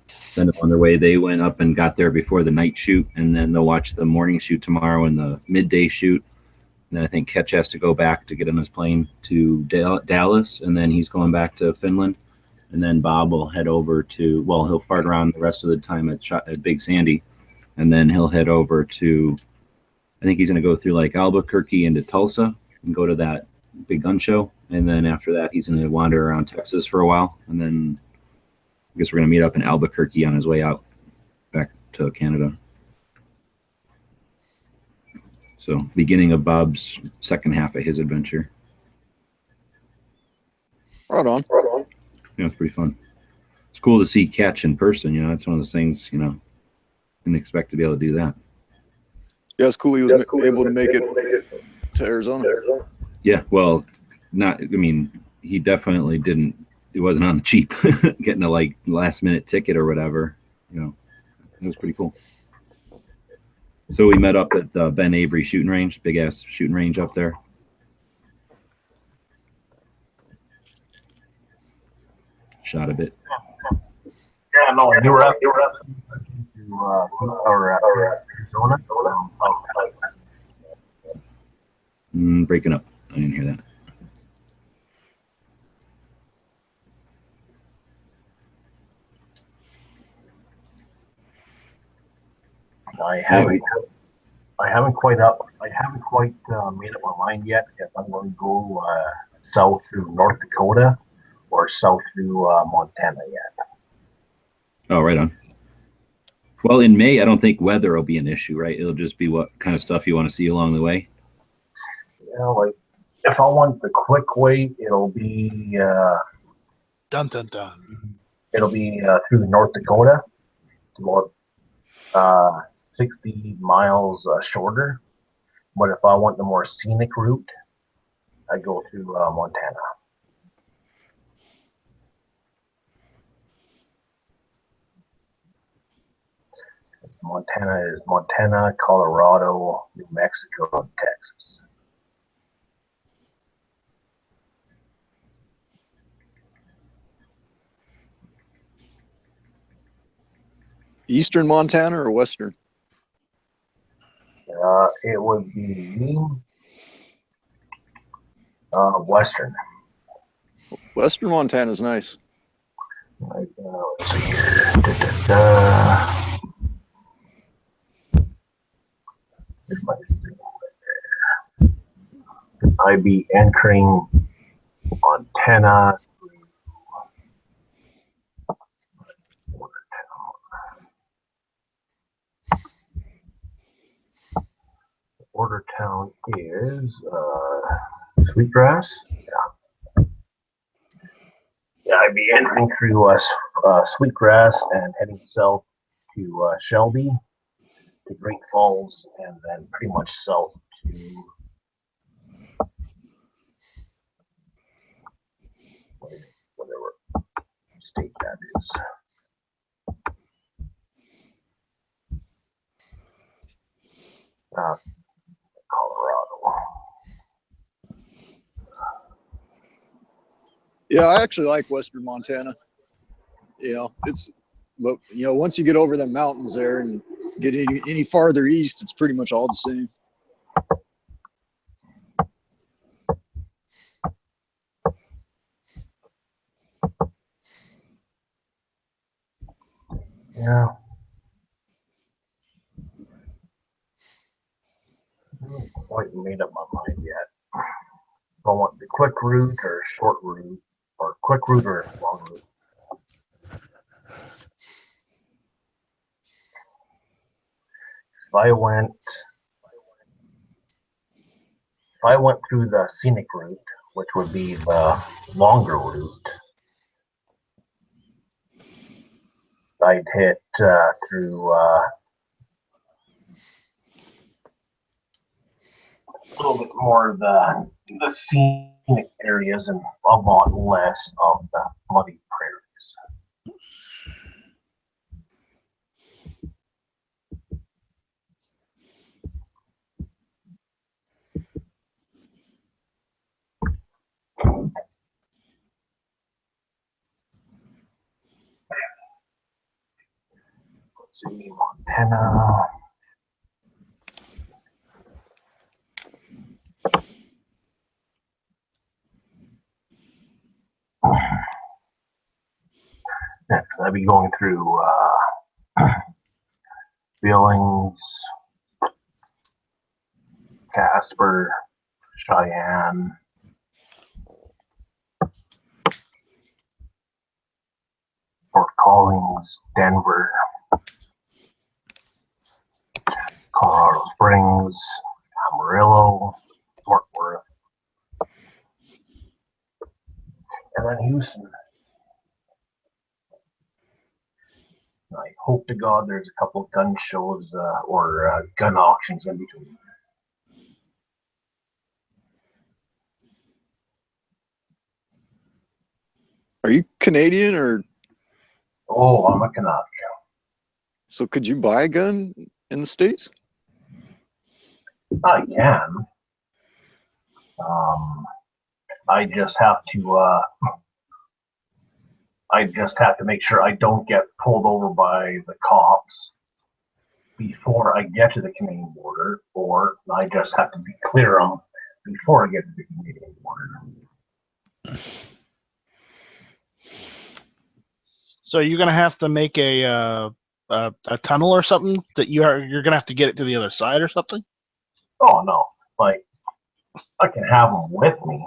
send them on their way. They went up and got there before the night shoot, and then they'll watch the morning shoot tomorrow and the midday shoot. And then I think Ketch has to go back to get on his plane to Dallas, and then he's going back to Finland. And then Bob will head over to, well, he'll fart around the rest of the time at Big Sandy. And then he'll head over to, I think he's going to go through like Albuquerque into Tulsa and go to that big gun show. And then after that, he's going to wander around Texas for a while. And then I guess we're going to meet up in Albuquerque on his way out back to Canada. So beginning of Bob's second half of his adventure. Right on. Yeah, it's pretty fun. It's cool to see Catch in person. You know, it's one of those things, you know, didn't expect to be able to do that. Yeah, it's cool. He was able to make it to Arizona. Yeah, well, not, I mean, he definitely didn't, it wasn't on the cheap, getting a like last minute ticket or whatever, you know, it was pretty cool. So we met up at the Ben Avery shooting range, big ass shooting range up there. Shot a bit. Yeah, no, you were up to Arizona. Breaking up. I didn't hear that. I haven't quite made up my mind yet if I'm going to go south through North Dakota or south through Montana yet. Oh, right on. Well, in May, I don't think weather will be an issue, right? It'll just be what kind of stuff you want to see along the way. Yeah, like if I want the quick way, it'll be Dun dun dun. it'll be through North Dakota. It's about 60 miles shorter. But if I want the more scenic route, I go through Montana. Montana is Montana, Colorado, New Mexico, and Texas. Eastern Montana or Western? It would be Western. Western Montana's nice. Like, let's see here. Here's my zoom. I'd be entering Montana. Border town is Sweetgrass. Yeah, I'd be entering through Sweetgrass and heading south to Shelby, to Great Falls, and then pretty much south to whatever state that is. Colorado. Yeah, I actually like Western Montana. You know, but you know, once you get over the mountains there and get any farther east, it's pretty much all the same. Yeah. quite made up my mind yet. If I want the quick route or short route, or quick route or long route. If I went through the scenic route, which would be the longer route, I'd hit through a little bit more of the scenic areas and a lot less of the muddy prairies. Let's see, Montana. Next, I'll be going through Billings, Casper, Cheyenne, Fort Collins, Denver, Colorado Springs, Amarillo, Fort Worth, and then Houston. I hope to God there's a couple of gun shows or gun auctions in between. Are you Canadian or Oh, I'm a Canuck. so could you buy a gun in the States? I can. I just have to make sure I don't get pulled over by the cops before I get to the Canadian border, or I just have to clear them before I get to the Canadian border. So you're gonna have to make a tunnel or something that you're gonna have to get it to the other side or something. Oh no, like I can have them with me.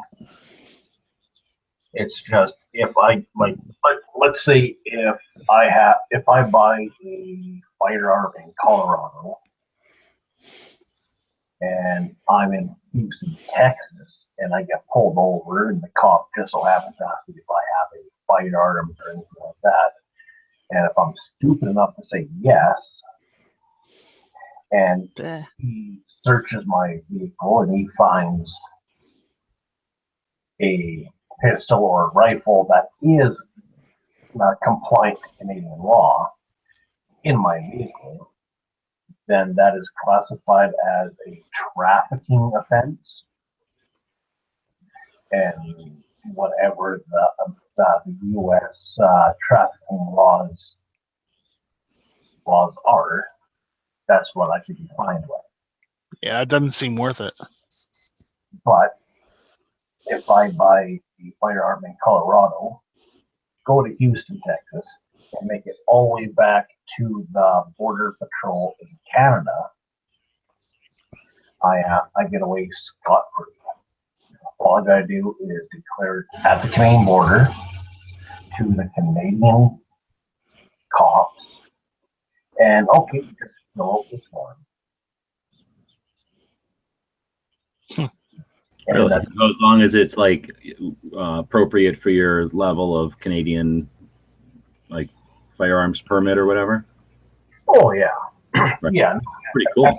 It's just if I like, let's say if I buy a firearm in Colorado and I'm in Houston, Texas, and I get pulled over and the cop just so happens to ask me if I have a firearm or anything like that, and if I'm stupid enough to say yes, and he searches my vehicle and he finds a pistol or rifle that is compliant to Canadian law in my vehicle, then that is classified as a trafficking offense. And whatever the U.S. Trafficking laws are, that's what I should be fined with. Yeah, it doesn't seem worth it. But if I buy a firearm in Colorado, go to Houston, Texas, and make it all the way back to the Border Patrol in Canada, I get away scot-free. All I gotta do is declare it at the Canadian border to the Canadian cops, and okay, just fill out this form. And Really? that's So as long as it's like appropriate for your level of Canadian, like firearms permit or whatever. oh yeah, Right. yeah. Pretty cool. As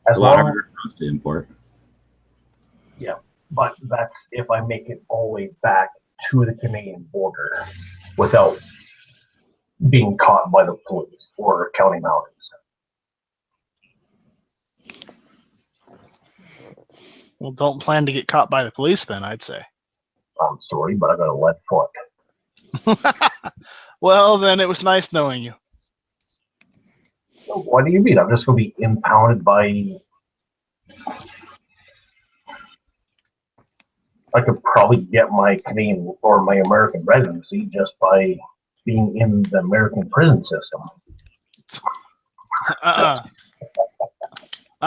It's a lot long harder for us to import. but that's if I make it all the way back to the Canadian border without being caught by the police or county mounties. Well, don't plan to get caught by the police then, I'd say. I'm sorry, but I got a lead foot. Well, then it was nice knowing you. What do you mean? I'm just going to be impounded by. I could probably get my Canadian or my American residency just by being in the American prison system.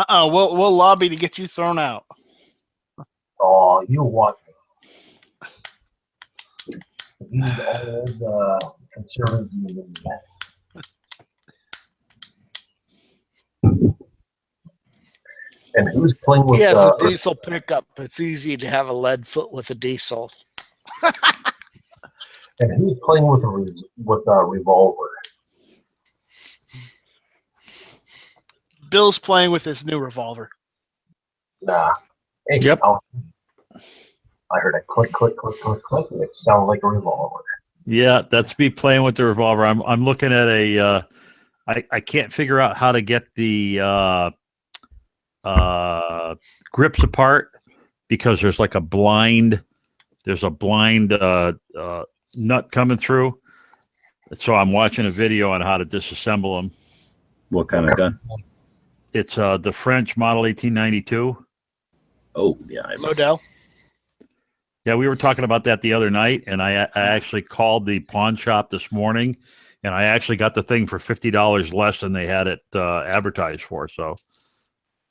We'll lobby to get you thrown out. Oh, you want me. He's all the conservatives in the And who's playing with He has a diesel pickup. It's easy to have a lead foot with a diesel. and who's playing with a revolver? Bill's playing with his new revolver. Nah. Hey, Yep. I heard a click, click, click, click, click, and it sounded like a revolver. Yeah, that's me playing with the revolver. I'm looking at a. I can't figure out how to get the grips apart because there's like a blind. There's a blind nut coming through. So I'm watching a video on how to disassemble them. What kind of gun? It's the French Model 1892. Oh, yeah. Model. Yeah, we were talking about that the other night, and I actually called the pawn shop this morning, and I actually got the thing for $50 less than they had it advertised for. So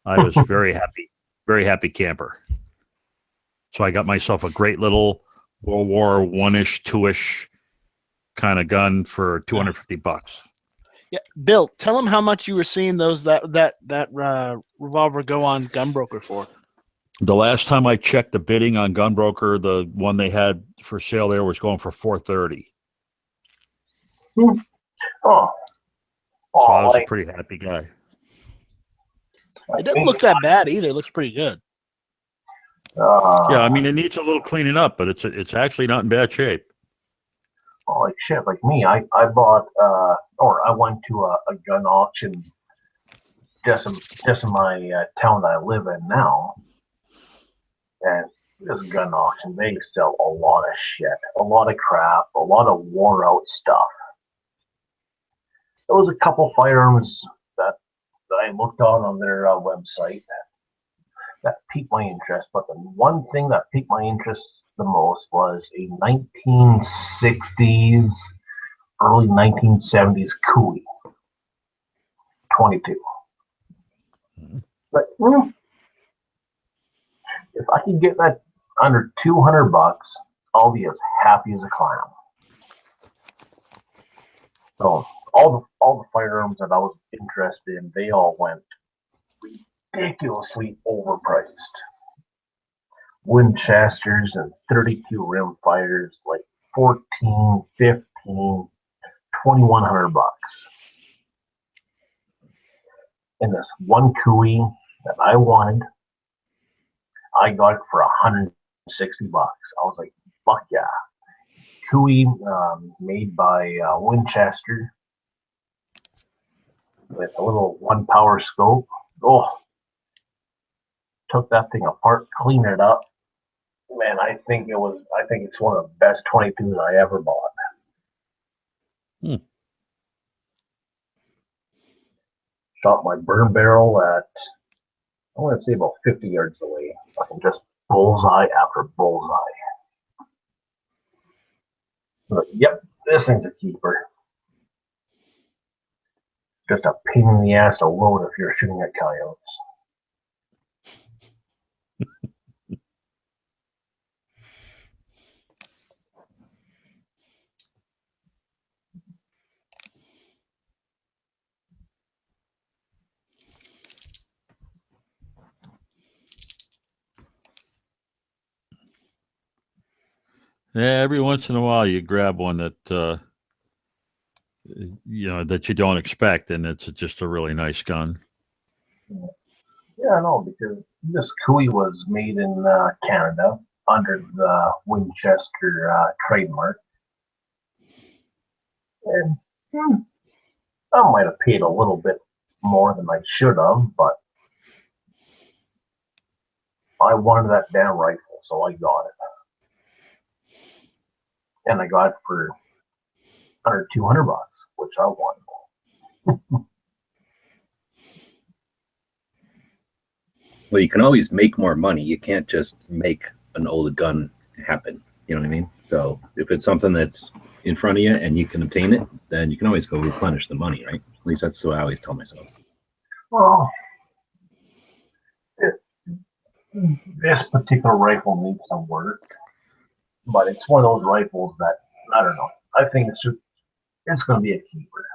I was very happy camper. So I got myself a great little World War I-ish, 2-ish kind of gun for $250. Yeah, Bill, tell him how much you were seeing that revolver go on Gunbroker for. The last time I checked the bidding on Gunbroker, the one they had for sale there was going for $430. Oh, So I was a like, pretty happy guy. It doesn't look that bad either. It looks pretty good. Yeah, I mean it needs a little cleaning up, but it's actually not in bad shape. like shit, like me, I bought or I went to a gun auction just in my town that I live in now, and this gun auction, they sell a lot of shit, a lot of crap, a lot of wore out stuff. There was a couple firearms that I looked on their website that piqued my interest, but the one thing that piqued my interest the most was a 1960s, early 1970s Cooey 22. But if I can get that under $200, I'll be as happy as a clown. So all the firearms that I was interested in, they all went ridiculously overpriced. Winchesters and 32 rim fighters, like 14, 15, $2,100. And this one Cooey that I wanted, I got it for $160. I was like, fuck yeah. Cooey, made by Winchester with a little 1-power scope. Oh, took that thing apart, cleaned it up. Man, I think it's one of the best 22s I ever bought. Shot my burn barrel at, I want to say about 50 yards away. Fucking just bullseye after bullseye. But, yep, this thing's a keeper. Just a pain in the ass to load if you're shooting at coyotes. Yeah, every once in a while you grab one that that you don't expect, and it's just a really nice gun. Yeah, no, because this Cooey was made in Canada under the Winchester trademark. And I might have paid a little bit more than I should have, but I wanted that damn rifle, so I got it. And I got it for under $200, which I wanted. Well, you can always make more money. You can't just make an old gun happen. You know what I mean? So if it's something that's in front of you and you can obtain it, then you can always go replenish the money, right? At least that's what I always tell myself. Well, this particular rifle needs some work, but it's one of those rifles that I don't know. I think it's going to be a keeper.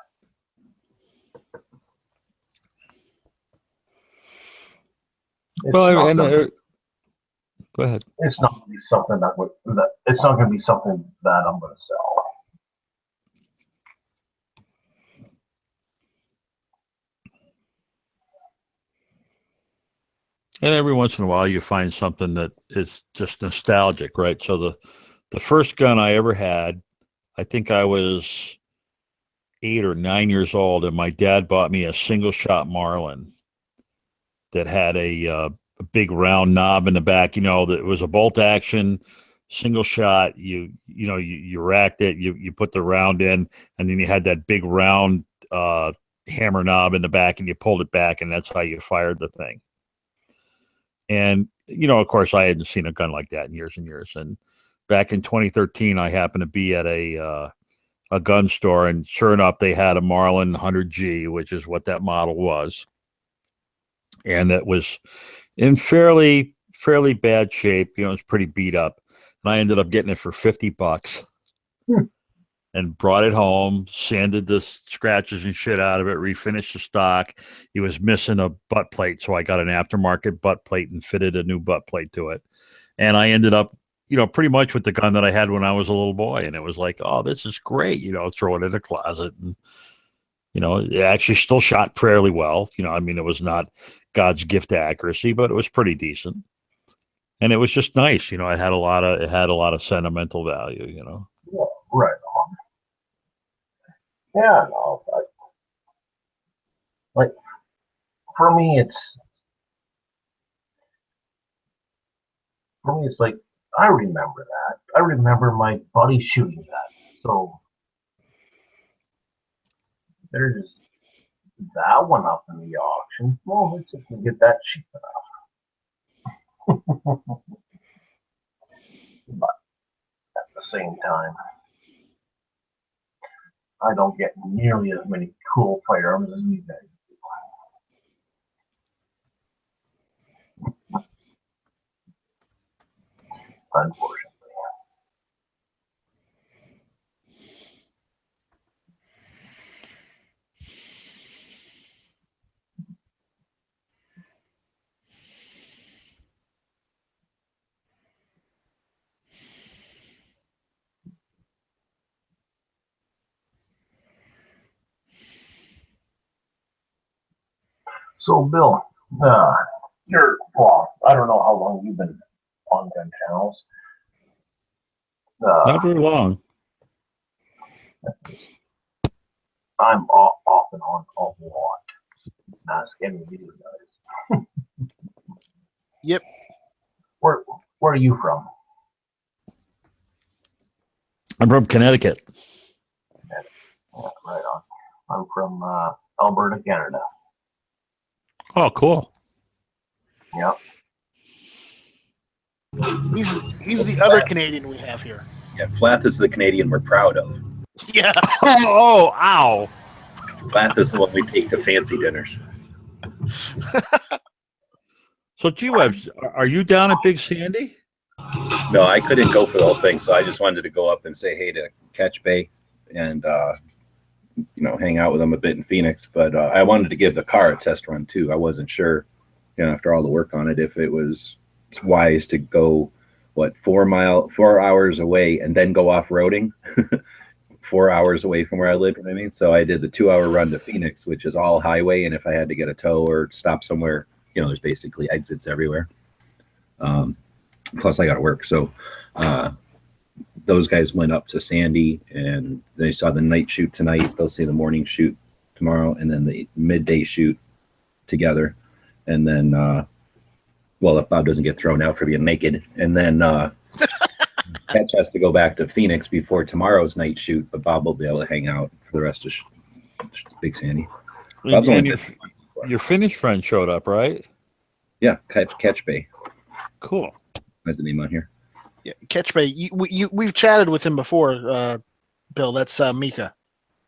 It's Well, not and gonna- go ahead. it's not going to be something it's not going to be something that I'm going to sell. And every once in a while, you find something that is just nostalgic, right? So the first gun I ever had, I think I was 8 or 9 years old, and my dad bought me a single shot Marlin that had a big round knob in the back. You know, that was a bolt action, single shot. You racked it, you put the round in, and then you had that big round hammer knob in the back, and you pulled it back, and that's how you fired the thing. And, of course, I hadn't seen a gun like that in years and years. And back in 2013, I happened to be at a gun store, and sure enough, they had a Marlin 100G, which is what that model was. And it was in fairly bad shape. It was pretty beat up. And I ended up getting it for $50 and brought it home, sanded the scratches and shit out of it, refinished the stock. It was missing a butt plate, so I got an aftermarket butt plate and fitted a new butt plate to it. And I ended up, pretty much with the gun that I had when I was a little boy. And it was like, oh, this is great, throw it in the closet. And, it actually still shot fairly well. It was not God's gift to accuracy, but it was pretty decent. And it was just nice. It had a lot of sentimental value, Yeah, right on. Yeah, no, like for me, it's like I remember that. I remember my buddy shooting that. So there's that one up in the auction. Well, let's see if we can get that cheap enough. But at the same time, I don't get nearly as many cool firearms as you guys do. Unfortunately. So, Bill, I don't know how long you've been on gun channels. Not very long. I'm off and on a lot. Ask any of you guys. Yep. Where are you from? I'm from Connecticut. Yeah, right on. I'm from Alberta, Canada. Oh, cool. Yep. He's the other Canadian we have here. Yeah, Flath is the Canadian we're proud of. Yeah. Oh, ow. Flath is the one we take to fancy dinners. So, G-Web, are you down at Big Sandy? No, I couldn't go for the whole thing, so I just wanted to go up and say hey to Catch Bay and hang out with them a bit in Phoenix. But I wanted to give the car a test run too. I wasn't sure, after all the work on it, if it was wise to go 4 hours away and then go off-roading 4 hours away from where I live. You know what I mean? So I did the 2-hour run to Phoenix, which is all highway, and if I had to get a tow or stop somewhere, there's basically exits everywhere. Plus I got to work. So those guys went up to Sandy and they saw the night shoot tonight. They'll see the morning shoot tomorrow and then the midday shoot together. And then, if Bob doesn't get thrown out for being naked, and then Catch has to go back to Phoenix before tomorrow's night shoot, but Bob will be able to hang out for the rest of Big Sandy. And your Finnish friend showed up, right? Yeah, Catch Bay. Cool. That's the name on here. Yeah, Catch Bay. We've chatted with him before, Bill. That's Mika.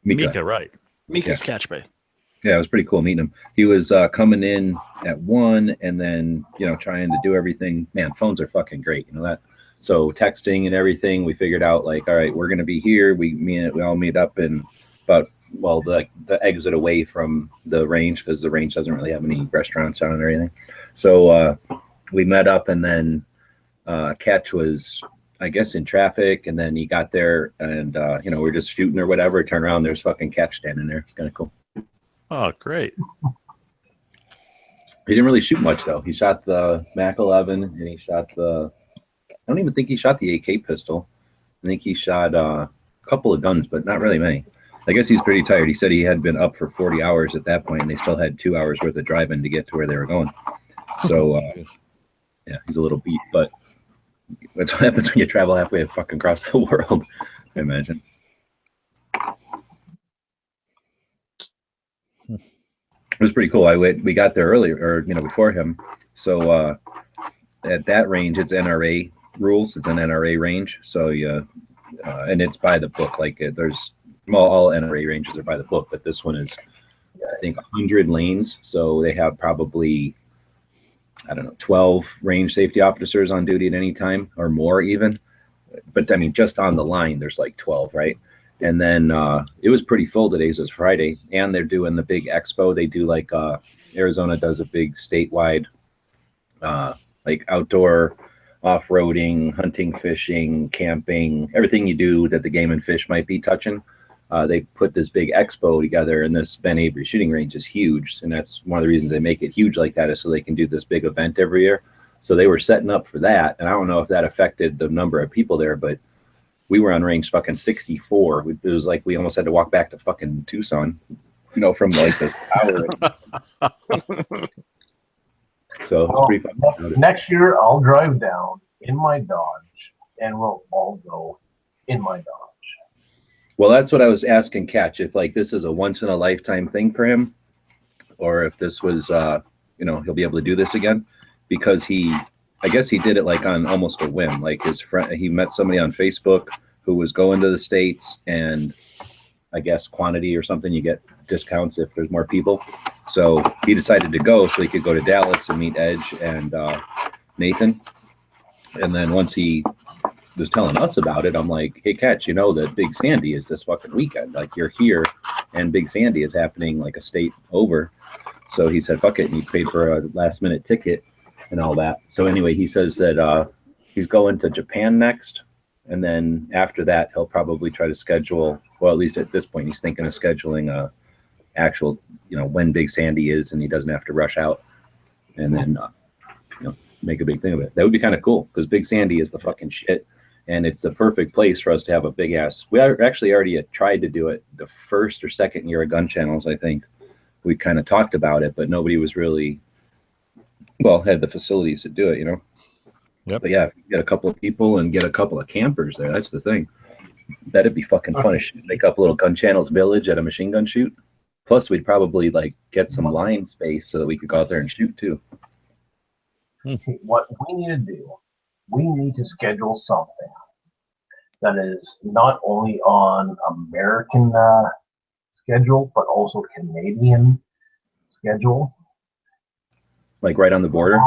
Mika, right? Mika's Catch Bay. Yeah, it was pretty cool meeting him. He was coming in at 1 and then, trying to do everything. Man, phones are fucking great, that. So texting and everything, we figured out like, all right, we're going to be here. We all meet up in about, the exit away from the range, because the range doesn't really have any restaurants on it or anything. So we met up, and then Catch was, I guess, in traffic, and then he got there, and we're just shooting or whatever. Turn around, there's fucking Catch standing there. It's kind of cool. Oh, great. He didn't really shoot much though. He shot the Mac 11, and he shot the. I don't even think he shot the AK pistol. I think he shot a couple of guns, but not really many. I guess he's pretty tired. He said he had been up for 40 hours at that point, and they still had 2 hours worth of driving to get to where they were going. So, yeah, he's a little beat, but that's what happens when you travel halfway fucking across the world, I imagine. It was pretty cool. We got there earlier, or before him. So at that range, it's NRA rules. It's an NRA range. So and it's by the book. Like there's all NRA ranges are by the book, but this one is, I think, 100 lanes. So they have probably, I don't know, 12 range safety officers on duty at any time, or more even. But I mean, just on the line, there's like 12, right? And then it was pretty full today, so it was Friday, and they're doing the big expo. They do like Arizona does a big statewide like outdoor off-roading, hunting, fishing, camping, everything you do that the Game and Fish might be touching. They put this big expo together, and this Ben Avery shooting range is huge, and that's one of the reasons they make it huge like that, is so they can do this big event every year. So they were setting up for that, and I don't know if that affected the number of people there, but we were on range fucking 64. It was like we almost had to walk back to fucking Tucson, from like the tower. So it's pretty fun. Next year, I'll drive down in my Dodge, and we'll all go in my Dodge. Well, that's what I was asking Catch, if like this is a once in a lifetime thing for him, or if this was, he'll be able to do this again, because I guess he did it like on almost a whim. Like his friend, he met somebody on Facebook who was going to the States, and I guess quantity or something, you get discounts if there's more people. So he decided to go so he could go to Dallas and meet Edge and Nathan. And then once he was telling us about it, I'm like, hey, Catch, that Big Sandy is this fucking weekend. Like, you're here, and Big Sandy is happening like a state over. So he said, fuck it, and he paid for a last-minute ticket and all that. So anyway, he says that he's going to Japan next, and then after that, he'll probably try to schedule, well, at least at this point, he's thinking of scheduling a actual, when Big Sandy is, and he doesn't have to rush out, and then, make a big thing of it. That would be kind of cool, because Big Sandy is the fucking shit, and it's the perfect place for us to have a big ass. We actually already had tried to do it the first or second year of Gun Channels, I think. We kind of talked about it, but nobody was really, had the facilities to do it, Yep. But yeah, if you get a couple of people and get a couple of campers there, that's the thing. That'd be fucking fun. Make up a little Gun Channels village at a machine gun shoot. Plus, we'd probably like get some line space so that we could go out there and shoot too. What we need to do, we need to schedule something that is not only on American schedule, but also Canadian schedule. Like right on the border?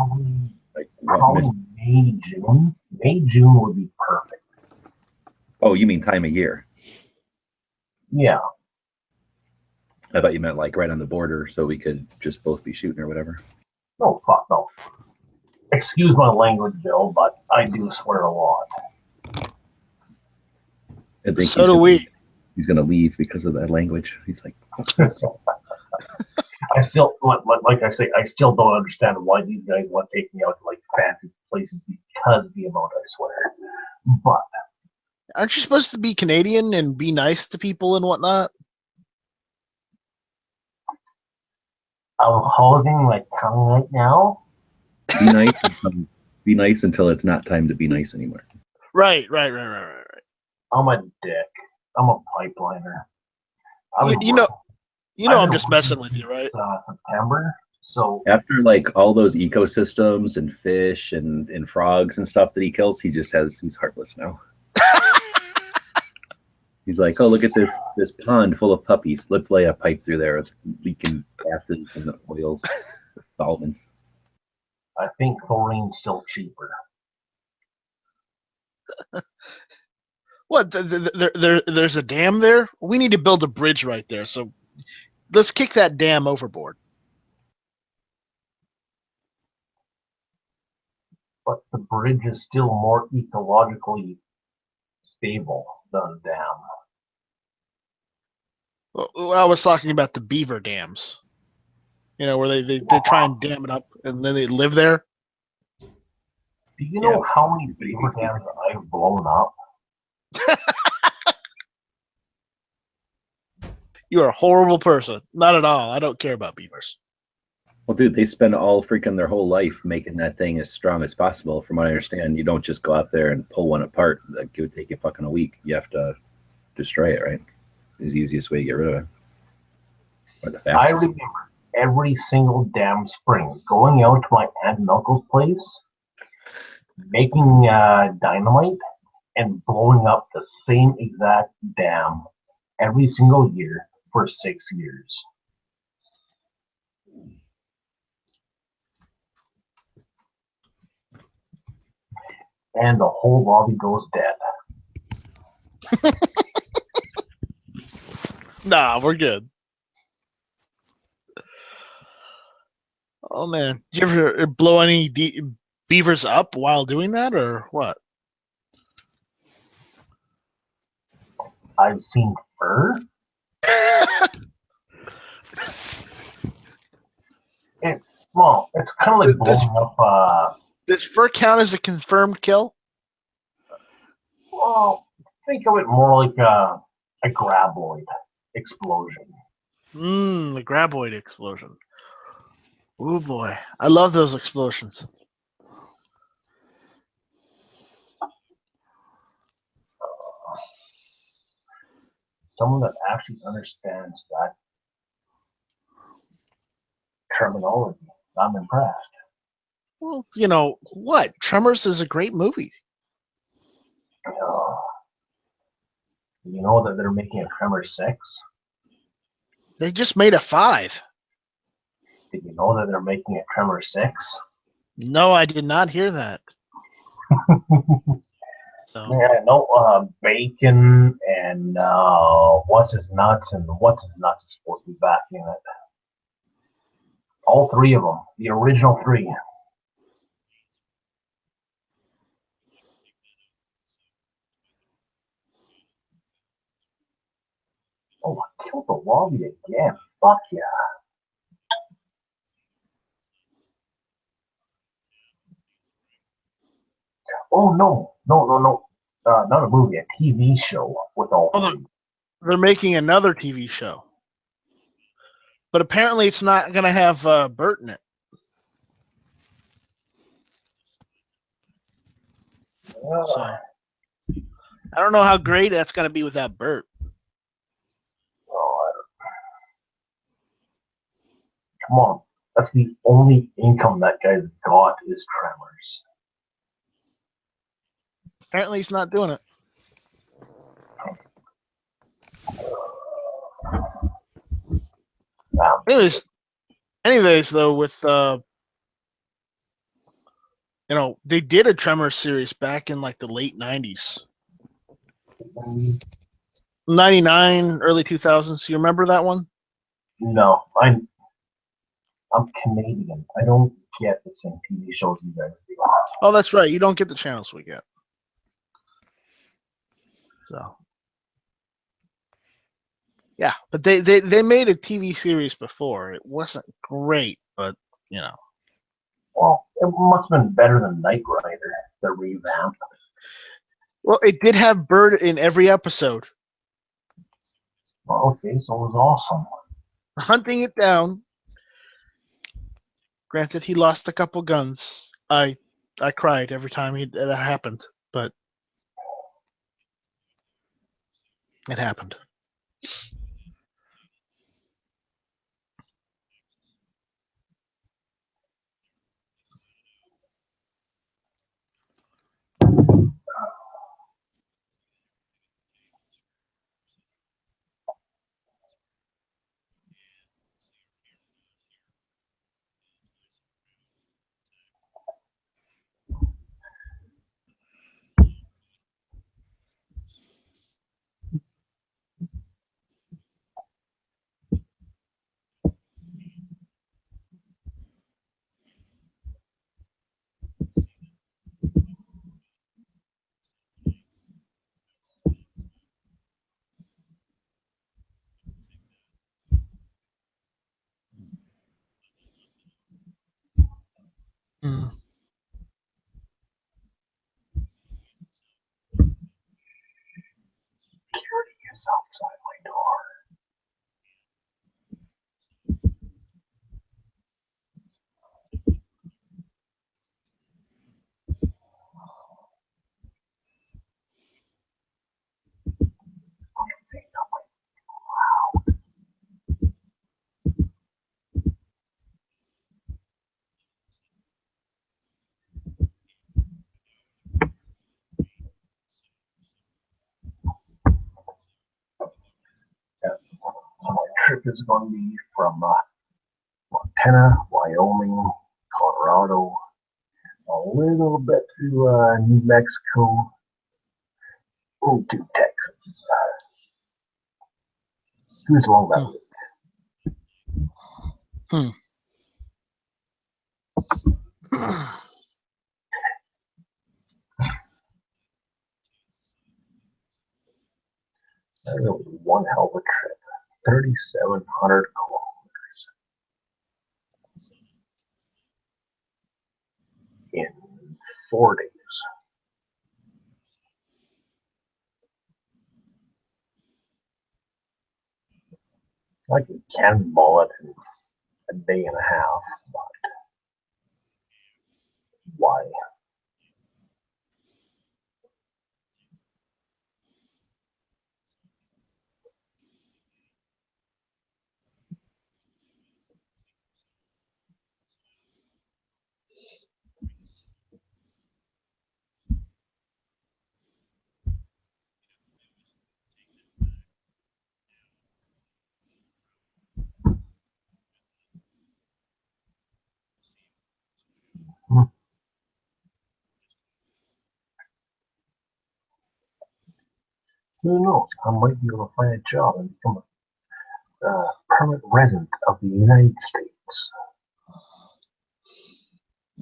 Probably May, June. May, June would be perfect. Oh, you mean time of year? Yeah. I thought you meant like right on the border so we could just both be shooting or whatever. No, fuck no. Excuse my language, Bill, but I do swear a lot. I think So do we. He's going to leave because of that language. He's like, I still, like I say, I still don't understand why these guys want to take me out to like fancy places because of the amount I swear. But Aren't you supposed to be Canadian and be nice to people and whatnot? I'm holding my tongue right now. Be nice until it's not time to be nice anymore. Right. I'm a dick. I'm a pipeliner. I'm just messing with you, right? September. So after like all those ecosystems and fish and frogs and stuff that he kills, he's heartless now. He's like, "Oh, look at this pond full of puppies. Let's lay a pipe through there with leaking acids and oils, solvents." I think chlorine's still cheaper. What? There's a dam there. We need to build a bridge right there. So let's kick that dam overboard. But the bridge is still more ecologically stable than a dam. Well, I was talking about the beaver dams. You know, where they try and dam it up and then they live there. Do you know how many beaver dams I've blown up? You are a horrible person. Not at all. I don't care about beavers. Well, dude, they spend all freaking their whole life making that thing as strong as possible. From what I understand, you don't just go out there and pull one apart. Like, it would take you fucking a week. You have to destroy it, right? Is the easiest way to get rid of it. Or the I fastest. remember every single damn spring going out to my aunt and uncle's place, making dynamite and blowing up the same exact dam every single year for 6 years. And the whole lobby goes dead. Nah, we're good. Oh man, did you ever blow any beavers up while doing that, or what? I've seen fur. Well, it's kind of like blowing up. Does fur count as a confirmed kill? Well, think of it more like a graboid explosion. The graboid explosion. Oh boy, I love those explosions. Someone that actually understands that terminology. I'm impressed. Well, you know what? Tremors is a great movie. You know that they're making a Tremor 6? They just made a 5. Did you know that they're making a Tremor 6? No, I did not hear that. So Yeah, no, Bacon and What's His Nuts and What's His Nuts is supposed to be back in it. All three of them, the original three. Oh, I killed the lobby again. Fuck yeah. Oh, no. Not a movie, a TV show with all three. they're making another TV show, but apparently it's not going to have Bert in it. So I don't know how great that's going to be without Bert. Come on. That's the only income that guy's got is Tremors. Apparently he's not doing it. Anyways, though, with you know, they did a Tremor series back in like the late 90s. 99, early 2000s. You remember that one? No, I'm Canadian. I don't get the same TV shows you guys do. Oh, that's right. You don't get the channels we get. So yeah, but they made a TV series before. It wasn't great, but you know. Well, it must have been better than Knight Rider, the revamp. Well, it did have Bird in every episode. Okay, so it was awesome. Hunting it down. Granted, he lost a couple guns. I cried every time that happened, but it happened. Hmm. Security is outside my door. Yeah. So my trip is going to be from Montana, Wyoming, Colorado, a little bit to New Mexico, into Texas. Who's along that route? That was one hell of a trip. 3,700 kilometers in 4 days. I could cannonball it in a day and a half, but why? Who knows? I might be able to find a job and become a permanent resident of the United States.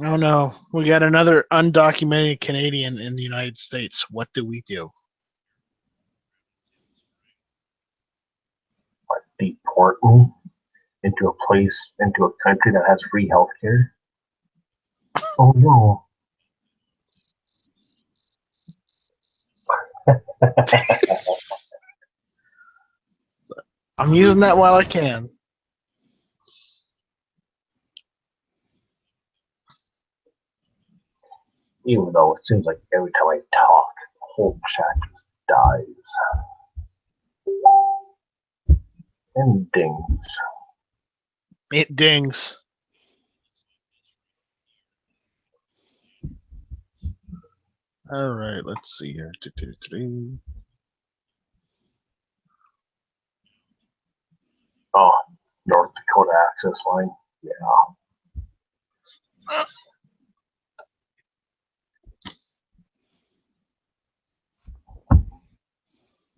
Oh no, we got another undocumented Canadian in the United States. What do we do? Deport me into a place, into a country that has free healthcare? Oh no. I'm using that while I can. Even though it seems like every time I talk, the whole chat just dies. And dings. It dings. All right, let's see here. Oh, North Dakota access line. Yeah.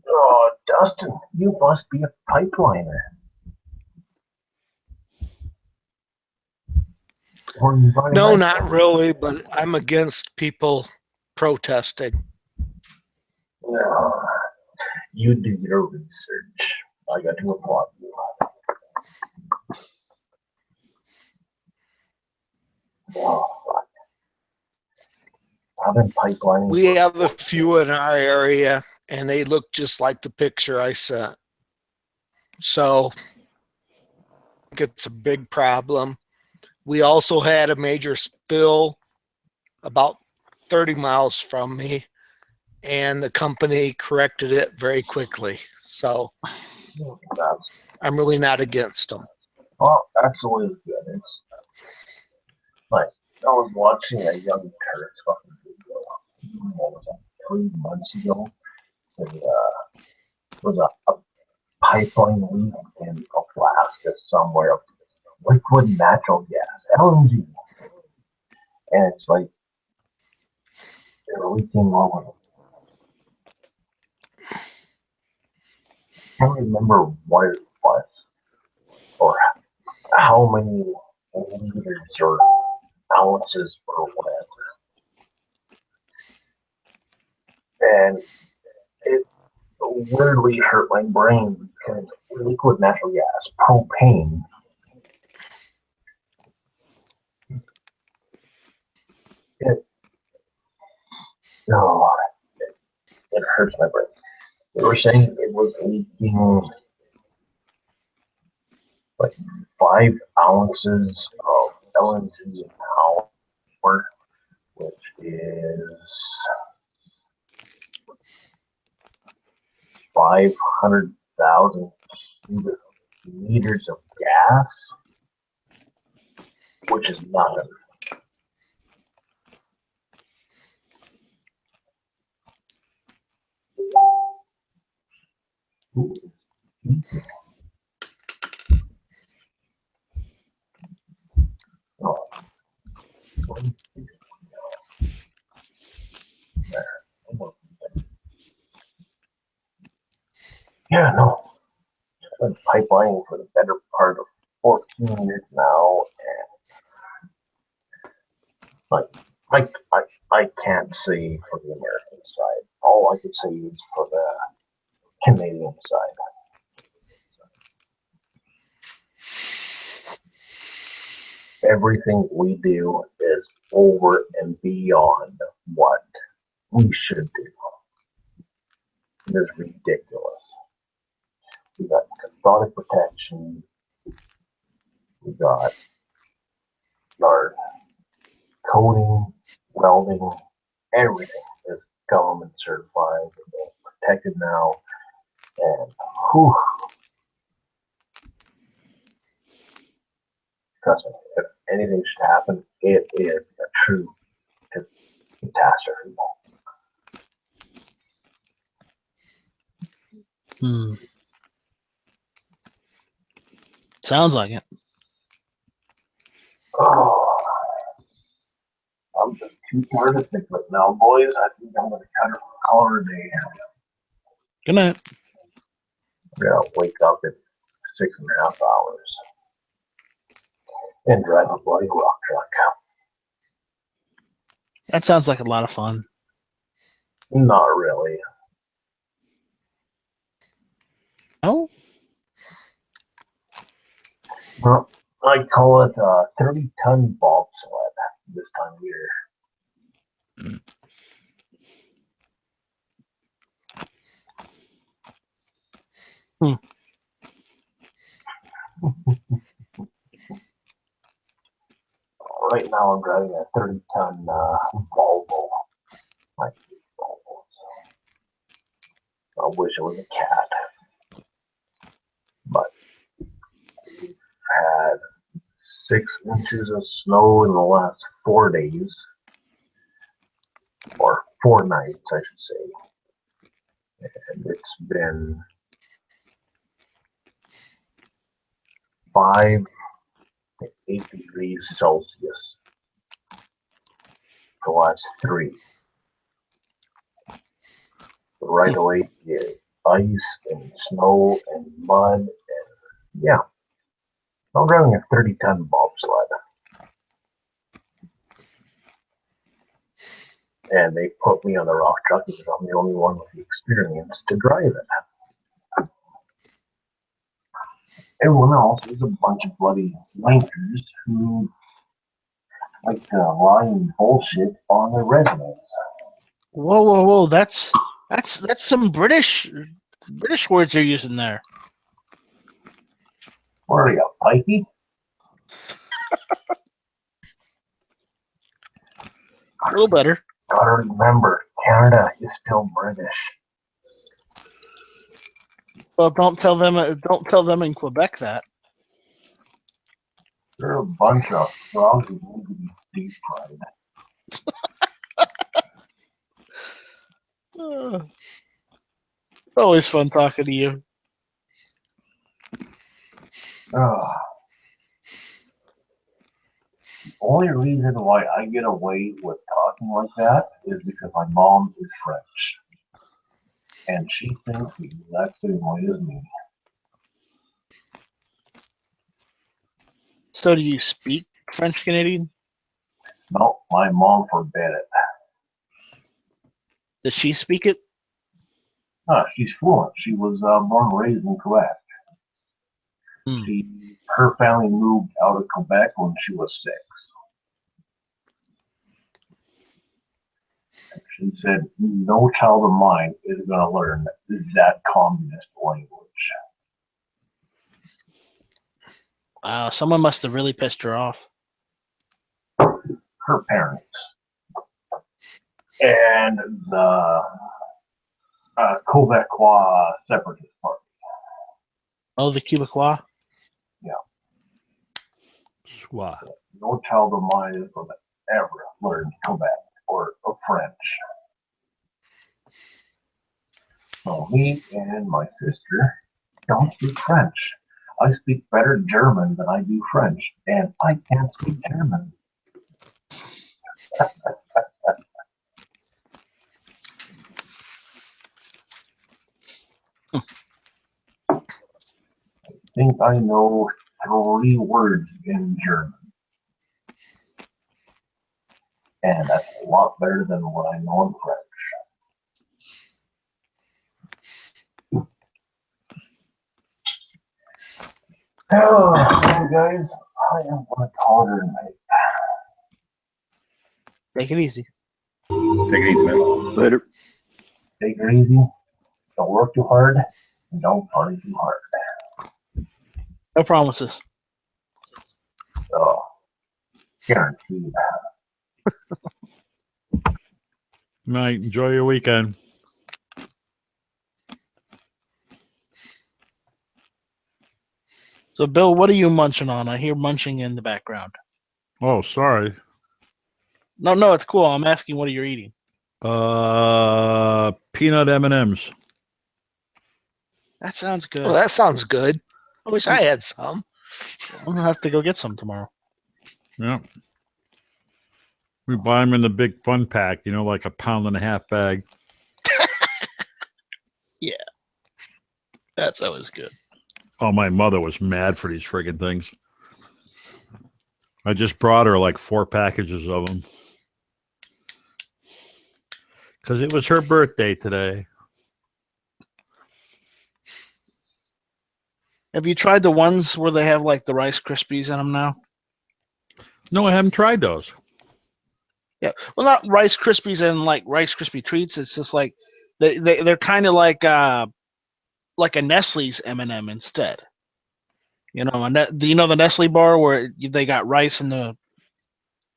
Oh, Dustin, you must be a pipeliner. Or No, environmental. not really, but I'm against people protesting. No. You do your research. I got to applaud you. Oh, fuck. I've been pipelining. We have a few in our area, and they look just like the picture I sent. So I think it's a big problem. We also had a major spill about 30 miles from me, and the company corrected it very quickly. So I'm really not against them. Well, that's always good. It's like I was watching a young Turks fucking video. What was that? 3 months ago. And, was a pipeline leak in Alaska somewhere of liquid natural gas, LNG. And it's like they're leaking all of it. I can't remember what it was or how many liters or ounces or whatever. And it weirdly hurt my brain because liquid natural gas, propane, No, it hurts my brain. They were saying it was leaking like 5 ounces of LNG an hour, which is 500,000 cubic meters of gas, which is nothing. Ooh. Oh. Yeah, no. I've been pipelining for the better part of 14 years now, and I can't say for the American side. All I could say is for the Canadian side. Everything we do is over and beyond what we should do. It is ridiculous. We got cathodic protection. We got our coding, welding, everything is government certified. We're protected now. And whew, trust me, if anything should happen, it is a true catastrophe. Sounds like it. Oh, I'm just too tired to think of it now, boys. I think I'm going to call her a day. Good night. I'm going to wake up in 6.5 hours and drive a bloody rock truck. That sounds like a lot of fun. Not really. Oh, Well, I call it a 30-ton bobsled this time of year. Right now I'm driving a 30-ton Volvo. My Volvo. I wish it was a cat. But we've had 6 inches of snow in the last 4 days. Or 4 nights, I should say. And it's been 5 to 8 degrees Celsius the last 3. Right away, you get ice and snow and mud, and yeah, I'm driving a 30-ton bobsled. And they put me on the rock truck because I'm the only one with the experience to drive it. Everyone else is a bunch of bloody wankers who like to lie and bullshit on their resumes. whoa! That's some British words you're using there. What are you, pikey? A little better. Gotta remember, Canada is still British. Well, don't tell them in Quebec that. They're a bunch of frogs who need to be deep fried. It's always fun talking to you. The only reason why I get away with talking like that is because my mom is French. And she thinks the exact same way as me. So, do you speak French Canadian? No, my mom forbade it. Does she speak it? She's fluent. She was born and raised in Quebec. Her family moved out of Quebec when she was 6. And She said, no child of mine is going to learn that communist language. Wow, someone must have really pissed her off. Her parents and the Quebecois Separatist Party. Oh, the Quebecois? Swat. No child of mine is going to ever learn Quebec or French. So me and my sister don't speak French. I speak better German than I do French, and I can't speak German. I think I know 3 words in German. And that's a lot better than what I know in French. Oh, hey guys, I am going to call it a night. Take it easy. Take it easy, man. Later. Take it easy. Don't work too hard. And don't party too hard. No promises. So, guaranteed. Night. Enjoy your weekend. So, Bill, what are you munching on? I hear munching in the background. Oh, sorry. No, it's cool. I'm asking what are you eating? Peanut M&Ms. That sounds good. Well, that sounds good. I wish I had some. I'm gonna have to go get some tomorrow. Yeah. We buy them in the big fun pack, like a 1.5 pound bag. Yeah, that's always good. Oh, my mother was mad for these friggin' things. I just brought her like 4 packages of them. Because it was her birthday today. Have you tried the ones where they have like the Rice Krispies in them now? No, I haven't tried those. Yeah, well, not Rice Krispies and like Rice Krispie treats. It's just like they're kind of like a Nestle's M&M instead. Do you know the Nestle bar where they got rice in the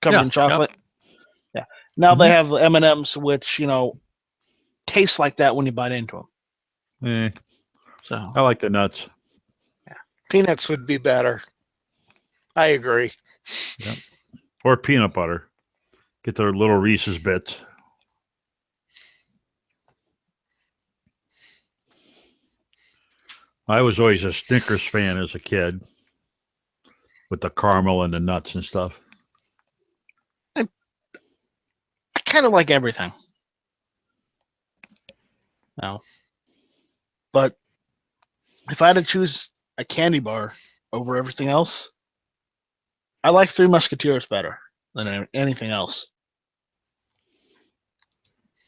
covered in chocolate? Yeah. Now they have M&Ms which taste like that when you bite into them. So I like the nuts. Peanuts would be better. I agree. Yep. Or peanut butter. Get their little Reese's bits. I was always a Snickers fan as a kid with the caramel and the nuts and stuff. I kind of like everything. No. But if I had to choose a candy bar over everything else, I like Three Musketeers better than anything else.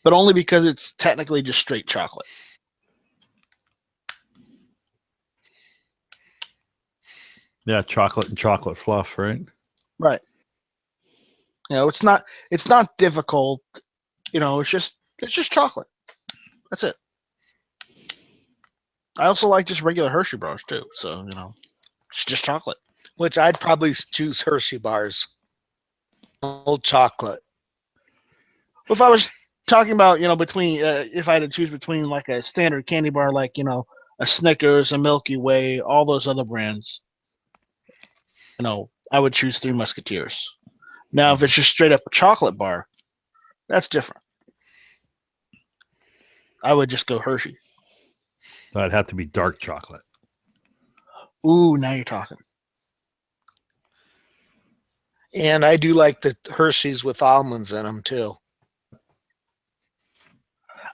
But only because it's technically just straight chocolate. Yeah, chocolate and chocolate fluff, right? Right. It's not difficult. It's just chocolate. That's it. I also like just regular Hershey bars too. So, it's just chocolate. Which I'd probably choose Hershey bars. Old chocolate. Well, if I was talking about, between, if I had to choose between like a standard candy bar, like, a Snickers, a Milky Way, all those other brands, I would choose Three Musketeers. Now, if it's just straight up a chocolate bar, that's different. I would just go Hershey. That'd have to be dark chocolate. Ooh, now you're talking. And I do like the Hershey's with almonds in them too.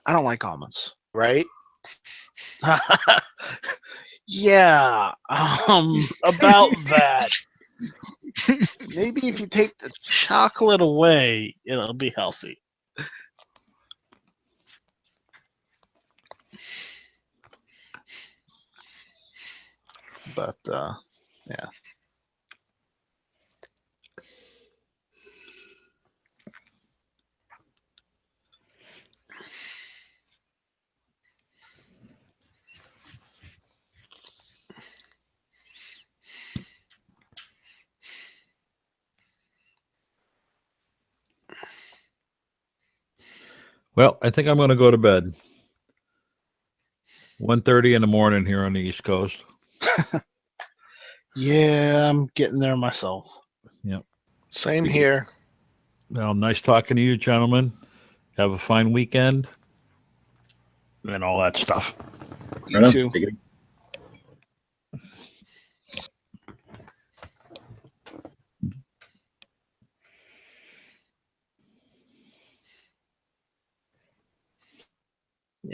I don't like almonds. Right? Yeah. About that. Maybe if you take the chocolate away, it'll be healthy. But yeah. Well, I think I'm going to go to bed. 1:30 in the morning here on the East Coast. Yeah, I'm getting there myself. Yep. Same here. Well, nice talking to you, gentlemen. Have a fine weekend and all that stuff. You Right on. too. Take it.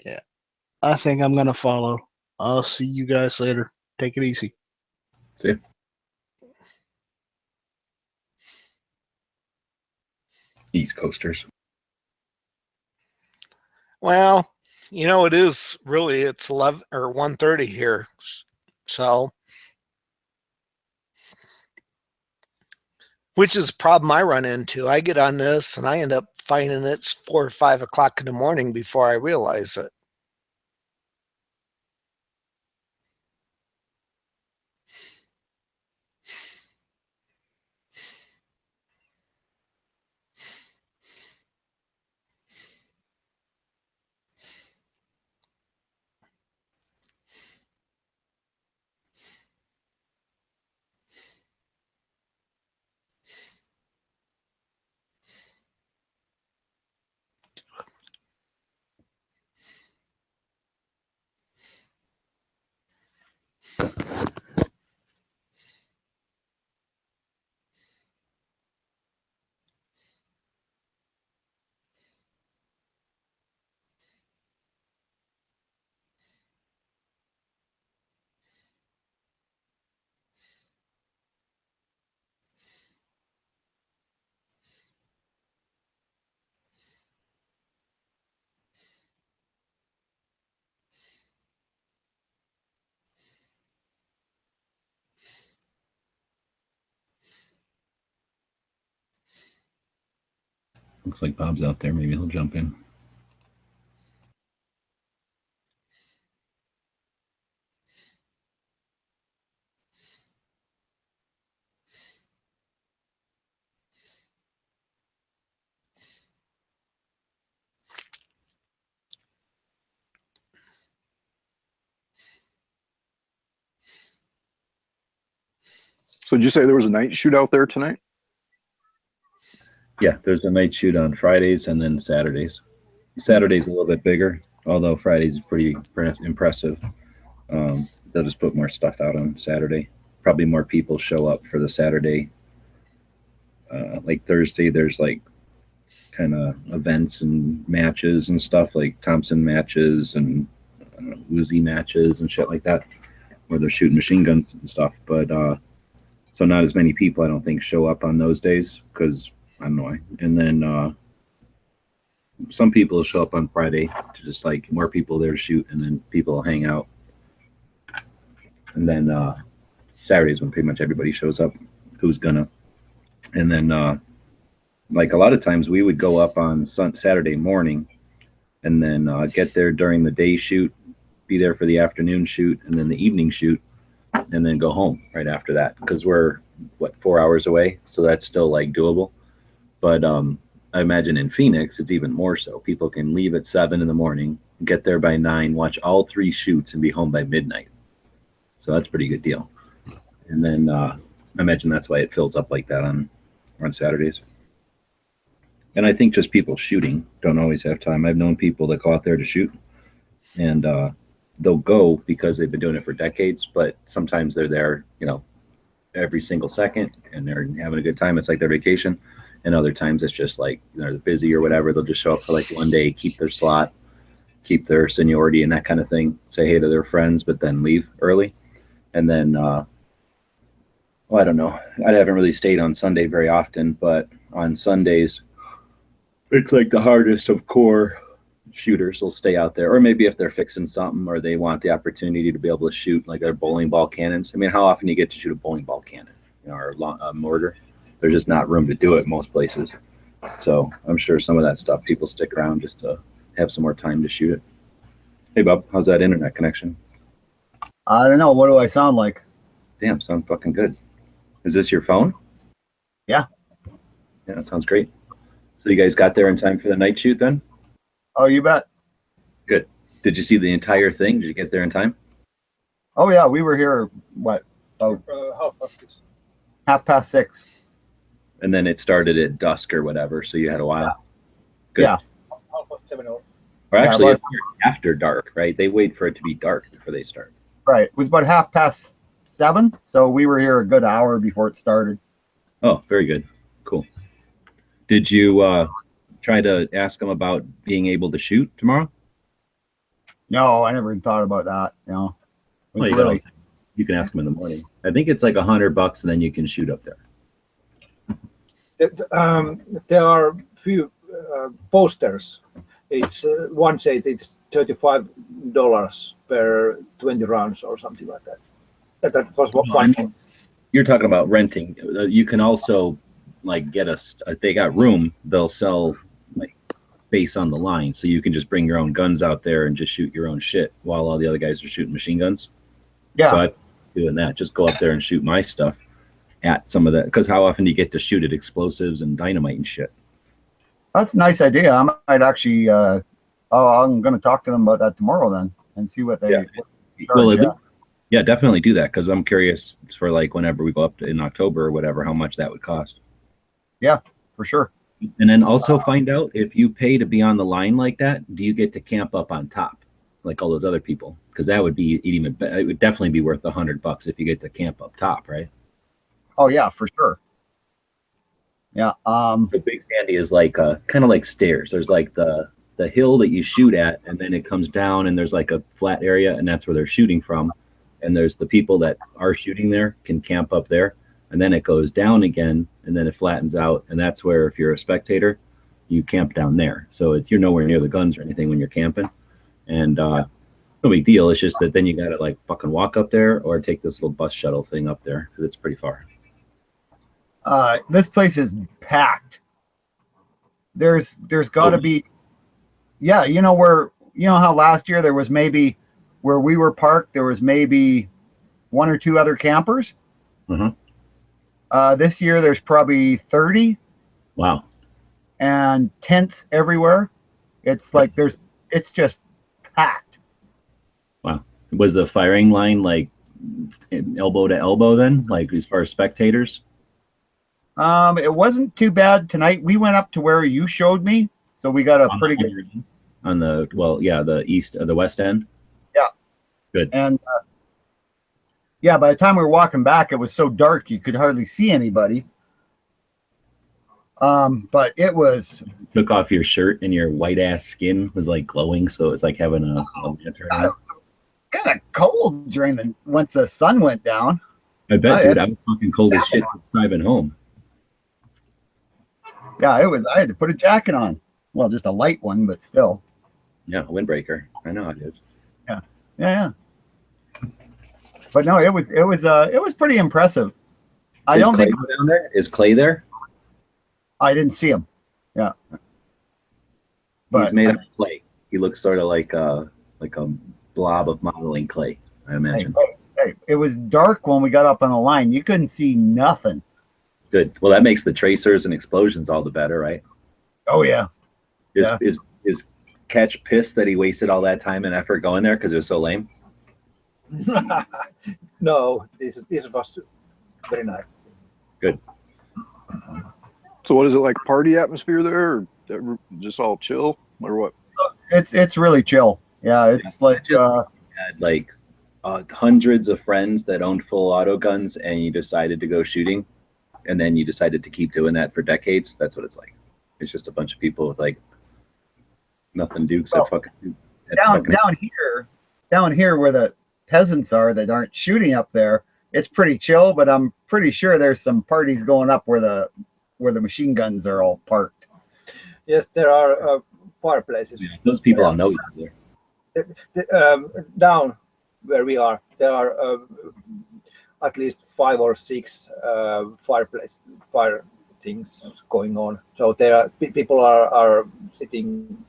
Yeah. I think I'm gonna follow. I'll see you guys later. Take it easy. See ya. East Coasters. Well, it is really it's 11 or 1:30 here. So, which is a problem I run into. I get on this and I end up finding it's 4 or 5 o'clock in the morning before I realize it. Looks like Bob's out there. Maybe he'll jump in. So did you say there was a night shoot out there tonight? Yeah, there's a night shoot on Fridays and then Saturdays. Saturday's a little bit bigger, although Friday's pretty impressive. They'll just put more stuff out on Saturday. Probably more people show up for the Saturday. Like Thursday, there's like kind of events and matches and stuff, like Thompson matches and Uzi matches and shit like that, where they're shooting machine guns and stuff. But so not as many people, I don't think, show up on those days because I don't know. And then some people will show up on Friday to just like more people there to shoot, and then people will hang out. And then Saturdays when pretty much everybody shows up who's gonna. And then like a lot of times we would go up on Saturday morning and then get there during the day shoot, be there for the afternoon shoot and then the evening shoot, and then go home right after that because we're 4 hours away, so that's still like doable. But I imagine in Phoenix it's even more so. People can leave at 7 in the morning, get there by 9, watch all 3 shoots, and be home by midnight. So that's a pretty good deal. And then I imagine that's why it fills up like that on Saturdays. And I think just people shooting don't always have time. I've known people that go out there to shoot, and they'll go because they've been doing it for decades, but sometimes they're there, every single second, and they're having a good time. It's like their vacation. And other times it's just like, they're busy or whatever. They'll just show up for like one day, keep their slot, keep their seniority and that kind of thing, say hey to their friends, but then leave early. And then, I don't know. I haven't really stayed on Sunday very often, but on Sundays, it's like the hardest of core shooters will stay out there. Or maybe if they're fixing something or they want the opportunity to be able to shoot like their bowling ball cannons. I mean, how often do you get to shoot a bowling ball cannon, or a mortar? There's just not room to do it most places. So I'm sure some of that stuff people stick around just to have some more time to shoot it. Hey, Bob, how's that internet connection? I don't know. What do I sound like? Damn, sound fucking good. Is this your phone? Yeah. Yeah, that sounds great. So you guys got there in time for the night shoot then? Oh, you bet. Good. Did you see the entire thing? Did you get there in time? Oh yeah, we were here. What? About 6:30. And then it started at dusk or whatever, so you had a while. Good. Yeah. Or actually, Yeah, it's after dark, right? They wait for it to be dark before they start. Right. It was about 7:30, so we were here a good hour before it started. Oh, very good. Cool. Did you try to ask them about being able to shoot tomorrow? No, I never even thought about that. It was Well, you can ask them in the morning. I think it's like $100 and then you can shoot up there. There are few posters. It's one said it's $35 per 20 rounds or something like that. That was one. You're talking about renting. You can also like if they got room, they'll sell like base on the line, so you can just bring your own guns out there and just shoot your own shit while all the other guys are shooting machine guns. Yeah. So I'm doing that. Just go up there and shoot my stuff at some of that, because how often do you get to shoot at explosives and dynamite and shit? That's a nice idea. I might actually. I'm going to talk to them about that tomorrow then, and see what they. Yeah. Yeah, definitely do that, because I'm curious for like whenever we go up in October or whatever, how much that would cost. Yeah, for sure. And then also find out if you pay to be on the line like that, do you get to camp up on top like all those other people? Because that would be it would definitely be worth $100 if you get to camp up top, right? Oh yeah, for sure. Yeah. The Big Sandy is like kind of like stairs. There's like the hill that you shoot at, and then it comes down, and there's like a flat area, and that's where they're shooting from. And there's the people that are shooting there can camp up there, and then it goes down again, and then it flattens out, and that's where, if you're a spectator, you camp down there. So you're nowhere near the guns or anything when you're camping, and no big deal. It's just that then you gotta like fucking walk up there or take this little bus shuttle thing up there because it's pretty far. This place is packed. There's got to be, yeah. You know how last year there was maybe where we were parked, there was maybe one or two other campers. Mm-hmm. This year there's probably 30. Wow. And tents everywhere. It's like it's just packed. Wow. Was the firing line like elbow to elbow then, like as far as spectators? It wasn't too bad tonight. We went up to where you showed me, so we got a pretty good on the the west end. Yeah. Good. And yeah, by the time we were walking back, it was so dark you could hardly see anybody. But it was. Took off your shirt and your white ass skin was like glowing, so it's like having a lantern. Kind of cold once the sun went down. I bet, dude. I was fucking cold as shit driving home. Yeah, it was. I had to put a jacket on. Well, just a light one, but still. Yeah, windbreaker. I know how it is. Yeah. But no, it was pretty impressive. I don't think down there is Clay there. I didn't see him. Yeah, but he's made of clay. He looks sort of like a blob of modeling clay, I imagine. Hey, it was dark when we got up on the line. You couldn't see nothing. Good. Well, that makes the tracers and explosions all the better, right? Oh yeah. Is Catch pissed that he wasted all that time and effort going there because it was so lame? No, this was very nice. Good. So what is it like, party atmosphere there, or just all chill, or what? It's really chill. Yeah, it's had hundreds of friends that owned full auto guns, and you decided to go shooting, and then you decided to keep doing that for decades. That's what it's like. It's just a bunch of people with like nothing to do except fucking down here where the peasants are that aren't shooting up there. It's pretty chill, but I'm pretty sure there's some parties going up where the machine guns are all parked. Yes, there are fireplaces. Yeah, those people all know each other. Down where we are, there are at least 5 or 6 fire things going on. So there are people are sitting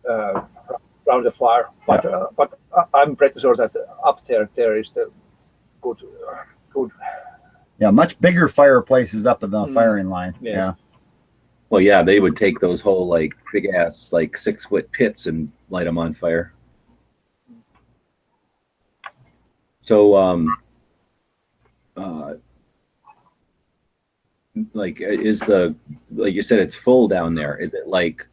around the fire, but I'm pretty sure that up there is the good. Yeah, much bigger fireplaces up in the firing line. Yes. Well, yeah, they would take those whole like big ass like 6-foot pits and light them on fire. So, like, is the, like you said, it's full down there? Is it like,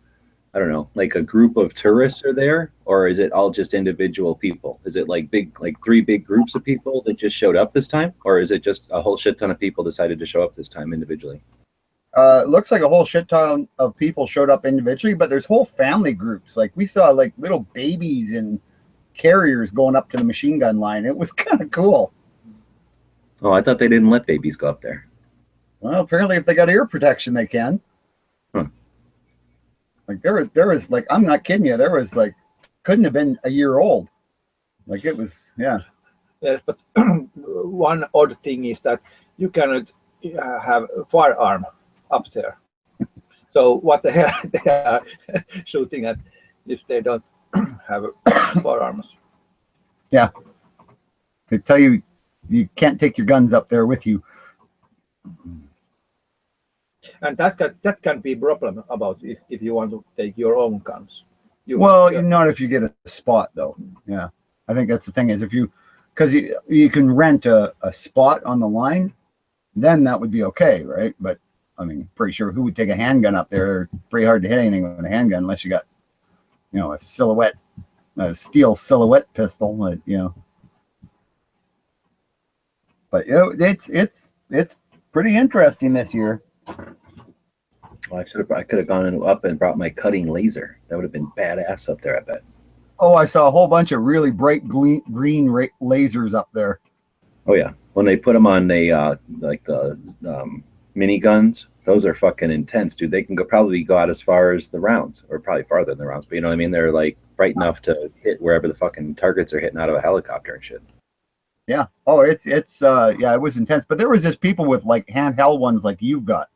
I don't know, like a group of tourists are there, or is it all just individual people? Is it like big, like 3 big groups of people that just showed up this time, or is it just a whole shit ton of people decided to show up this time individually? It looks like a whole shit ton of people showed up individually, but there's whole family groups. Like we saw like little babies and carriers going up to the machine gun line. It was kind of cool. Oh, I thought they didn't let babies go up there. Well, apparently if they got ear protection, they can. Huh. Like there was like, I'm not kidding you. There was like, couldn't have been a year old. Like it was, yeah. Yes, but one odd thing is that you cannot have a firearm up there. So what the hell they are shooting at if they don't have firearms? Yeah. They tell you you can't take your guns up there with you. And that can be a problem about if you want to take your own guns. Not if you get a spot though. Yeah. I think that's the thing is if you, because you can rent a spot on the line, then that would be okay, right? But I mean, pretty sure who would take a handgun up there? It's pretty hard to hit anything with a handgun unless you got, a steel silhouette pistol, But it's pretty interesting this year. Well, I could have gone up and brought my cutting laser. That would have been badass up there, I bet. Oh, I saw a whole bunch of really bright green lasers up there. Oh yeah, when they put them on like the mini guns, those are fucking intense, dude. They can probably go out as far as the rounds, or probably farther than the rounds. But you know what I mean? They're like bright enough to hit wherever the fucking targets are hitting out of a helicopter and shit. Yeah. Oh, it was intense. But there was just people with like handheld ones like you've got.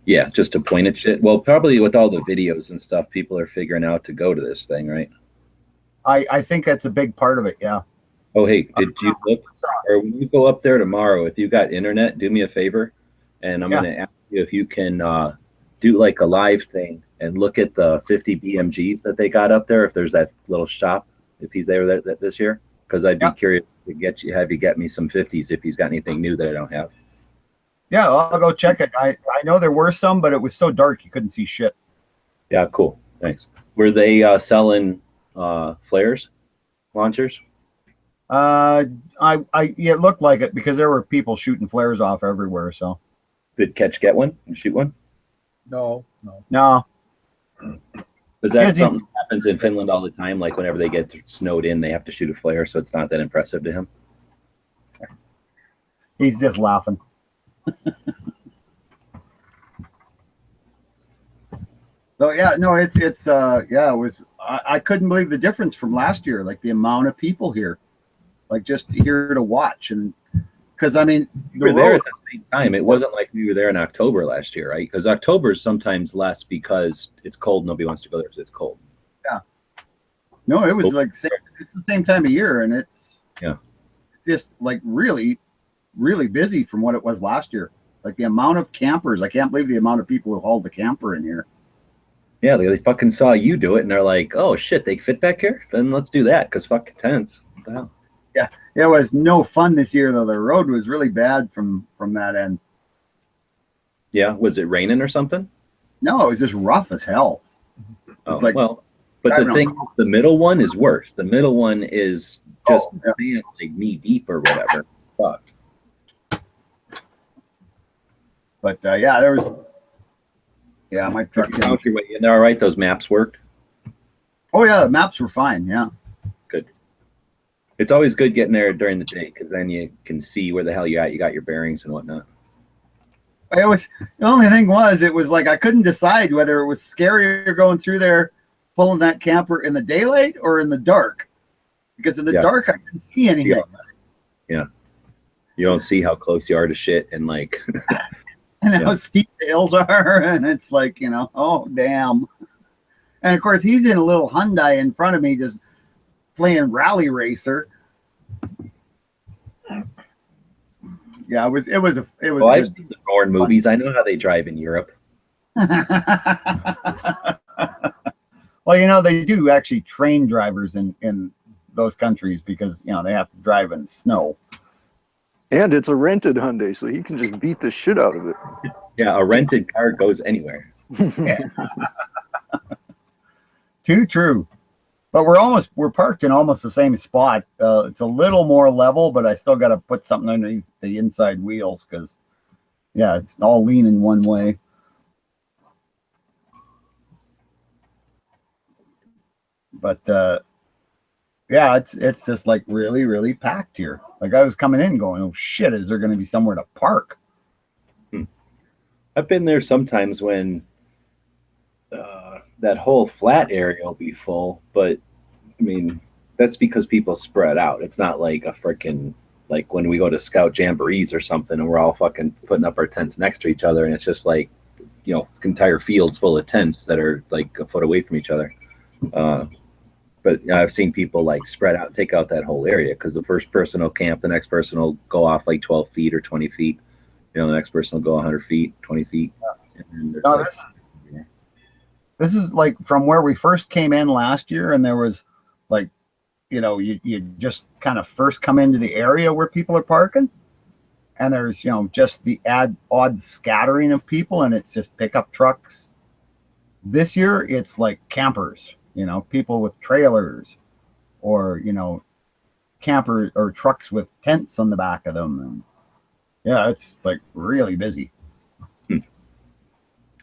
Yeah, just to point at shit. Well, probably with all the videos and stuff, people are figuring out to go to this thing, right? I think that's a big part of it. Yeah. Oh, hey, did you look, or when you go up there tomorrow, if you got internet, do me a favor, and I'm going to ask you if you can do like a live thing and look at the 50 BMGs that they got up there, if there's that little shop, if he's there this year, because I'd be curious to have you get me some 50s if he's got anything new that I don't have. Yeah, I'll go check it. I know there were some, but it was so dark you couldn't see shit. Yeah, cool. Thanks. Were they selling flares, launchers? It looked like it because there were people shooting flares off everywhere. So did Catch get one and shoot one? No. Is that something that happens in Finland all the time? Like whenever they get snowed in, they have to shoot a flare, so it's not that impressive to him. He's just laughing. So it was. I couldn't believe the difference from last year. Like the amount of people here, like just here to watch, and because I mean, we were there at the same time. It wasn't like we were there in October last year, right? Because October is sometimes less because it's cold. Nobody wants to go there because it's cold. Yeah. No, it was it's the same time of year, and it's just like really, really busy from what it was last year. Like the amount of campers, I can't believe the amount of people who hauled the camper in here. Yeah, they fucking saw you do it, and they're like, "Oh shit, they fit back here? Then let's do that." Because fucking tents. What the hell? Yeah, it was no fun this year though. The road was really bad from that end. Yeah, was it raining or something? No, it was just rough as hell. It's but the thing, the middle one is worse. The middle one is just like knee deep or whatever. Fuck. But there was. Yeah, my truck. You found your way in there, all right? Those maps worked? Oh, yeah, the maps were fine, yeah. Good. It's always good getting there during the day because then you can see where the hell you at. You got your bearings and whatnot. The only thing was, it was like I couldn't decide whether it was scarier going through there, pulling that camper in the daylight or in the dark. Because in the dark, I couldn't see anything. Yeah. You don't see how close you are to shit and like... And how steep the hills are, and it's like, oh, damn. And, of course, he's in a little Hyundai in front of me just playing rally racer. Yeah, it was. It was. Well, I've seen the Bourne movies. I know how they drive in Europe. Well, you know, they do actually train drivers in those countries because, you know, they have to drive in snow. And it's a rented Hyundai, so he can just beat the shit out of it. Yeah, a rented car goes anywhere. Too true. But we're parked in almost the same spot. It's a little more level, but I still got to put something underneath the inside wheels because, yeah, it's all leaning one way. But yeah, it's just like really, really packed here. Like I was coming in going, oh shit, is there going to be somewhere to park? I've been there sometimes when that whole flat area will be full, but I mean, that's because people spread out. It's not like a freaking, like when we go to scout jamborees or something and we're all fucking putting up our tents next to each other and it's just like, you know, entire fields full of tents that are like a foot away from each other. But I've seen people like spread out, take out that whole area because the first person will camp, the next person will go off like 12 feet or 20 feet. You know, the next person will go 100 feet, 20 feet. And No, like, this is like from where we first came in last year, and there was like, you know, you just kind of first come into the area where people are parking, and there's, you know, just the odd scattering of people, and it's just pickup trucks. This year, it's like campers, you know, people with trailers, or, you know, campers or trucks with tents on the back of them. And yeah, it's like really busy.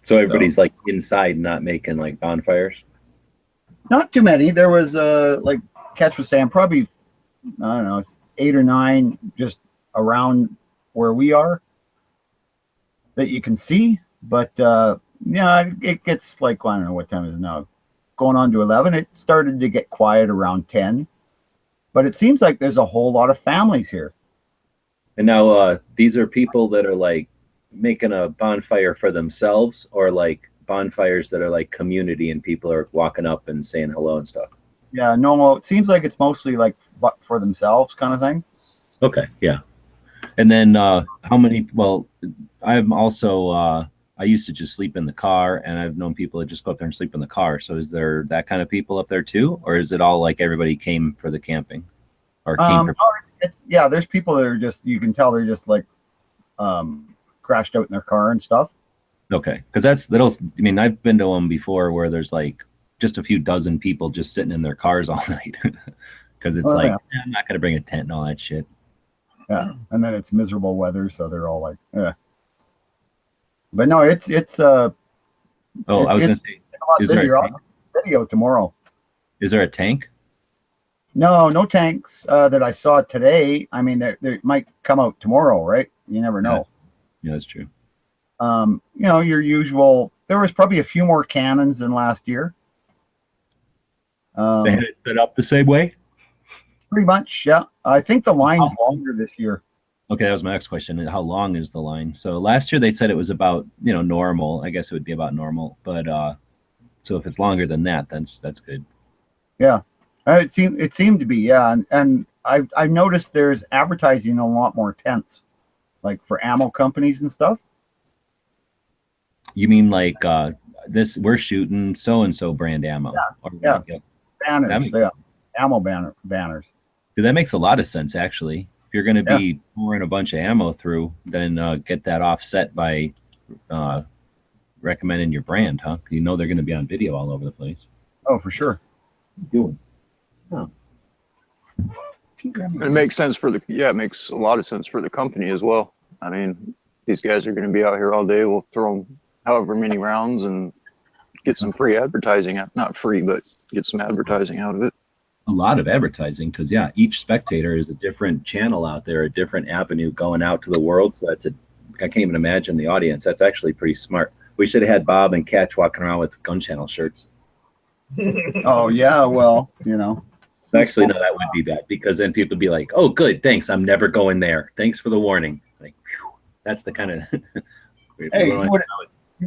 so everybody's like inside, not making like bonfires. Not too many. There was like Catch was saying, probably, I don't know, it's 8 or 9 just around where we are that you can see. But yeah, it gets like, I don't know what time it is now, going on to 11. It started to get quiet around 10, but it seems like there's a whole lot of families here. And now these are people that are like making a bonfire for themselves, or like bonfires that are like community and people are walking up and saying hello and stuff. Yeah, no, it seems like it's mostly like for themselves kind of thing. Okay, yeah. And then how many? Well, I'm also I used to just sleep in the car, and I've known people that just go up there and sleep in the car. So is there that kind of people up there too, or is it all like everybody came for the camping, or came? No, yeah, there's people that are just, you can tell they're just like crashed out in their car and stuff. Okay, because that'll. I mean, I've been to them before where there's like just a few dozen people just sitting in their cars all night because it's like, yeah. I'm not gonna bring a tent and all that shit. Yeah, and then it's miserable weather, so they're all like, yeah. But no, it's I was gonna say, a lot is there busier. a I'll have a video tomorrow. Is there a tank? No tanks that I saw today. I mean, they might come out tomorrow, right? You never know. Yeah, that's true. You know, your usual. There was probably a few more cannons than last year. They had it set up the same way. Pretty much, yeah. I think the line's longer this year. Okay, that was my next question. How long is the line? So last year they said it was about, you know, normal. I guess it would be about normal, but so if it's longer than that, that's good. Yeah, it seemed to be, yeah. And I've noticed there's advertising in a lot more tents, like for ammo companies and stuff. You mean like this? We're shooting so and so brand ammo. Yeah. Banners, ammo banners. Dude, that makes a lot of sense, actually. If you're going to be pouring a bunch of ammo through, then get that offset by recommending your brand, huh? You know they're going to be on video all over the place. Oh, for sure. Doing. Oh. It makes sense for it makes a lot of sense for the company as well. I mean, these guys are going to be out here all day. We'll throw them however many rounds and get some free advertising. Not free, but get some advertising out of it. A lot of advertising, because each spectator is a different channel out there, a different avenue going out to the world. So I can't even imagine the audience. That's actually pretty smart. We should have had Bob and Catch walking around with Gun Channel shirts. Oh yeah, well, you know. Actually, no, that would be bad, because then people would be like, "Oh, good, thanks. I'm never going there. Thanks for the warning." Like, whew, that's the kind of. Hey, you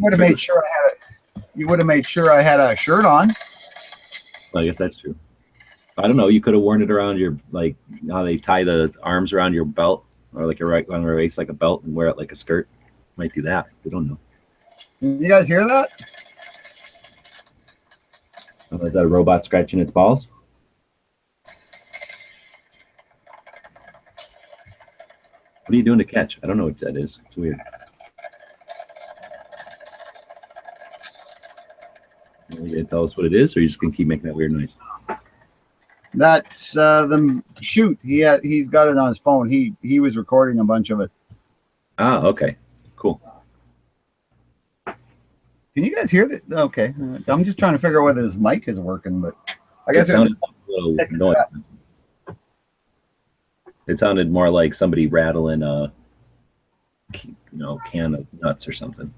would have made sure I had it. You would have made sure I had a shirt on. Well, I guess that's true. I don't know. You could have worn it around your, like, how they tie the arms around your belt. or like on a waist like a belt and wear it like a skirt. Might do that. We don't know. Did you guys hear that? Oh, is that a robot scratching its balls? What are you doing to catch? I don't know what that is. It's weird. Are you gonna tell us what it is, or are you just gonna keep making that weird noise? That's the shoot. He's got it on his phone. He was recording a bunch of it. Ah, okay, cool. Can you guys hear that? Okay, I'm just trying to figure out whether his mic is working, but I guess it sounded like a little noise. It sounded more like somebody rattling a, can of nuts or something.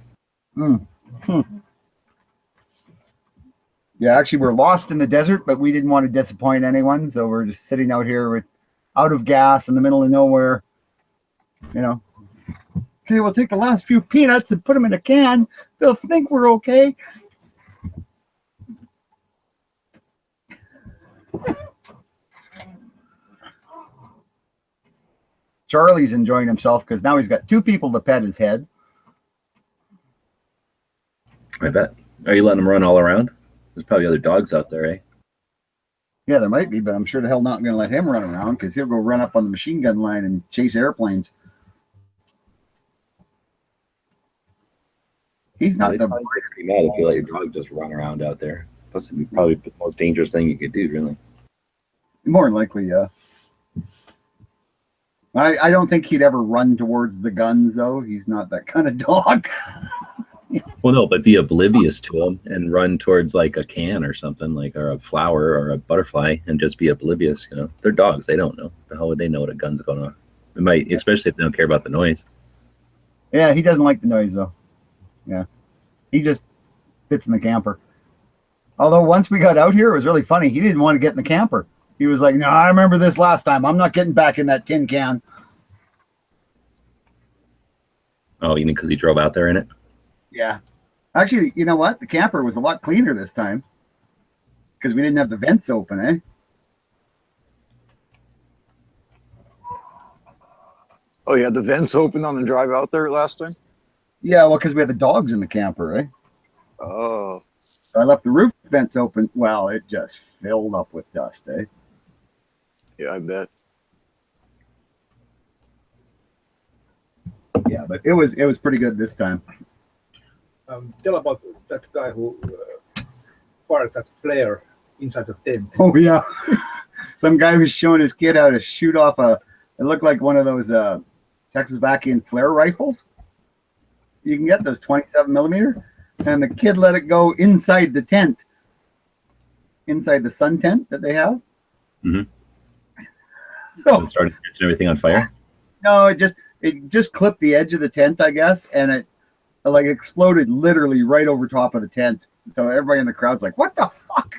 Yeah, actually, we're lost in the desert, but we didn't want to disappoint anyone, so we're just sitting out here out of gas in the middle of nowhere. Okay, we'll take the last few peanuts and put them in a can. They'll think we're okay. Charlie's enjoying himself because now he's got 2 people to pet his head. I bet. Are you letting him run all around? There's probably other dogs out there, eh? Yeah, there might be, but I'm sure the hell not going to let him run around because he'll go run up on the machine gun line and chase airplanes. He's not the. Probably pretty mad if you let your dog just run around out there. Plus, it'd be probably the most dangerous thing you could do, really. More than likely, yeah. I don't think he'd ever run towards the guns, though. He's not that kind of dog. Well, no, but be oblivious to them and run towards like a can or something, or a flower or a butterfly, and just be oblivious. They're dogs; they don't know. The hell would they know what a gun's going on? They might, especially if they don't care about the noise. Yeah, he doesn't like the noise, though. Yeah, he just sits in the camper. Although once we got out here, it was really funny. He didn't want to get in the camper. He was like, "No, I remember this last time. I'm not getting back in that tin can." Oh, you mean because he drove out there in it? Yeah. Actually, you know what? The camper was a lot cleaner this time because we didn't have the vents open, eh? Oh, yeah, the vents open on the drive out there last time? Yeah, well, because we had the dogs in the camper, eh? Oh. So I left the roof vents open. Well, it just filled up with dust, eh? Yeah, I bet. Yeah, but it was pretty good this time. Tell about that guy who fired that flare inside the tent. Oh yeah, some guy was showing his kid how to shoot off it looked like one of those Czechoslovakian flare rifles. You can get those 27 millimeter, and the kid let it go inside the tent, inside the sun tent that they have. Mm-hmm. So it started catching everything on fire. No, it just clipped the edge of the tent, I guess, and it exploded literally right over top of the tent. So everybody in the crowd's like, "What the fuck?"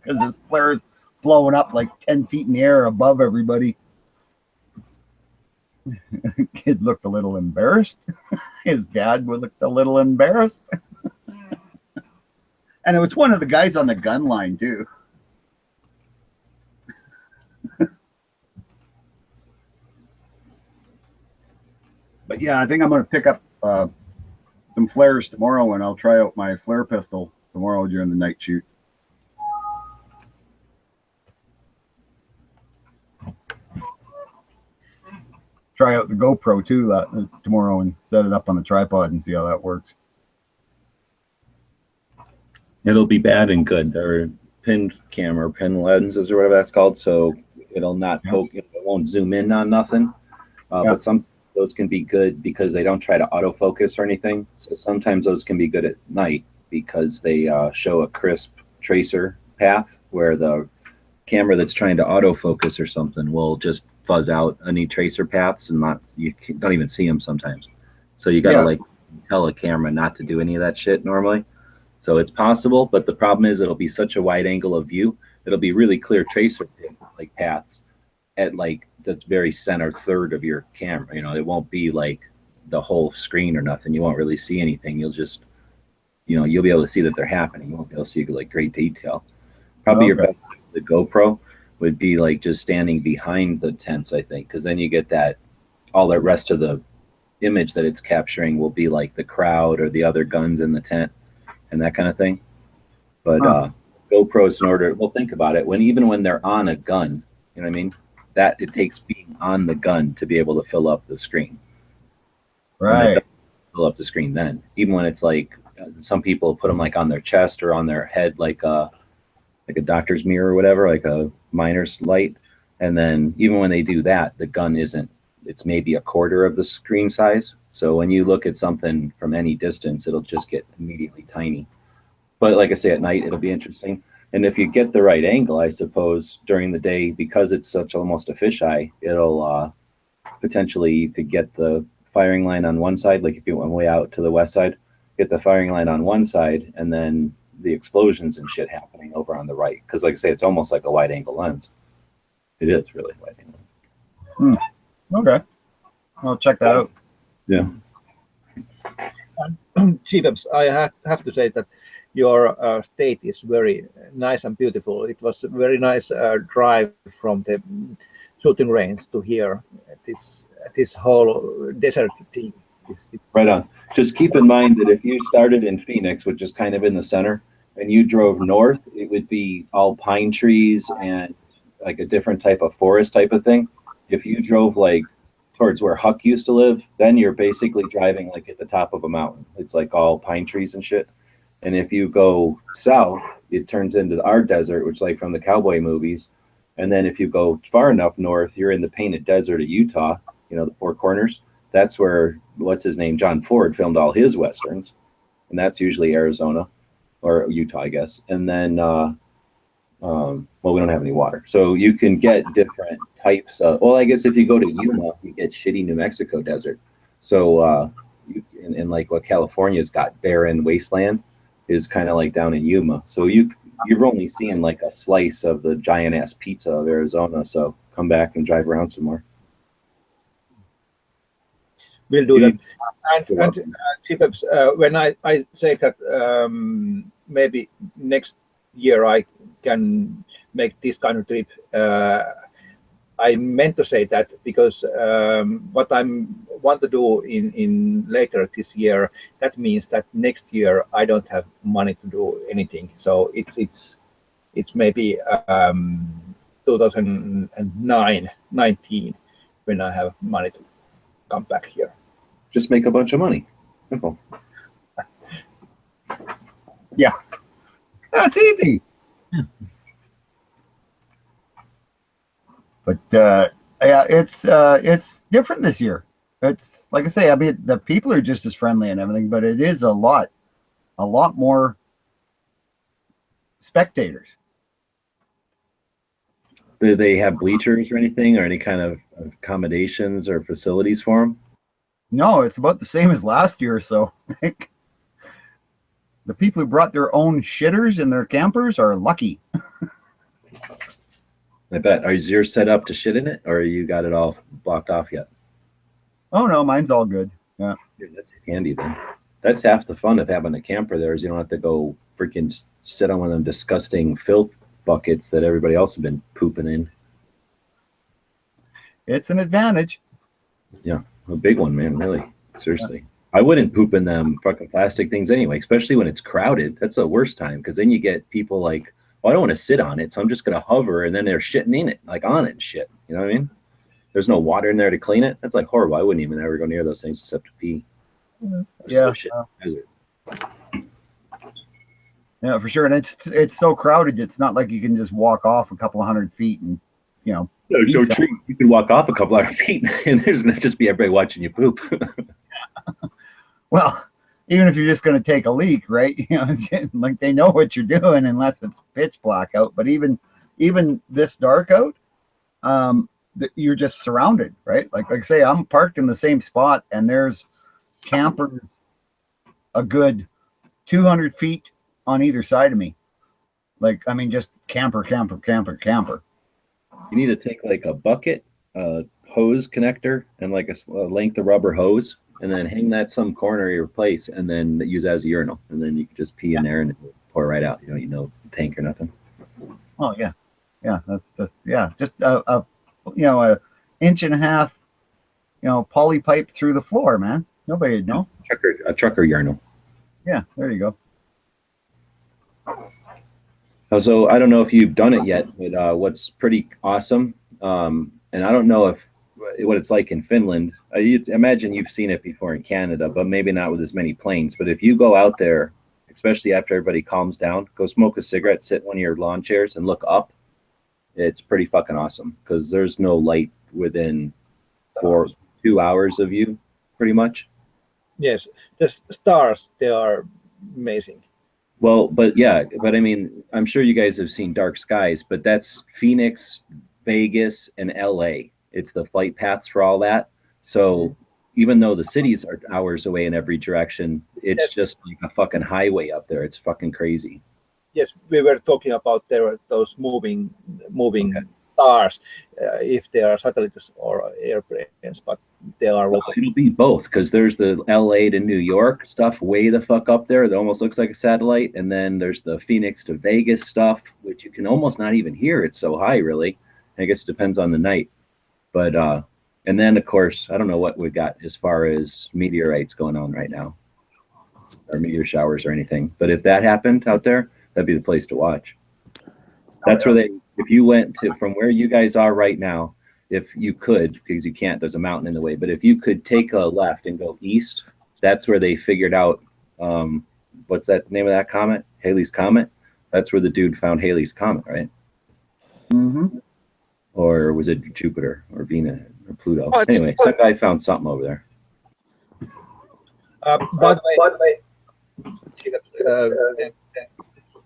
Because this flare's blowing up like 10 feet in the air above everybody. Kid looked a little embarrassed. His dad looked a little embarrassed. And it was one of the guys on the gun line too. But yeah, I think I'm going to pick up some flares tomorrow, and I'll try out my flare pistol tomorrow during the night shoot. Try out the GoPro too tomorrow and set it up on the tripod and see how that works. It'll be bad and good. They're pin camera, pin lenses, or whatever that's called. So it'll not poke. It won't zoom in on nothing. But some those can be good because they don't try to autofocus or anything. So sometimes those can be good at night because they show a crisp tracer path where the camera that's trying to autofocus or something will just fuzz out any tracer paths and you don't even see them sometimes. So you gotta tell a camera not to do any of that shit normally. So it's possible, but the problem is it'll be such a wide angle of view. It'll be really clear tracer paths at the very center third of your camera. It won't be like the whole screen or nothing. You won't really see anything. You'll just, you'll be able to see that they're happening. You won't be able to see great detail. Probably your best the GoPro, would be like just standing behind the tents, I think, because then you get that all the rest of the image that it's capturing will be like the crowd or the other guns in the tent and that kind of thing. But GoPros, in order, well, think about it, even when they're on a gun, you know what I mean? That it takes being on the gun to be able to fill up the screen. Right. Fill up the screen then. Even when it's like some people put them like on their chest or on their head, like a doctor's mirror or whatever, like a miner's light. And then even when they do that, the gun isn't, it's maybe a quarter of the screen size. So when you look at something from any distance, it'll just get immediately tiny. But like I say, at night, it'll be interesting. And if you get the right angle, I suppose, during the day, because it's such almost a fisheye, it'll potentially, you could get the firing line on one side, like if you went way out to the west side, get the firing line on one side, and then the explosions and shit happening over on the right. Because like I say, it's almost like a wide angle lens. It is really wide angle. Okay. I'll check that out. Yeah. Chiefs, I have to say that your state is very nice and beautiful. It was a very nice drive from the shooting range to here. This whole desert thing. Right on. Just keep in mind that if you started in Phoenix, which is kind of in the center, and you drove north, it would be all pine trees and like a different type of forest type of thing. If you drove like towards where Huck used to live, then you're basically driving like at the top of a mountain. It's like all pine trees and shit. And if you go south, it turns into our desert, which is like from the cowboy movies. And then if you go far enough north, you're in the painted desert of Utah, you know, the Four Corners. That's where, what's his name, John Ford filmed all his Westerns. And that's usually Arizona or Utah, I guess. And then, well, we don't have any water. So you can get different types of, well, I guess if you go to Yuma, you get shitty New Mexico desert. So and like what California's got, barren wasteland, is kind of like down in Yuma. So you're only seeing like a slice of the giant ass pizza of Arizona. So come back and drive around some more. We'll do that. And Chiefs, when I say that maybe next year I can make this kind of trip, I meant to say that because what I want to do in later this year, that means that next year I don't have money to do anything. So it's maybe 2019 when I have money to come back here. Just make a bunch of money. Simple. Yeah, that's easy. But yeah, it's different this year. It's like I say, I mean, the people are just as friendly and everything, but it is a lot more spectators. Do they have bleachers or anything, or any kind of accommodations or facilities for them? No, it's about the same as last year. So the people who brought their own shitters in their campers are lucky. I bet. Is yours set up to shit in it, or you got it all blocked off yet? Oh no, mine's all good. Yeah. Dude, that's handy then. That's half the fun of having a camper there, is you don't have to go freaking sit on one of them disgusting filth buckets that everybody else has been pooping in. It's an advantage. Yeah, a big one, man, really. Seriously. I wouldn't poop in them fucking plastic things anyway, especially when it's crowded. That's the worst time, because then you get people like, well, I don't want to sit on it, so I'm just going to hover, and then they're shitting in it, like on it and shit. You know what I mean? There's no water in there to clean it. That's like horrible. I wouldn't even ever go near those things except to pee. Yeah. Yeah, for sure. And it's so crowded, it's not like you can just walk off a couple of 100 feet and, you know. There's no tree. You can walk off a couple 100 feet, and there's going to just be everybody watching you poop. Well, even if you're just going to take a leak, right? You know, like they know what you're doing unless it's pitch black out. But even this dark out, you're just surrounded, right? Like I say, I'm parked in the same spot, and there's campers a good 200 feet on either side of me. Like, I mean, just camper. You need to take like a bucket, hose connector, and like a length of rubber hose, and then hang that some corner of your place, and then use that as a urinal, and then you can just pee in there and pour right out. You don't need no tank or nothing. Oh yeah. Yeah, that's just a inch and a half, poly pipe through the floor, man. Nobody'd know. A trucker urinal. Yeah, there you go. So I don't know if you've done it yet, but what's pretty awesome, and I don't know what it's like in Finland. You imagine you've seen it before in Canada, but maybe not with as many planes. But if you go out there, especially after everybody calms down, go smoke a cigarette, sit in one of your lawn chairs, and look up. It's pretty fucking awesome because there's no light within 2 hours of you, pretty much. Yes, the stars, they are amazing. Well, but I mean, I'm sure you guys have seen Dark Skies, but that's Phoenix, Vegas, and LA. It's the flight paths for all that. So even though the cities are hours away in every direction, it's just like a fucking highway up there. It's fucking crazy. Yes, we were talking about those moving stars, if they are satellites or airplanes, but they are. It'll be both because there's the LA to New York stuff way the fuck up there that almost looks like a satellite, and then there's the Phoenix to Vegas stuff, which you can almost not even hear. It's so high, really. I guess it depends on the night, but and then of course I don't know what we got as far as meteorites going on right now, or meteor showers or anything. But if that happened out there, that'd be the place to watch. That's where if you went to from where you guys are right now, if you could, because you can't, there's a mountain in the way, but if you could take a left and go east, that's where they figured out, what's that name of that comet? Halley's Comet. That's where the dude found Halley's Comet, right? Mm-hmm. Or was it Jupiter or Venus or Pluto? Anyway, some guy found something over there. By the way,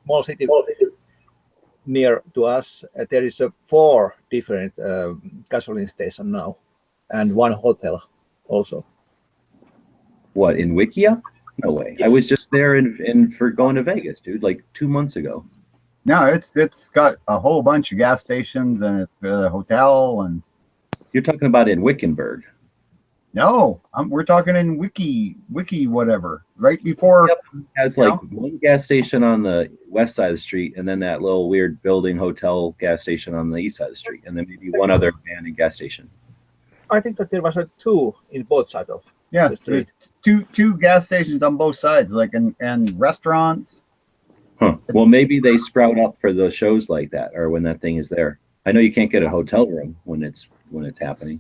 small city near to us, there is 4 different gasoline stations now, and 1 hotel also. What, in Wikia? No way. I was just there in for going to Vegas, dude, like 2 months ago. No, it's got a whole bunch of gas stations and it's a hotel and. You're talking about in Wickenburg. No, we're talking in Wiki whatever. Right before. Yep. It has like one gas station on the west side of the street, and then that little weird building hotel gas station on the east side of the street, and then maybe one other abandoned gas station. I think that there was 2 in both sides of the street. Two gas stations on both sides, like and restaurants. Huh. Well, maybe they sprout up for the shows like that, or when that thing is there. I know you can't get a hotel room when it's happening.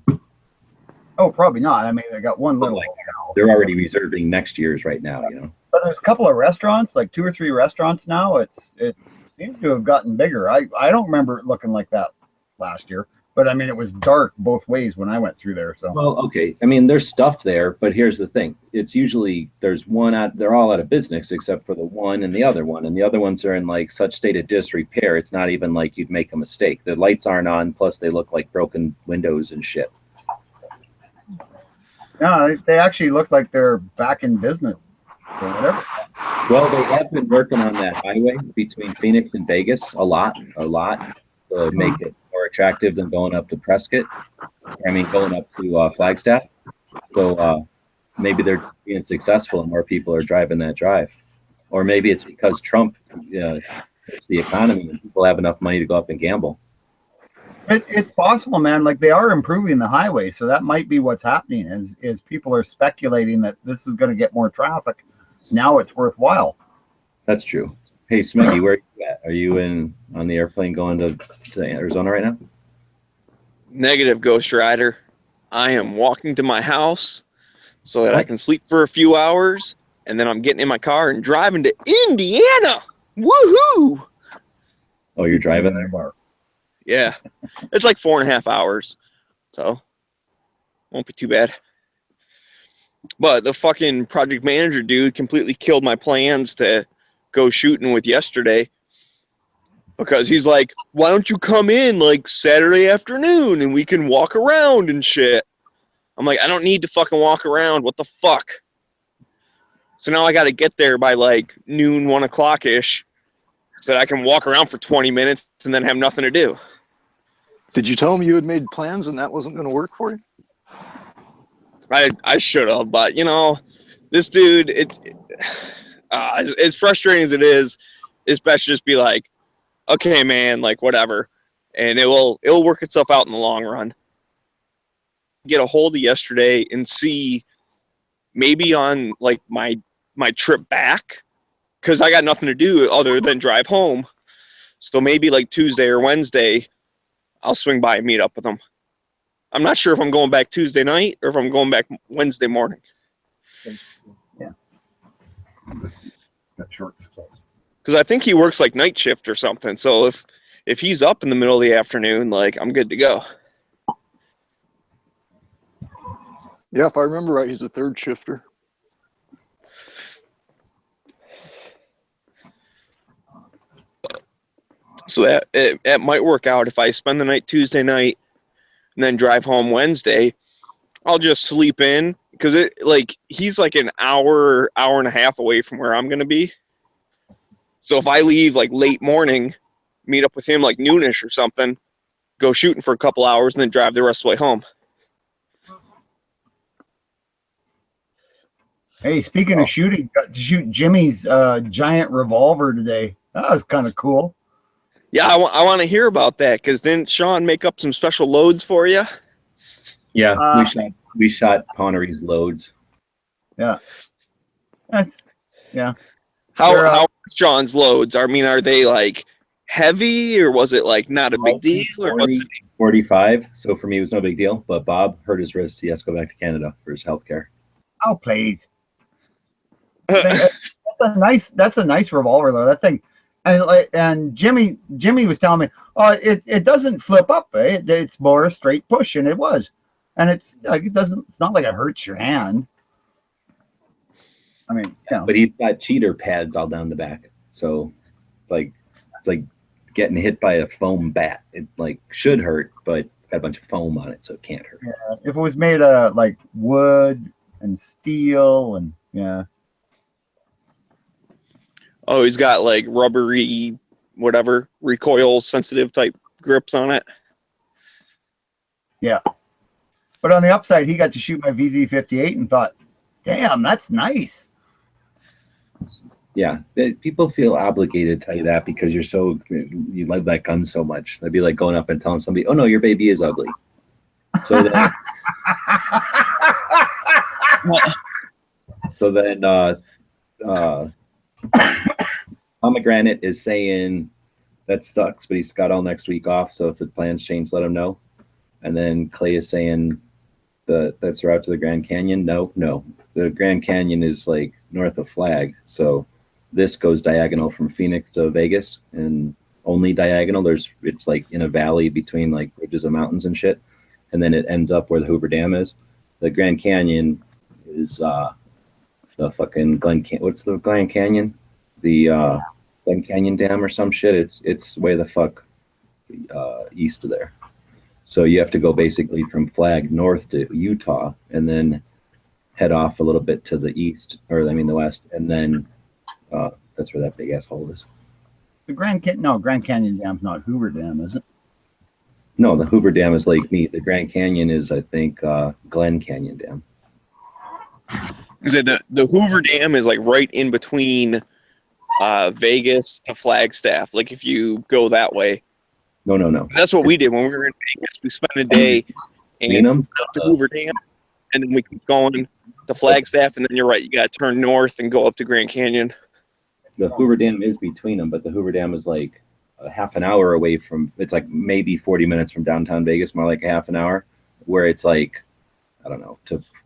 Oh, probably not. I mean, they got one little. They're already reserving next year's right now, But there's a couple of restaurants, like 2 or 3 restaurants now. It seems to have gotten bigger. I don't remember it looking like that last year, but I mean, it was dark both ways when I went through there. So. Well, okay. I mean, there's stuff there, but here's the thing: it's usually there's one out. They're all out of business except for the one and the other one, and the other ones are in like such state of disrepair. It's not even like you'd make a mistake. The lights aren't on, plus they look like broken windows and shit. No, they actually look like they're back in business or whatever. Well, they have been working on that highway between Phoenix and Vegas a lot to make it more attractive than going up to Prescott. I mean, going up to Flagstaff. So maybe they're being successful and more people are driving that drive. Or maybe it's because Trump the economy and people have enough money to go up and gamble. It's possible, man. Like they are improving the highway, so that might be what's happening. Is people are speculating that this is going to get more traffic. Now it's worthwhile. That's true. Hey, Smeggy, where are you at? Are you on the airplane going to Arizona right now? Negative, Ghost Rider. I am walking to my house so that I can sleep for a few hours, and then I'm getting in my car and driving to Indiana. Woohoo! Oh, you're driving there? Yeah, it's like 4.5 hours, so won't be too bad. But the fucking project manager dude completely killed my plans to go shooting with yesterday because he's like, why don't you come in like Saturday afternoon and we can walk around and shit. I'm like, I don't need to fucking walk around. What the fuck? So now I got to get there by like noon, 1 o'clock ish, so that I can walk around for 20 minutes and then have nothing to do. Did you tell him you had made plans and that wasn't going to work for you? I should have, but this dude, it's as frustrating as it is, it's best to just be like, okay, man, like whatever. and it'll work itself out in the long run. Get a hold of yesterday and see maybe on like my trip back, because I got nothing to do other than drive home. So maybe like Tuesday or Wednesday, I'll swing by and meet up with them. I'm not sure if I'm going back Tuesday night or if I'm going back Wednesday morning. Yeah. Got short. Because I think he works like night shift or something. So if he's up in the middle of the afternoon, like I'm good to go. Yeah, if I remember right, he's a third shifter. So that it might work out. If I spend the night Tuesday night and then drive home Wednesday, I'll just sleep in, because he's like an hour and a half away from where I'm gonna be. So if I leave like late morning, meet up with him like noonish or something, go shooting for a couple hours, and then drive the rest of the way home. Hey, speaking of shooting, got to shoot Jimmy's giant revolver today. That was kind of cool. Yeah, I want to hear about that, because didn't Sean make up some special loads for you? Yeah, we shot Pawnery's loads. Yeah. Yeah. How are Sean's loads? I mean, are they like heavy, or was it like not a big deal? 45. So for me, it was no big deal. But Bob hurt his wrist. He has to go back to Canada for his health care. Oh, please. That's a nice revolver though. That thing, and Jimmy was telling me, oh, it doesn't flip up. It's more a straight push, and it was, and it's like it's not like it hurts your hand. I mean, but he's got cheater pads all down the back, so it's like getting hit by a foam bat. It like should hurt, but it's got a bunch of foam on it, so it can't hurt. Yeah, if it was made of like wood and steel and Oh, he's got like rubbery, whatever, recoil sensitive type grips on it. Yeah. But on the upside, he got to shoot my VZ58 and thought, damn, that's nice. Yeah, people feel obligated to tell you that because you love that gun so much. That'd be like going up and telling somebody, "Oh no, your baby is ugly." So then, Pomegranate is saying that sucks, but he's got all next week off. So if the plans change, let him know. And then Clay is saying that's the route to the Grand Canyon. No, the Grand Canyon is like north of Flag, so this goes diagonal from Phoenix to Vegas, and only diagonal. It's like in a valley between like ridges of mountains and shit, and then it ends up where the Hoover Dam is. The Grand Canyon is the fucking what's the Grand Canyon? The Glen Canyon Dam or some shit. It's way the fuck east of there. So you have to go basically from Flag north to Utah, and then head off a little bit to the east, the west, and then that's where that big ass hole is. The Grand Canyon Dam's not Hoover Dam, is it? No, the Hoover Dam is Lake Mead. The Grand Canyon is, I think, Glen Canyon Dam. Is it the Hoover Dam is like right in between Vegas to Flagstaff? Like if you go that way. No. That's what we did when we were in Vegas. We spent a day in the Hoover Dam, and then we keep going to Flagstaff, and then you're right, you got to turn north and go up to Grand Canyon. The Hoover Dam is between them, but the Hoover Dam is like a half an hour away from. It's like maybe 40 minutes from downtown Vegas, more like a half an hour. Where it's like, I don't know.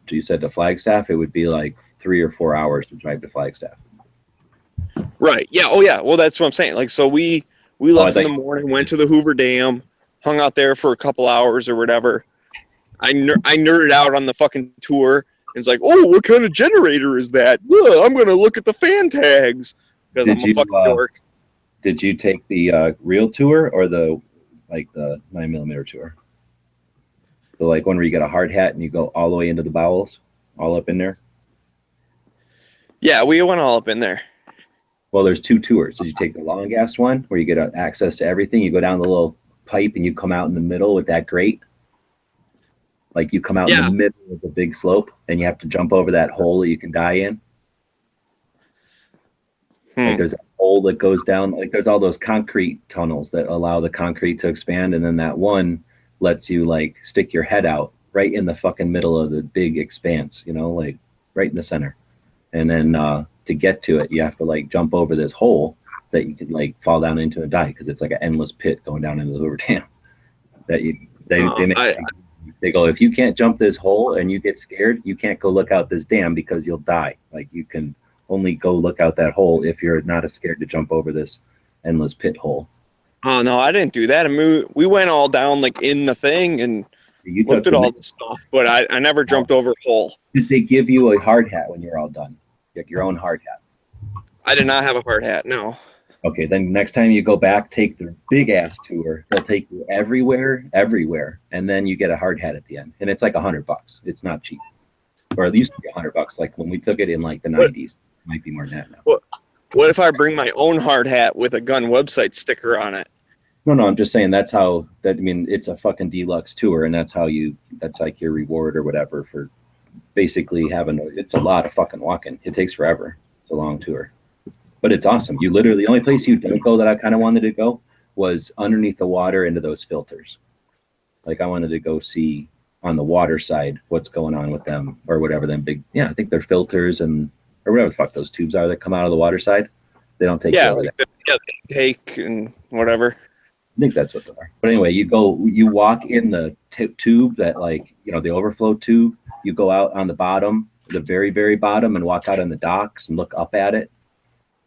You said to Flagstaff, it would be like 3 or 4 hours to drive to Flagstaff. Right. Yeah. Oh, yeah. Well, that's what I'm saying. Like, so we left in the morning, went to the Hoover Dam, hung out there for a couple hours or whatever. I nerded out on the fucking tour. And it's like, oh, what kind of generator is that? Ugh, I'm gonna look at the fan tags because I'm a fucking dork. Did you take the real tour or the 9mm tour? The like one where you get a hard hat and you go all the way into the bowels, all up in there? Yeah, we went all up in there. Well, there's 2 tours. Did you take the long gas one where you get access to everything? You go down the little pipe and you come out in the middle with that grate? Like you come out in the middle of the big slope and you have to jump over that hole that you can die in? Like there's a hole that goes down. Like there's all those concrete tunnels that allow the concrete to expand, and then that one lets you like stick your head out right in the fucking middle of the big expanse, you know, like right in the center. And then to get to it, you have to like jump over this hole that you could like fall down into and die because it's like an endless pit going down into the Hoover Dam. That they go, if you can't jump this hole and you get scared, you can't go look out this dam because you'll die. Like you can only go look out that hole if you're not as scared to jump over this endless pit hole. Oh no, I didn't do that. I mean, we went all down like in the thing and looked at all the stuff, but I never jumped over a hole. Did they give you a hard hat when you're all done? Like your own hard hat? I did not have a hard hat, no. Okay, then next time you go back, take the big ass tour. They'll take you everywhere, and then you get a hard hat at the end, and it's like $100. It's not cheap, or it used to be $100. Like when we took it in like the '90s, it might be more than that now. What if I bring my own hard hat with a gun website sticker on it? No, I'm just saying that's how that. I mean, it's a fucking deluxe tour, and that's like your reward or whatever for basically having. It's a lot of fucking walking. It takes forever. It's a long tour. But it's awesome. You literally, the only place you don't go that I kind of wanted to go was underneath the water into those filters. Like I wanted to go see on the water side what's going on with them or whatever. Them big, yeah, I think they're filters or whatever the fuck those tubes are that come out of the water side. They don't take. Yeah, like they take and whatever. I think that's what they are. But anyway, you walk in the tube that like, you know, the overflow tube. You go out on the bottom, the very, very bottom, and walk out on the docks and look up at it.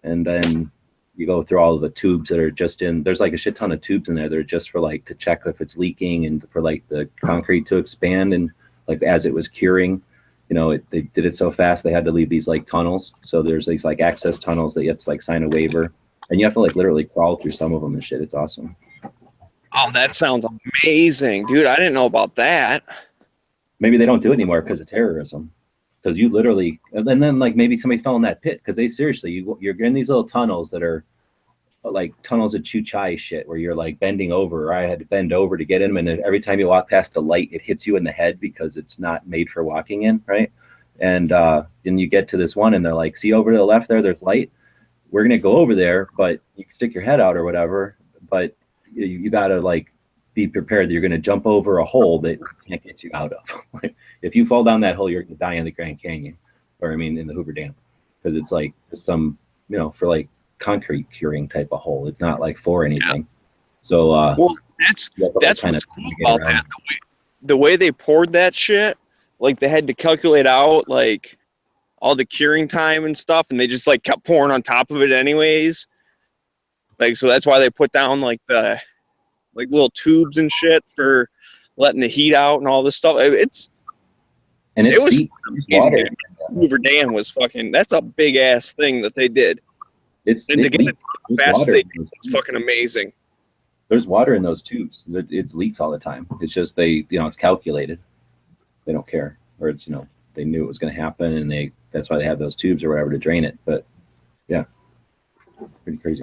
And then you go through all of the tubes that are just there's like a shit ton of tubes in there. They're just for like to check if it's leaking and for like the concrete to expand. And like as it was curing, you know, they did it so fast, they had to leave these like tunnels. So there's these like access tunnels that you have to like sign a waiver. And you have to like literally crawl through some of them and shit. It's awesome. Oh, that sounds amazing, dude. I didn't know about that. Maybe they don't do it anymore because of terrorism. Because you literally, and then like maybe somebody fell in that pit because they seriously, you're in these little tunnels that are like tunnels of Chu Chai shit where you're like bending over. I had to bend over to get in them, and every time you walk past the light, it hits you in the head because it's not made for walking in, right? And then you get to this one, and they're like, "See over to the left there, there's light. We're gonna go over there, but you can stick your head out or whatever. But you gotta like be prepared that you're gonna jump over a hole that can't get you out of." If you fall down that hole, you're gonna die in the Grand Canyon, or I mean in the Hoover Dam, because it's like some, you know, for like concrete curing type of hole. It's not like for anything. Yeah. So well, that's what's cool about that. The way they poured that shit, like they had to calculate out like all the curing time and stuff, and they just like kept pouring on top of it anyways. Like so that's why they put down like the like little tubes and shit for letting the heat out and all this stuff. It was amazing. Hoover Dam was fucking. That's a big ass thing that they did. And to get it fast, it's fucking amazing. There's water in those tubes. It leaks all the time. It's just it's calculated. They don't care, or it's they knew it was going to happen, and that's why they have those tubes or whatever to drain it. But yeah, pretty crazy.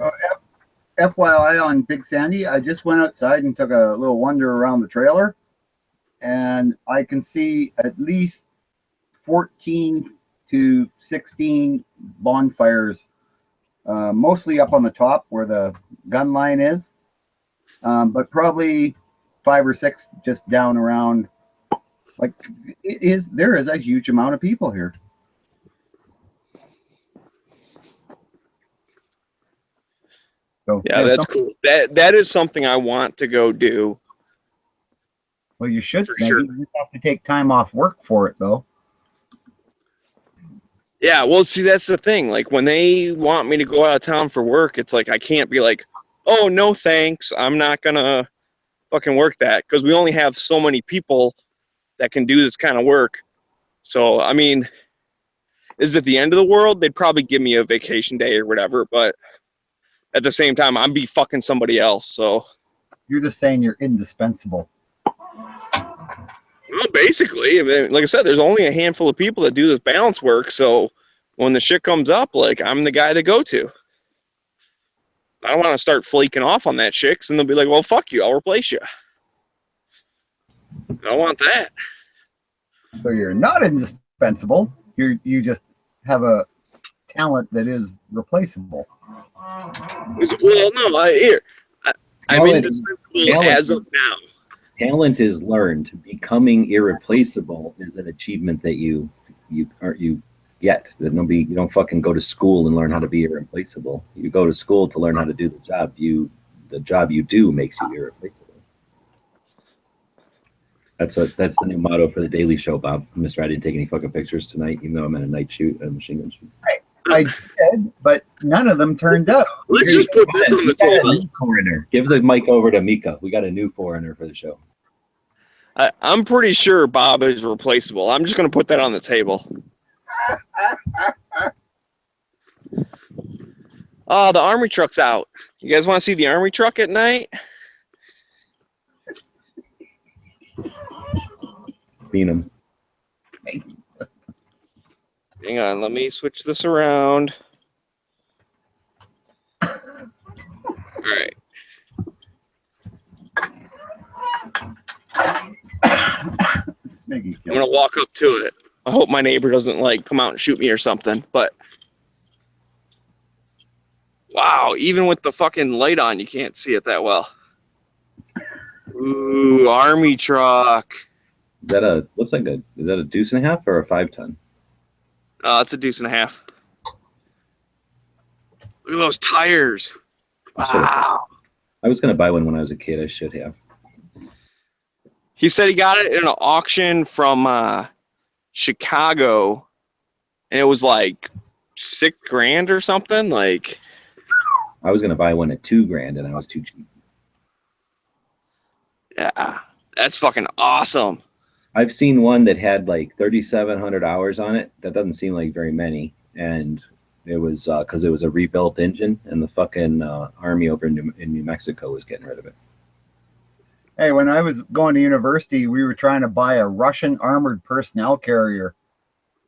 FYI on Big Sandy, I just went outside and took a little wander around the trailer, and I can see at least 14 to 16 bonfires, mostly up on the top where the gun line is, but probably 5 or 6 just down around. Like, there is a huge amount of people here. So, yeah, that's cool. That is something I want to go do. Well, you should. For sure. You just have to take time off work for it, though. Yeah, well, see, that's the thing. Like, when they want me to go out of town for work, it's like I can't be like, oh, no thanks. I'm not going to fucking work that, because we only have so many people that can do this kind of work. So, I mean, is it the end of the world? They'd probably give me a vacation day or whatever, but at the same time, I'm be fucking somebody else. So you're just saying you're indispensable. Well, basically, I mean, like I said, there's only a handful of people that do this balance work. So when the shit comes up, like, I'm the guy to go to. I don't want to start flaking off on that shit, and they'll be like, well, fuck you, I'll replace you. I don't want that. So you're not indispensable. You just have a talent that is replaceable. Well, no, I'm indispensable as of now. Talent is learned. Becoming irreplaceable is an achievement that you get. That you don't fucking go to school and learn how to be irreplaceable. You go to school to learn how to do the job. The job you do makes you irreplaceable. That's the new motto for the Daily Show, Bob. Mr. I didn't take any fucking pictures tonight, even though I'm at a night shoot, a machine gun shoot. I did, but none of them turned up. Let's just put this on the table. Foreigner. Give the mic over to Mika. We got a new foreigner for the show. I'm pretty sure Bob is replaceable. I'm just going to put that on the table. Oh, the army truck's out. You guys want to see the army truck at night? Seen him. Hang on, let me switch this around. All right. I'm gonna walk up to it. I hope my neighbor doesn't like come out and shoot me or something. But wow, even with the fucking light on, you can't see it that well. Ooh, army truck. Is that a deuce and a half or a 5-ton? It's a deuce and a half. Look at those tires. Wow. I was gonna buy one when I was a kid. I should have. He said he got it in an auction from Chicago, and it was like $6,000 or something. Like, I was gonna buy one at $2,000, and I was too cheap. Yeah, that's fucking awesome. I've seen one that had like 3,700 hours on it. That doesn't seem like very many, and it was because it was a rebuilt engine, and the fucking army over in New Mexico was getting rid of it. Hey, when I was going to university, we were trying to buy a Russian armored personnel carrier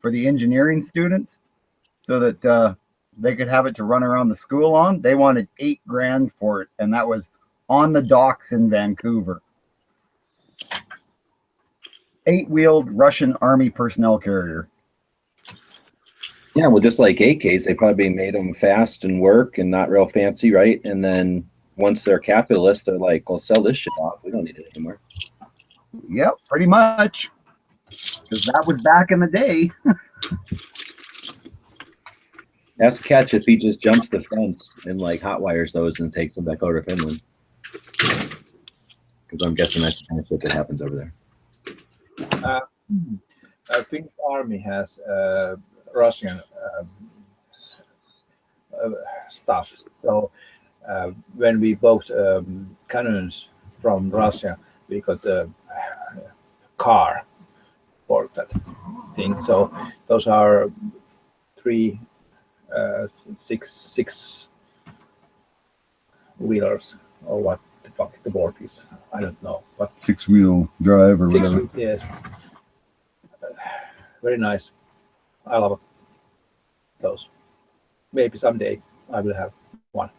for the engineering students so that they could have it to run around the school on. They wanted $8,000 for it, and that was on the docks in Vancouver. 8-wheeled Russian army personnel carrier. Yeah, well, just like AKs, they probably made them fast and work and not real fancy, right? And then once they're capitalists, they're like, well, sell this shit off. We don't need it anymore. Yep, pretty much. Because that was back in the day. Ask Catch if he just jumps the fence and like hot wires those and takes them back over to Finland. Because I'm guessing that's the kind of shit that happens over there. I think army has Russian stuff. So when we bought cannons from Russia, we got a car for that thing. So those are 6 wheelers, or what the fuck the board is. I don't know. But 6-wheel drive or whatever. Yes. Very nice. I love those. Maybe someday I will have one.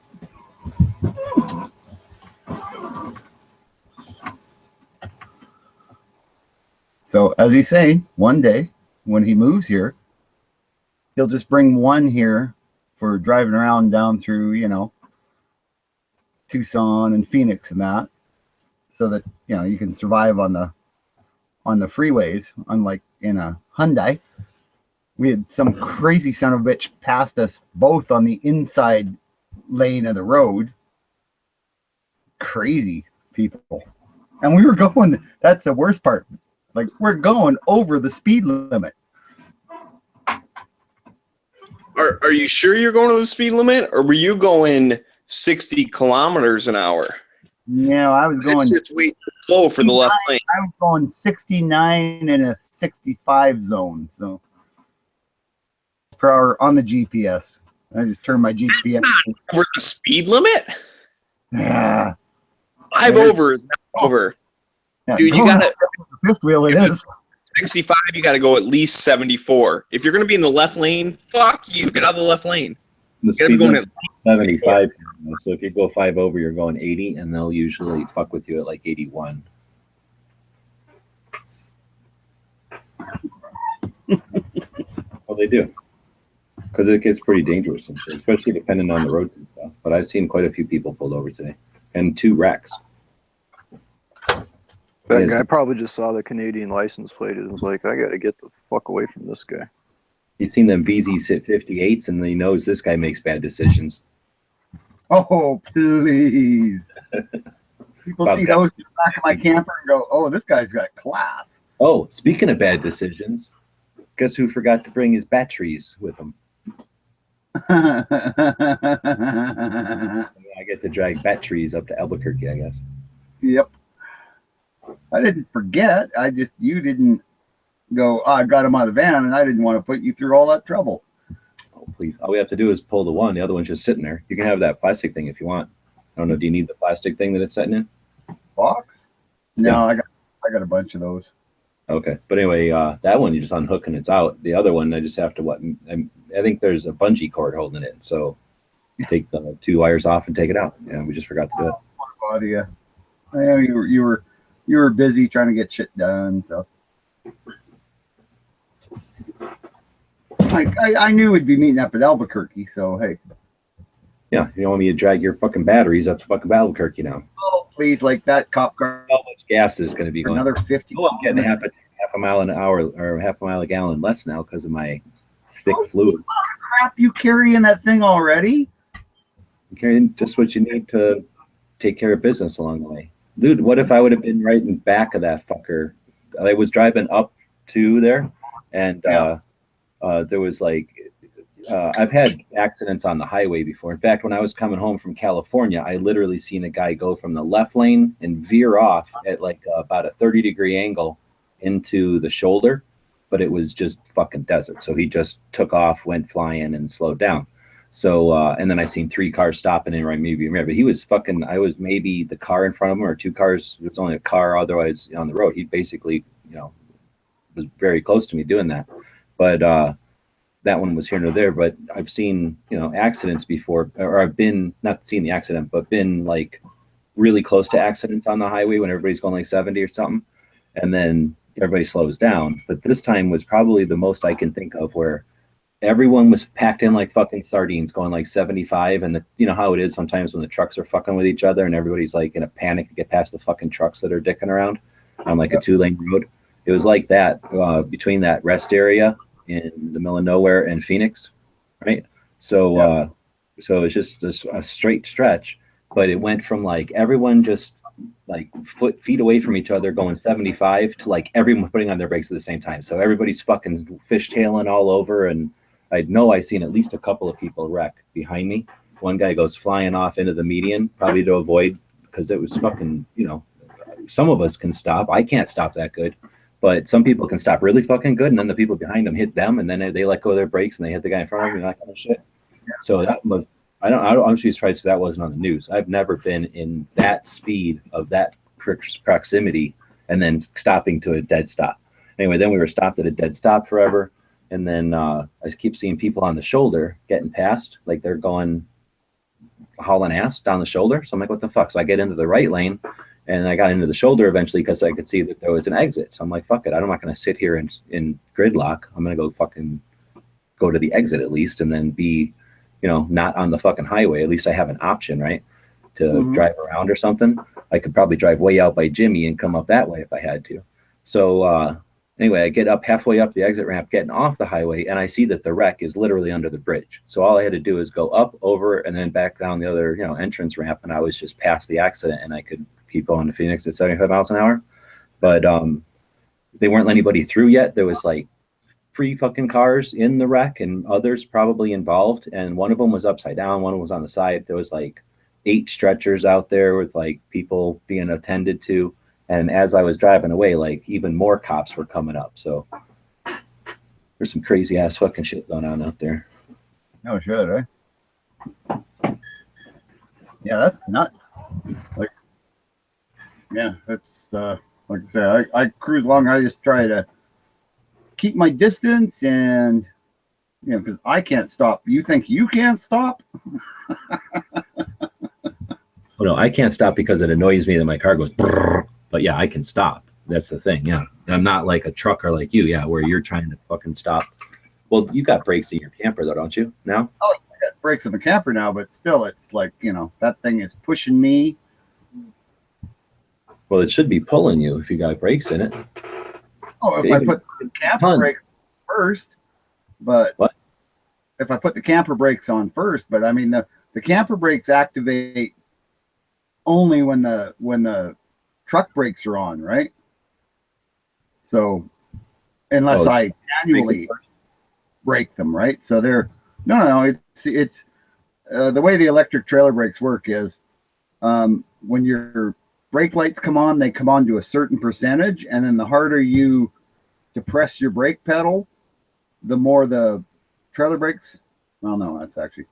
So as he's saying, one day when he moves here, he'll just bring one here for driving around down through, Tucson and Phoenix and that, so that you can survive on the freeways. Unlike in a Hyundai, we had some crazy son of a bitch passed us both on the inside lane of the road. Crazy people, and we were going. That's the worst part. Like, we're going over the speed limit. Are you sure you're going to the speed limit, or were you going 60 kilometers an hour? Yeah, I was going. It's just way too slow for the left lane. I was going 69 in a 65 zone. So per hour on the GPS. I just turned my GPS. That's not over the speed limit. Yeah. 5 over is not over. Yeah, dude, you got to. Fifth wheel it is. 65, you got to go at least 74. If you're going to be in the left lane, fuck you. Get out of the left lane. The You gotta speed be going limit is 75. So if you go 5 over, you're going 80, and they'll usually fuck with you at like 81. Well, they do. because it gets pretty dangerous and shit, especially depending on the roads and stuff. But I've seen quite a few people pulled over today, and 2 wrecks. That Yes. guy probably just saw the Canadian license plate and was like, I gotta get the fuck away from this guy. He's seen them VZ58s, and he knows this guy makes bad decisions. Oh, please. People Bob's see got- those in the back of my camper and go, oh, this guy's got class. Oh, speaking of bad decisions, guess who forgot to bring his batteries with him? I get to drag batteries up to Albuquerque, I guess. Yep. I didn't forget. You didn't go, oh, I got him out of the van, and I didn't want to put you through all that trouble. Oh, please. All we have to do is pull the one. The other one's just sitting there. You can have that plastic thing if you want. I don't know. Do you need the plastic thing that it's sitting in? Box? No, Yeah. I got a bunch of those. Okay. But anyway, that one you just unhook and it's out. The other one, I just have to, I think there's a bungee cord holding it. So take the 2 wires off and take it out. Yeah, we just forgot to do it. Bother you. I know you were busy trying to get shit done, so. I knew we'd be meeting up at Albuquerque, so hey. Yeah, you don't want me to drag your fucking batteries up to fucking Albuquerque now. Oh, please, like that cop car. How much gas is going to be going? Another 50. Oh, I'm getting half a mile an hour or half a mile a gallon less now because of my thick fluid. Crap, you carrying that thing already? You're carrying just what you need to take care of business along the way. Dude, what if I would have been right in back of that fucker? I was driving up to there, and there was like, I've had accidents on the highway before. In fact, when I was coming home from California, I literally seen a guy go from the left lane and veer off at like about a 30-degree angle into the shoulder, but it was just fucking desert. So he just took off, went flying, and slowed down. So, and then I seen 3 cars stopping in right maybe, but he was fucking, I was maybe the car in front of him or 2 cars. It was only a car otherwise on the road. He basically, was very close to me doing that. But, that one was here nor there, but I've seen, accidents before, or I've been, not seen the accident, but been like really close to accidents on the highway when everybody's going like 70 or something. And then everybody slows down. But this time was probably the most I can think of where everyone was packed in like fucking sardines going like 75. And you know how it is sometimes when the trucks are fucking with each other and everybody's like in a panic to get past the fucking trucks that are dicking around on like a 2-lane road. It was like that between that rest area in the middle of nowhere and Phoenix, right? So so it's just a straight stretch, but it went from like everyone just like feet away from each other going 75 to like everyone putting on their brakes at the same time. So everybody's fucking fishtailing all over, and I know I seen at least a couple of people wreck behind me. One guy goes flying off into the median, probably to avoid, because it was fucking, some of us can stop. I can't stop that good. But some people can stop really fucking good, and then the people behind them hit them, and then they let go of their brakes, and they hit the guy in front of them, and that kind of shit. So that was, I'm actually surprised if that wasn't on the news. I've never been in that speed of that proximity, and then stopping to a dead stop. Anyway, then we were stopped at a dead stop forever, and then I keep seeing people on the shoulder getting past, like they're going hauling ass down the shoulder. So I'm like, what the fuck? So I get into the right lane. And I got into the shoulder eventually because I could see that there was an exit. So I'm like, fuck it. I'm not going to sit here in gridlock. I'm going to go fucking go to the exit at least and then be, not on the fucking highway. At least I have an option, right? To drive around or something. I could probably drive way out by Jimmy and come up that way if I had to. So anyway, I get up halfway up the exit ramp, getting off the highway, and I see that the wreck is literally under the bridge. So all I had to do is go up, over, and then back down the other, entrance ramp. And I was just past the accident and I could keep going to Phoenix at 75 miles an hour. But they weren't letting anybody through yet. There was like 3 fucking cars in the wreck and others probably involved. And one of them was upside down. One was on the side. There was like 8 stretchers out there with like people being attended to. And as I was driving away, like even more cops were coming up. So there's some crazy ass fucking shit going on out there. No shit, eh? Yeah, that's nuts. Like, yeah, that's like I say, I cruise along. I just try to keep my distance, and because I can't stop. You think you can't stop? Oh no, I can't stop because it annoys me that my car goes. Brrr, but yeah, I can stop. That's the thing. Yeah, I'm not like a trucker like you. Yeah, where you're trying to fucking stop. Well, you got brakes in your camper. camper though, don't you? Now? Oh, I got brakes on the camper now, but still, it's like, that thing is pushing me. Well, it should be pulling you if you got brakes in it. Oh, if I put the camper brakes first, but what? If I put the camper brakes on first, but I mean the camper brakes activate only when the truck brakes are on, right? So unless I manually brake them, right? So they're no, it's the way the electric trailer brakes work is when your brake lights come on, they come on to a certain percentage, and then the harder you depress your brake pedal, the more the trailer brakes. Well, no, that's actually.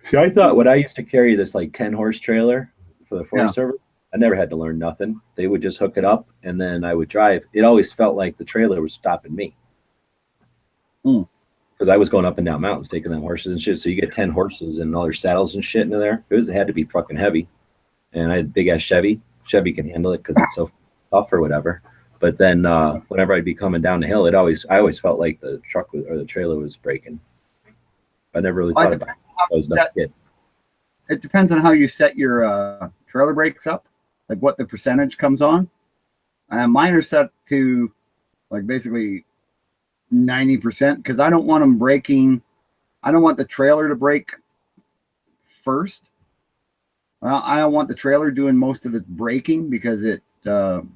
See, I thought when I used to carry this like 10-horse trailer for the Forest Service, I never had to learn nothing. They would just hook it up, and then I would drive. It always felt like the trailer was stopping me. Because I was going up and down mountains taking them horses and shit. So you get 10 horses and all their saddles and shit into there. It had to be fucking heavy. And I had a big ass Chevy. Chevy can handle it because it's so tough or whatever. But then whenever I'd be coming down the hill, I always felt like the truck or the trailer was braking. I never really thought about it. I was not a kid. It depends on how you set your trailer brakes up, like what the percentage comes on. Mine are set to like basically 90% because I don't want them braking. I don't want the trailer to brake first. Well, I don't want the trailer doing most of the braking because it preloads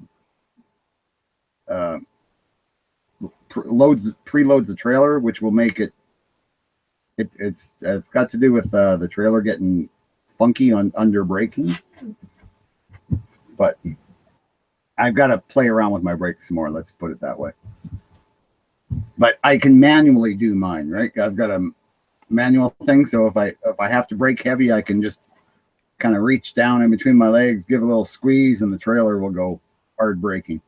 the trailer, which will make it. It's got to do with the trailer getting funky on under braking. But I've got to play around with my brakes some more. Let's put it that way. But I can manually do mine, right? I've got a manual thing, so if I have to brake heavy, I can just kind of reach down in between my legs, give a little squeeze, and the trailer will go hard braking.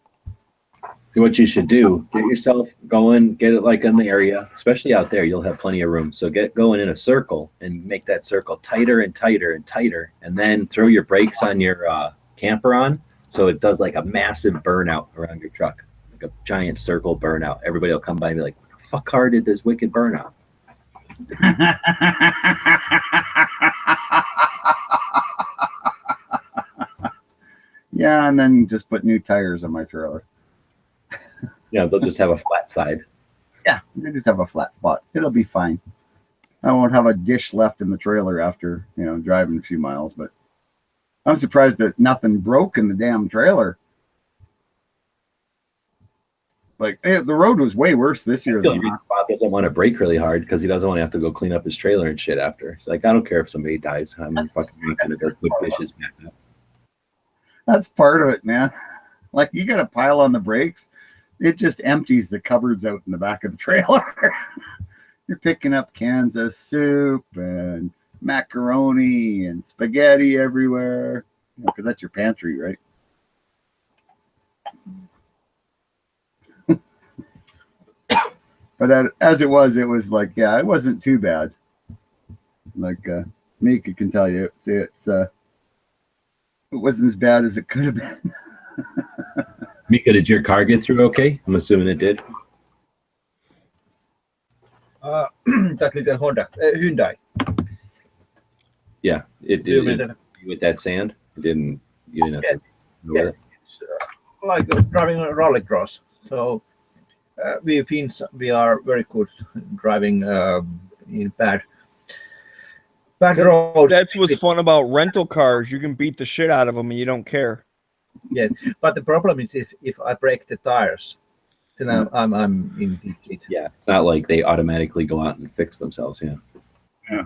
See, what you should do, get yourself going, get it like in the area, especially out there, you'll have plenty of room. So get going in a circle and make that circle tighter and tighter and tighter, and then throw your brakes on your camper on, so it does like a massive burnout around your truck, like a giant circle burnout. Everybody will come by and be like, what the fuck car did this wicked burnout? Yeah, and then just put new tires on my trailer. Yeah, they'll just have a flat side. Yeah, they just have a flat spot. It'll be fine. I won't have a dish left in the trailer after, driving a few miles, but I'm surprised that nothing broke in the damn trailer. Like, the road was way worse this year than last. Bob doesn't want to brake really hard because he doesn't want to have to go clean up his trailer and shit after. It's like, I don't care if somebody dies. I'm fucking not going to go put dishes back up. That's part of it, man. Like, you got to pile on the brakes. It just empties the cupboards out in the back of the trailer. You're picking up cans of soup and macaroni and spaghetti everywhere. Because that's your pantry, right? But as it was like, yeah, it wasn't too bad. Like Mika can tell you, it wasn't as bad as it could have been. Mika, did your car get through okay? I'm assuming it did. That little Honda, Hyundai. Yeah, it did. With that sand, you didn't have to yeah. It's like driving a rallycross. So we are very good driving in bad roads. That's what's fun about rental cars. You can beat the shit out of them and you don't care. Yes, but the problem is if I break the tires, then I'm in deep shit. Yeah, it's not like they automatically go out and fix themselves. Yeah.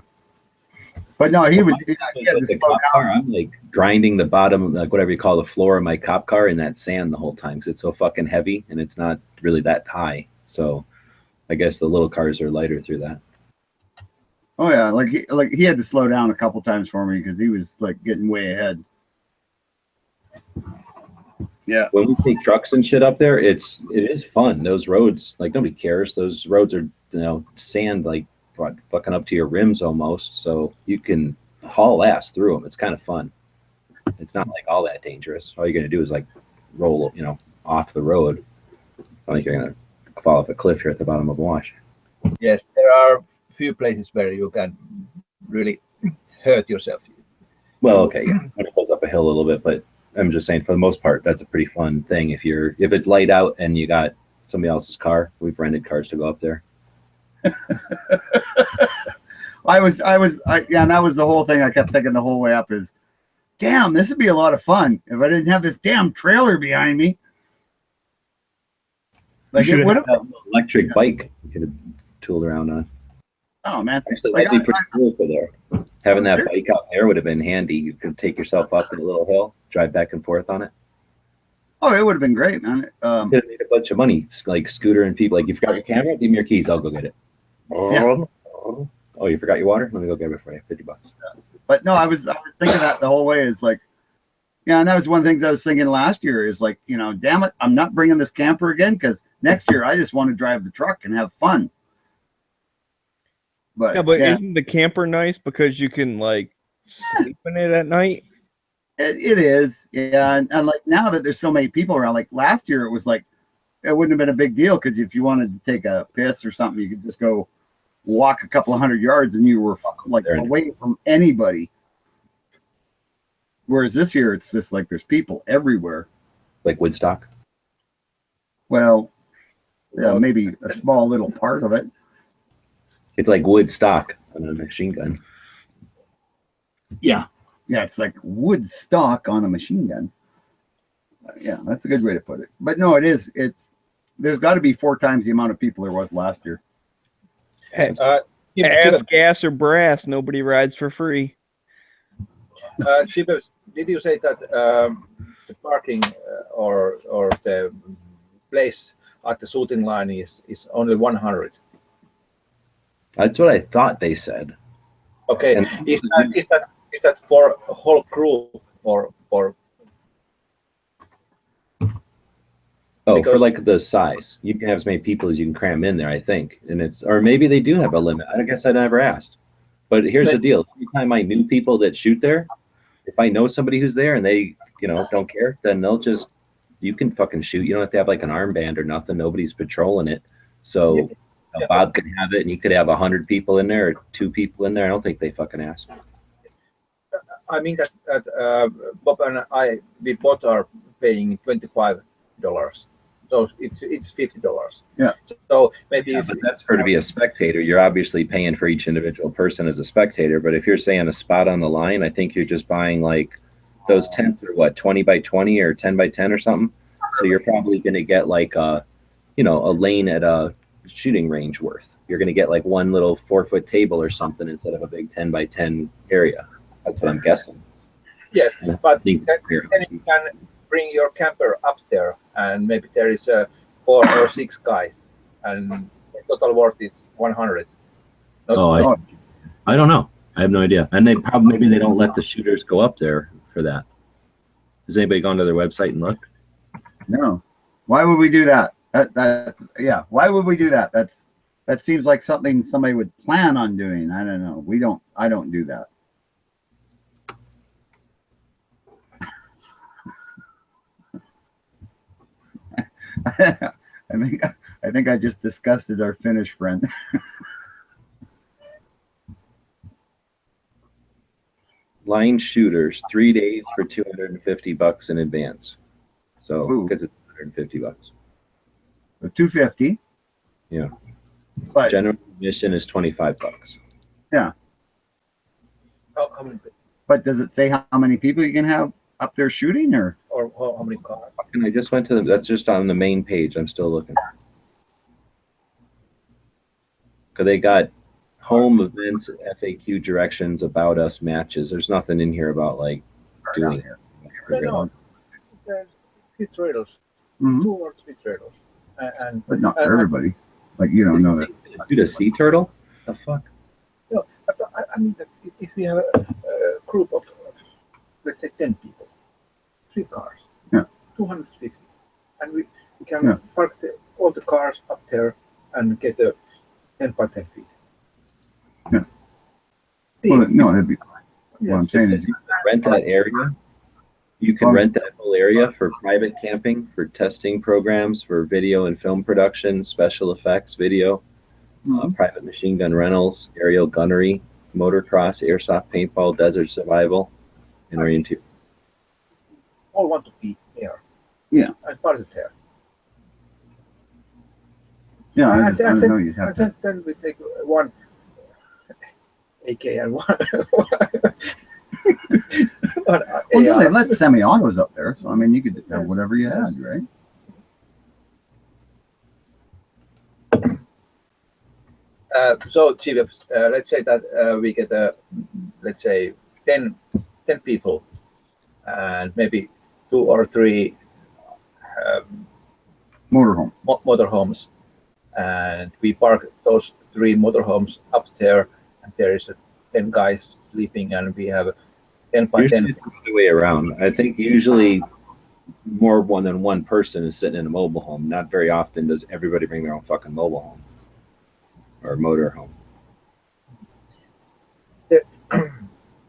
But no, he had the cop car. I'm like grinding the bottom, like whatever you call the floor of my cop car in that sand the whole time because it's so fucking heavy and it's not really that high. So I guess the little cars are lighter through that. Oh yeah, like he had to slow down a couple times for me because he was like getting way ahead. Yeah. When we take trucks and shit up there, it is fun. Those roads, like nobody cares. Those roads are sand like fucking up to your rims almost, so you can haul ass through them. It's kind of fun. It's not like all that dangerous. All you're gonna do is like roll, off the road. Not like you're gonna fall off a cliff here at the bottom of a wash. Yes, there are few places where you can really hurt yourself. Well, okay, yeah, when it goes up a hill a little bit, but I'm just saying for the most part, that's a pretty fun thing. If it's light out and you got somebody else's car, we've rented cars to go up there. Yeah, and that was the whole thing I kept thinking the whole way up is, damn, this would be a lot of fun if I didn't have this damn trailer behind me. Like You it should would have have. an electric bike you could have tooled around on. Oh man, Actually, like, that'd be pretty cool for there. Having that Sure. bike out there would have been handy. You could take yourself up a little hill, drive back and forth on it. oh, it would have been great, man. Could have made a bunch of money, like scooter and people. Like, you forgot your camera? Give me your keys. I'll go get it. Yeah. Oh, you forgot your water? Let me go grab it for you. $50. But no, I was thinking that the whole way is like, yeah, and that was one of the things I was thinking last year is like, damn it, I'm not bringing this camper again because next year I just want to drive the truck and have fun. But Yeah, but isn't the camper nice because you can like sleep in it at night? it is, yeah, and like now that there's so many people around, like last year it was like it wouldn't have been a big deal because if you wanted to take a piss or something, you could just go walk a couple of 100 yards and you were like away from anybody. Whereas this year it's just like there's people everywhere. Like Woodstock? Well, yeah, maybe a small little part of it. It's like Woodstock on a machine gun. Yeah. Yeah, it's like wood stock on a machine gun. Yeah, that's a good way to put it. But no, it is. There's got to be 4 times the amount of people there was last year. Ass, gas, or brass, nobody rides for free. Shivers, did you say that the parking or the place at the shooting line is only 100? That's what I thought they said. Okay, And- is that for a whole crew or Oh, for Because- like the size. You can have as many people as you can cram in there, I think. And or maybe they do have a limit. I guess I never asked. But here's the deal. Every time I knew people that shoot there, if I know somebody who's there and they, don't care, then you can fucking shoot. You don't have to have like an armband or nothing. Nobody's patrolling it. So Bob can have it and you could have 100 people in there or 2 people in there. I don't think they fucking ask. I mean that Bob and we both are paying $25, so it's $50. Yeah. So maybe But that's for to be a spectator. You're obviously paying for each individual person as a spectator. But if you're saying a spot on the line, I think you're just buying like those tents are what, 20 by 20 or 10 by 10 or something. So you're probably going to get like a lane at a shooting range worth. You're going to get like one little 4-foot table or something instead of a big 10 by 10 area. That's what I'm guessing. Yes, Yeah. but Think- then you can bring your camper up there, and maybe there is 4 or 6 guys, and the total worth is 100. Oh, I don't know. I have no idea. And maybe they don't let the shooters go up there for that. Has anybody gone to their website and looked? No. Why would we do that? Yeah. Why would we do that? That seems like something somebody would plan on doing. I don't know. I don't do that. I think I just disgusted our Finnish friend. Line shooters, 3 days for $250 in advance. So Ooh. because it's $150. $250. Yeah. But General admission is $25. yeah. How many, But does it say how many people you can have up there shooting or? or how many cars? And I just went to them. That's just on the main page. I'm still looking. Because they got home events, FAQ directions, about us, matches. There's nothing in here about like doing it. No. There's 3 trailers, Mhm. 2 or 3 trailers, and But not for everybody. Like you don't know that. Dude, a sea turtle? The fuck? No, I mean that if we have a group of let's say 10 people, 3 cars, Yeah. 260, and we can Yeah. park all the cars up there and get a 10 by 10 feet. Yeah. Well, no, that'd be fine. What I'm saying is, Rent that area. You can rent that whole area for private camping, for testing programs, for video and film production, special effects, video. private machine gun rentals, aerial gunnery, motocross, airsoft paintball, desert survival, and Marine 2. All want to be there. Yeah. I started there. Yeah, I And didn't know you'd have to. then we take one AK and one. one Well, no, AR. they let semi-autos up there, so I mean, you could have whatever you had, right? So, Chief, let's say that we get, let's say, 10 people and maybe 2 or 3 Motorhome. Motorhomes. And we park those 3 motorhomes up there, and there is 10 guys sleeping, and we have 10 by 10. Usually it's the other way around. I think usually more than one person is sitting in a mobile home. Not very often does everybody bring their own fucking mobile home or motor home.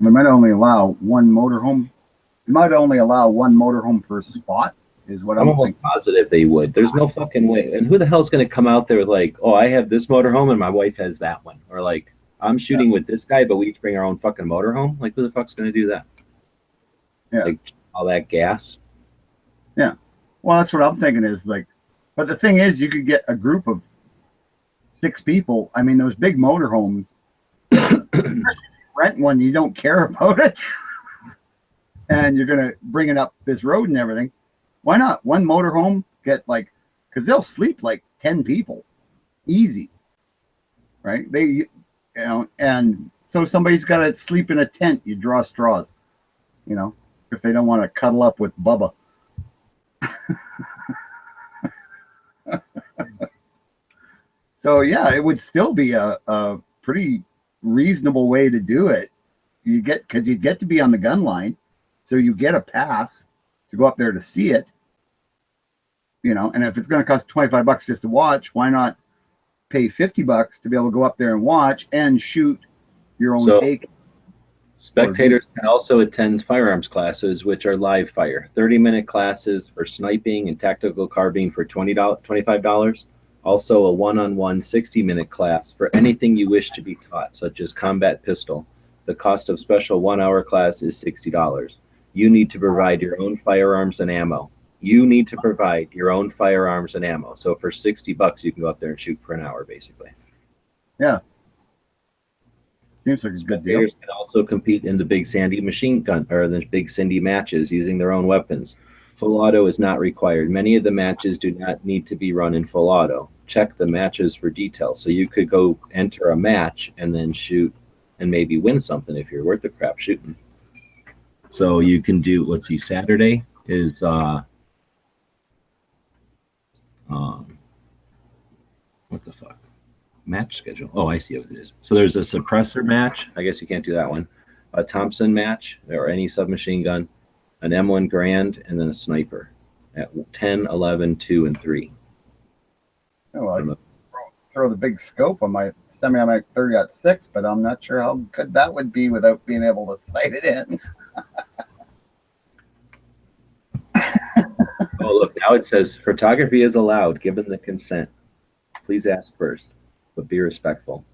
We might only allow one motorhome. We might only allow one motorhome per spot, is what I'm I'm almost thinking. positive they would. There's no fucking way. And who the hell's going to come out there with like, oh, I have this motorhome and my wife has that one, or like, I'm shooting with this guy, but we each bring our own fucking motorhome. Like, who the fuck's going to do that? Yeah. Like all that gas. Yeah. Well, that's what I'm thinking is like, but the thing is, you could get a group of 6 people. I mean, those big motorhomes, rent one, you don't care about it. And you're going to bring it up this road and everything. Why not? One motorhome, get like, because they'll sleep like 10 people. Easy. Right? They, you know, and so somebody's got to sleep in a tent. You draw straws, you know, if they don't want to cuddle up with Bubba. So yeah, it would still be a pretty reasonable way to do it. You get, because you get to be on the gun line, so you get a pass to go up there to see it. You know, and if it's going to cost $25 just to watch, why not pay $50 to be able to go up there and watch and shoot your own So- take? Spectators can also attend firearms classes, which are live fire. 30-minute classes for sniping and tactical carbine for $25. Also a one-on-one 60-minute class for anything you wish to be taught, such as combat pistol. The cost of special 1-hour class is $60. You need to provide your own firearms and ammo. You need to provide your own firearms and ammo. So for $60, you can go up there and shoot for an hour, basically. Yeah. Seems like a good deal. Players can also compete in the Big Sandy machine gun or the Big Cindy matches using their own weapons. Full auto is not required. Many of the matches do not need to be run in full auto. Check the matches for details. So you could go enter a match and then shoot and maybe win something if you're worth the crap shooting. So you can do, let's see, Saturday is what the fuck? Match schedule. Oh, I see what it is. So there's a suppressor match. I guess you can't do that one. A Thompson match or any submachine gun, an M1 Grand, and then a sniper at 10, 11, 2, and 3. Oh, well, I could throw the big scope on my semi-automatic 30-06, but I'm not sure how good that would be without being able to sight it in. Oh, look, now it says photography is allowed given the consent. Please ask first, but be respectful.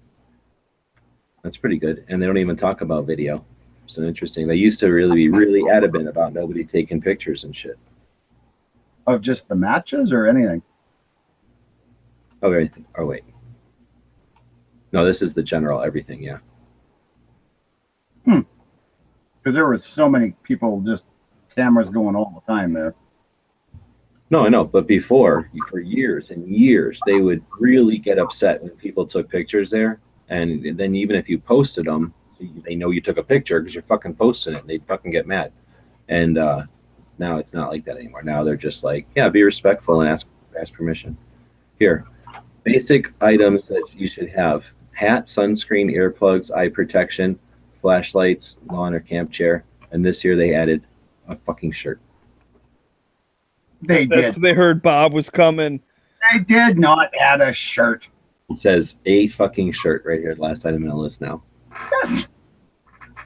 That's pretty good. And they don't even talk about video. So interesting. They used to really be really adamant about nobody taking pictures and shit. Of just the matches or anything? Okay. Oh, wait. No, this is the general everything, yeah. Because there was so many people, just cameras going all the time there. No, I know. But before, for years and years, they would really get upset when people took pictures there. And then even if you posted them, they know you took a picture because you're fucking posting it. They'd fucking get mad. And now it's not like that anymore. Now they're just like, yeah, be respectful and ask permission. Here, basic items that you should have: hat, sunscreen, earplugs, eye protection, flashlights, lawn or camp chair. And this year they added a fucking shirt. They That's did. they heard Bob was coming. They did not add a shirt. It says a fucking shirt right here. Last item in the list now. Yes,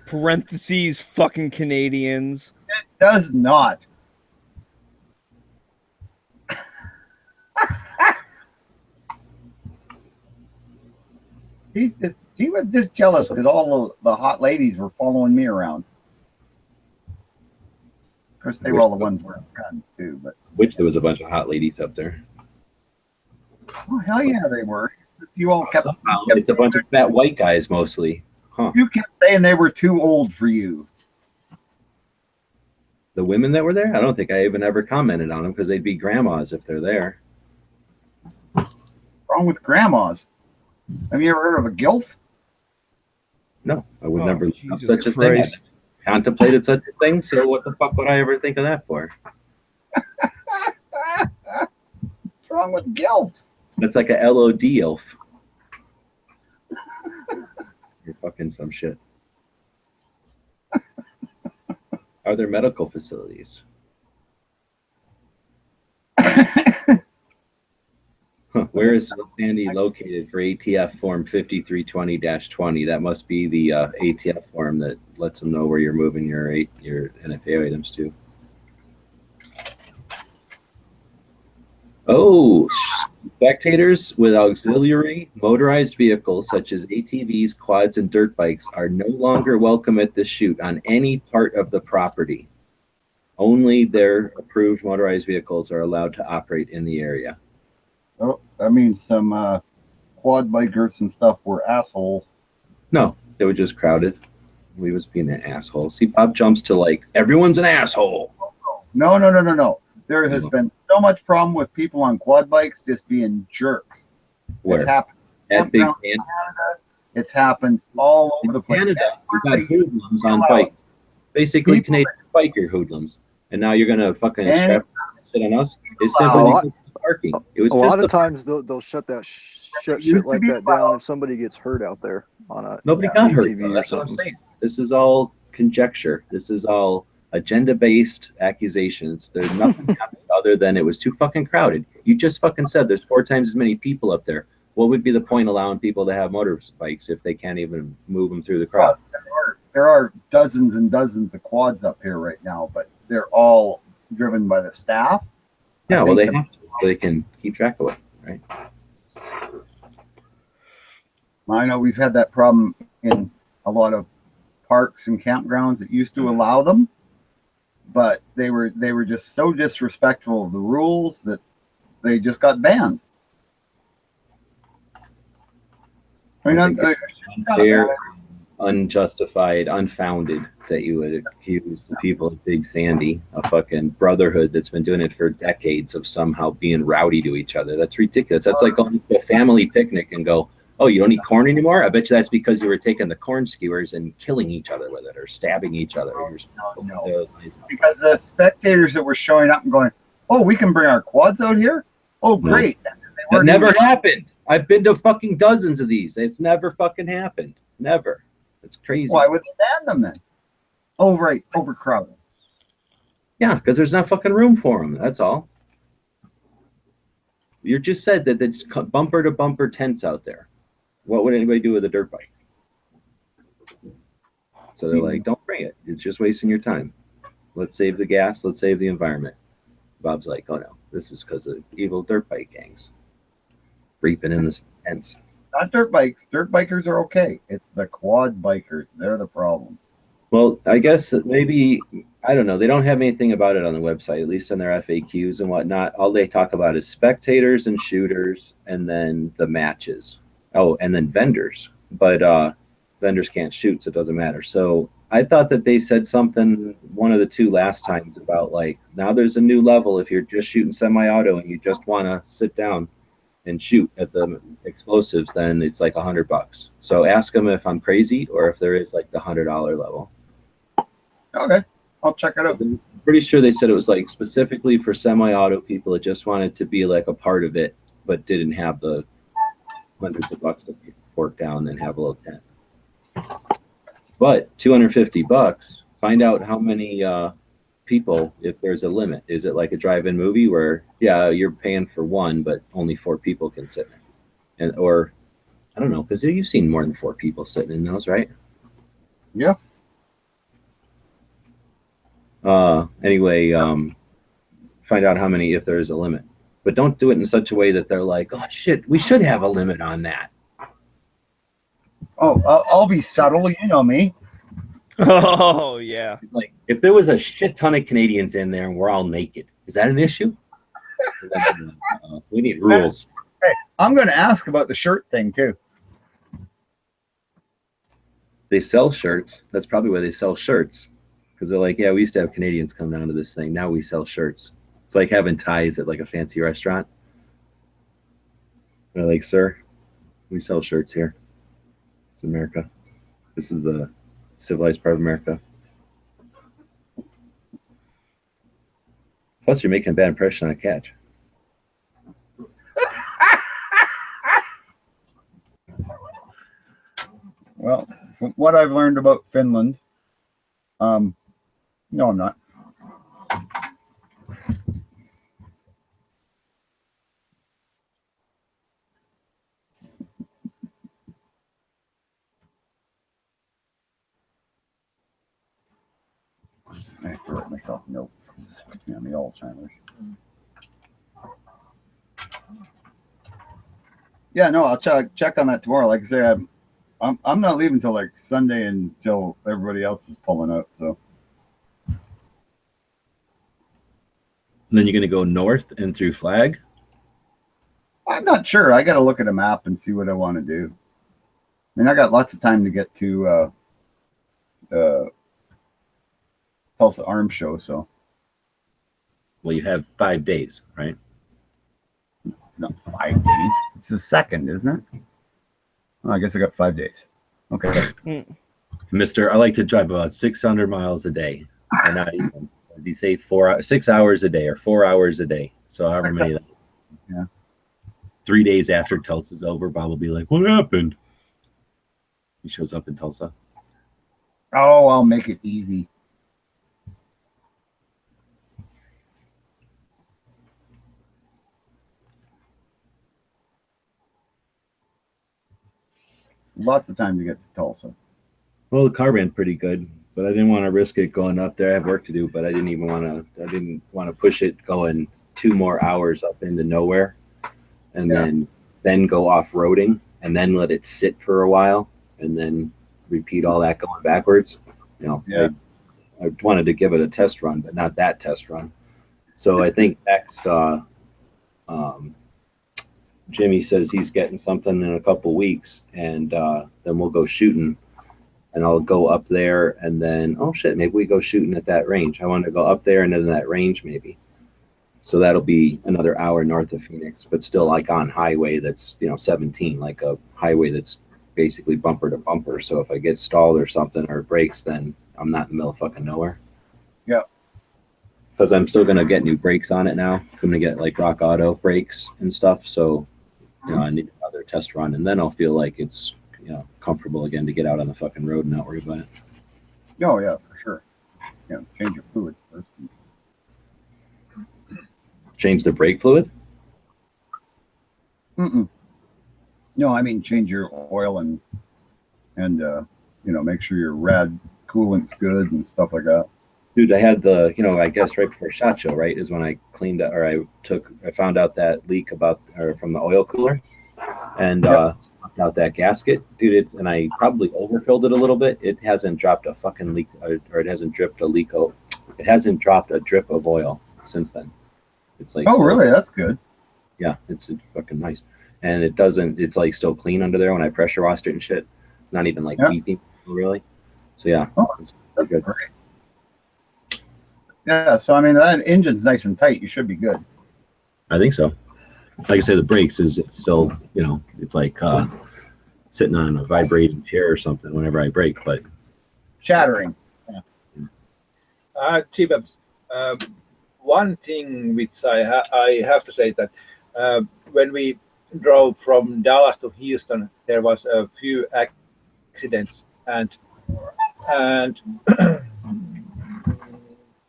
Parentheses, fucking Canadians. it does not. He was just jealous because all the hot ladies were following me around. Of course, they were all the ones wearing guns too. But Which there was a bunch of hot ladies up there. oh hell yeah, they were. It's just you all kept. Somehow it's a bunch of fat white guys mostly. Huh. You kept saying they were too old for you. The women that were there, I don't think I even ever commented on them because they'd be grandmas if they're there. What's wrong with grandmas? Have you ever heard of a gilf? No, I would Oh, never look up Jesus such a thing. Christ. I contemplated such a thing, so what the fuck would I ever think of that for? What's wrong with gilfs? That's like a LOD elf. You're fucking some shit. Are there medical facilities? Huh, where is Sandy located for ATF form 5320-20? That must be the ATF form that lets them know where you're moving your NFA items to. Oh, spectators with auxiliary motorized vehicles such as ATVs, quads, and dirt bikes are no longer welcome at the shoot on any part of the property. Only their approved motorized vehicles are allowed to operate in the area. Oh, that means some quad bikers and stuff were assholes. No, they were just crowded. We was being an asshole. See, Bob jumps to like, everyone's an asshole. No. There has been so much problem with people on quad bikes just being jerks. Where? It's happened At Big in Sandy. Canada. It's happened all over the place. Canada, you got hoodlums on bikes. Basically, Canadian biker hoodlums. And now you're going to fucking strap shit on us? It's simply because of parking. It was A lot just of times they'll shut that shit like that down if somebody gets hurt out there on a Nobody got hurt. ATV Though. or That's what I'm something. saying. This is all conjecture. This is all agenda-based accusations. There's nothing happened other than it was too fucking crowded. You just fucking said there's 4 times as many people up there. What would be the point allowing people to have motorbikes if they can't even move them through the crowd? There are dozens and dozens of quads up here right now, but they're all driven by the staff. Yeah, well, they have to, so they can keep track of it, right? I know we've had that problem in a lot of parks and campgrounds that used to allow them, but they were just so disrespectful of the rules that they just got banned. I mean, Unfair, unjustified, unfounded that you would accuse the people of Big Sandy, a fucking brotherhood that's been doing it for decades, of somehow being rowdy to each other. That's ridiculous. That's like going to a family picnic and go, oh, you don't eat corn anymore? I bet you that's because you were taking the corn skewers and killing each other with it or stabbing each other. because the spectators that were showing up and going, oh, we can bring our quads out here? Oh, great. That never happened. I've been to fucking dozens of these. It's never fucking happened. Never. It's crazy. Why would they ban them then? Oh, right. Overcrowded. Yeah, because there's not fucking room for them. That's all. You just said that it's bumper to bumper tents out there. What would anybody do with a dirt bike? So they're like, don't bring it. It's just wasting your time. Let's save the gas. Let's save the environment. Bob's like, oh no, this is because of evil dirt bike gangs reaping in the tents. Not dirt bikes. Dirt bikers are okay. It's the quad bikers. They're the problem. Well, I guess that maybe, I don't know. They don't have anything about it on the website, at least in their FAQs and whatnot. All they talk about is spectators and shooters and then the matches. Oh, and then vendors. But vendors can't shoot, so it doesn't matter. So I thought that they said something, one of the two last times, about like, now there's a new level. If you're just shooting semi-auto and you just want to sit down and shoot at the explosives, then it's like $100. So ask them if I'm crazy or if there is like the $100 level. Okay, I'll check it out. I'm pretty sure they said it was like specifically for semi-auto people that just wanted to be like a part of it, but didn't have the hundreds of bucks to fork down and have a little tent. But $250, find out how many people, if there's a limit. Is it like a drive-in movie where, yeah, you're paying for one, but only 4 people can sit in it? And, or, I don't know, because you've seen more than 4 people sitting in those, right? Yeah. Anyway, find out how many, if there is a limit. But don't do it in such a way that they're like, oh shit, we should have a limit on that. Oh, I'll be subtle. You know me. Oh yeah. Like, if there was a shit ton of Canadians in there and we're all naked, is that an issue? We need rules. Hey, I'm going to ask about the shirt thing too. They sell shirts. That's probably why they sell shirts. Because they're like, yeah, we used to have Canadians come down to this thing. Now we sell shirts. It's like having ties at like a fancy restaurant. They're like, sir, we sell shirts here. It's America. This is the civilized part of America. Plus, you're making a bad impression on a catch. Well, from what I've learned about Finland, no, I'm not. I have to write myself notes. Yeah, the Alzheimer's. Yeah, no, I'll check on that tomorrow. Like I say, I'm not leaving till like Sunday until everybody else is pulling out. So And then you're going to go north and through Flag? I'm not sure. I got to look at a map and see what I want to do. I mean, I got lots of time to get to Tulsa Arms Show. So, Well, you have 5 days, right? not 5 days. It's the 2nd, isn't it? Oh, I guess I got 5 days. Okay. Mister, I like to drive about 600 miles a day. And I, as you say, 6 hours a day or 4 hours a day. So however many. Yeah. 3 days after Tulsa's over, Bob will be like, what happened? He shows up in Tulsa. Oh, I'll make it easy. Lots of time to get to Tulsa. Well, the car ran pretty good, but I didn't want to risk it going up there. I have work to do, but I didn't want to push it going 2 more hours up into nowhere and then go off-roading and then let it sit for a while and then repeat all that going backwards. You know, Yeah. I wanted to give it a test run, but not that test run. So I think next, Jimmy says he's getting something in a couple weeks, and then we'll go shooting. And I'll go up there, and then maybe we go shooting at that range. I want to go up there and then that range maybe. So that'll be another hour north of Phoenix, but still like on highway that's 17, like a highway that's basically bumper to bumper. So if I get stalled or something or it breaks, then I'm not in the middle of fucking nowhere. Yeah. Because I'm still gonna get new brakes on it now. I'm gonna get like Rock Auto brakes and stuff. So I need another test run, and then I'll feel like it's comfortable again to get out on the fucking road and not worry about it. Oh yeah, for sure. Yeah, change your fluid first. Change the brake fluid? Mm-mm. No, I mean change your oil and make sure your rad coolant's good and stuff like that. Dude, I had I guess right before SHOT Show, right, is when I cleaned up, or I found out that leak from the oil cooler, and knocked out that gasket, dude. And I probably overfilled it a little bit. It hasn't dropped a fucking leak, or it hasn't dripped a leak. It hasn't dropped a drip of oil since then. It's like, really? That's good. Yeah, it's fucking nice, and it doesn't. It's like still clean under there when I pressure washed it and shit. It's not even like beeping really. So yeah, that's good. Great. Yeah, so I mean that engine's nice and tight. You should be good. I think so. Like I say, the brakes is still, it's like sitting on a vibrating chair or something whenever I brake, but shattering. Chief, one thing which I have to say that when we drove from Dallas to Houston, there was a few accidents and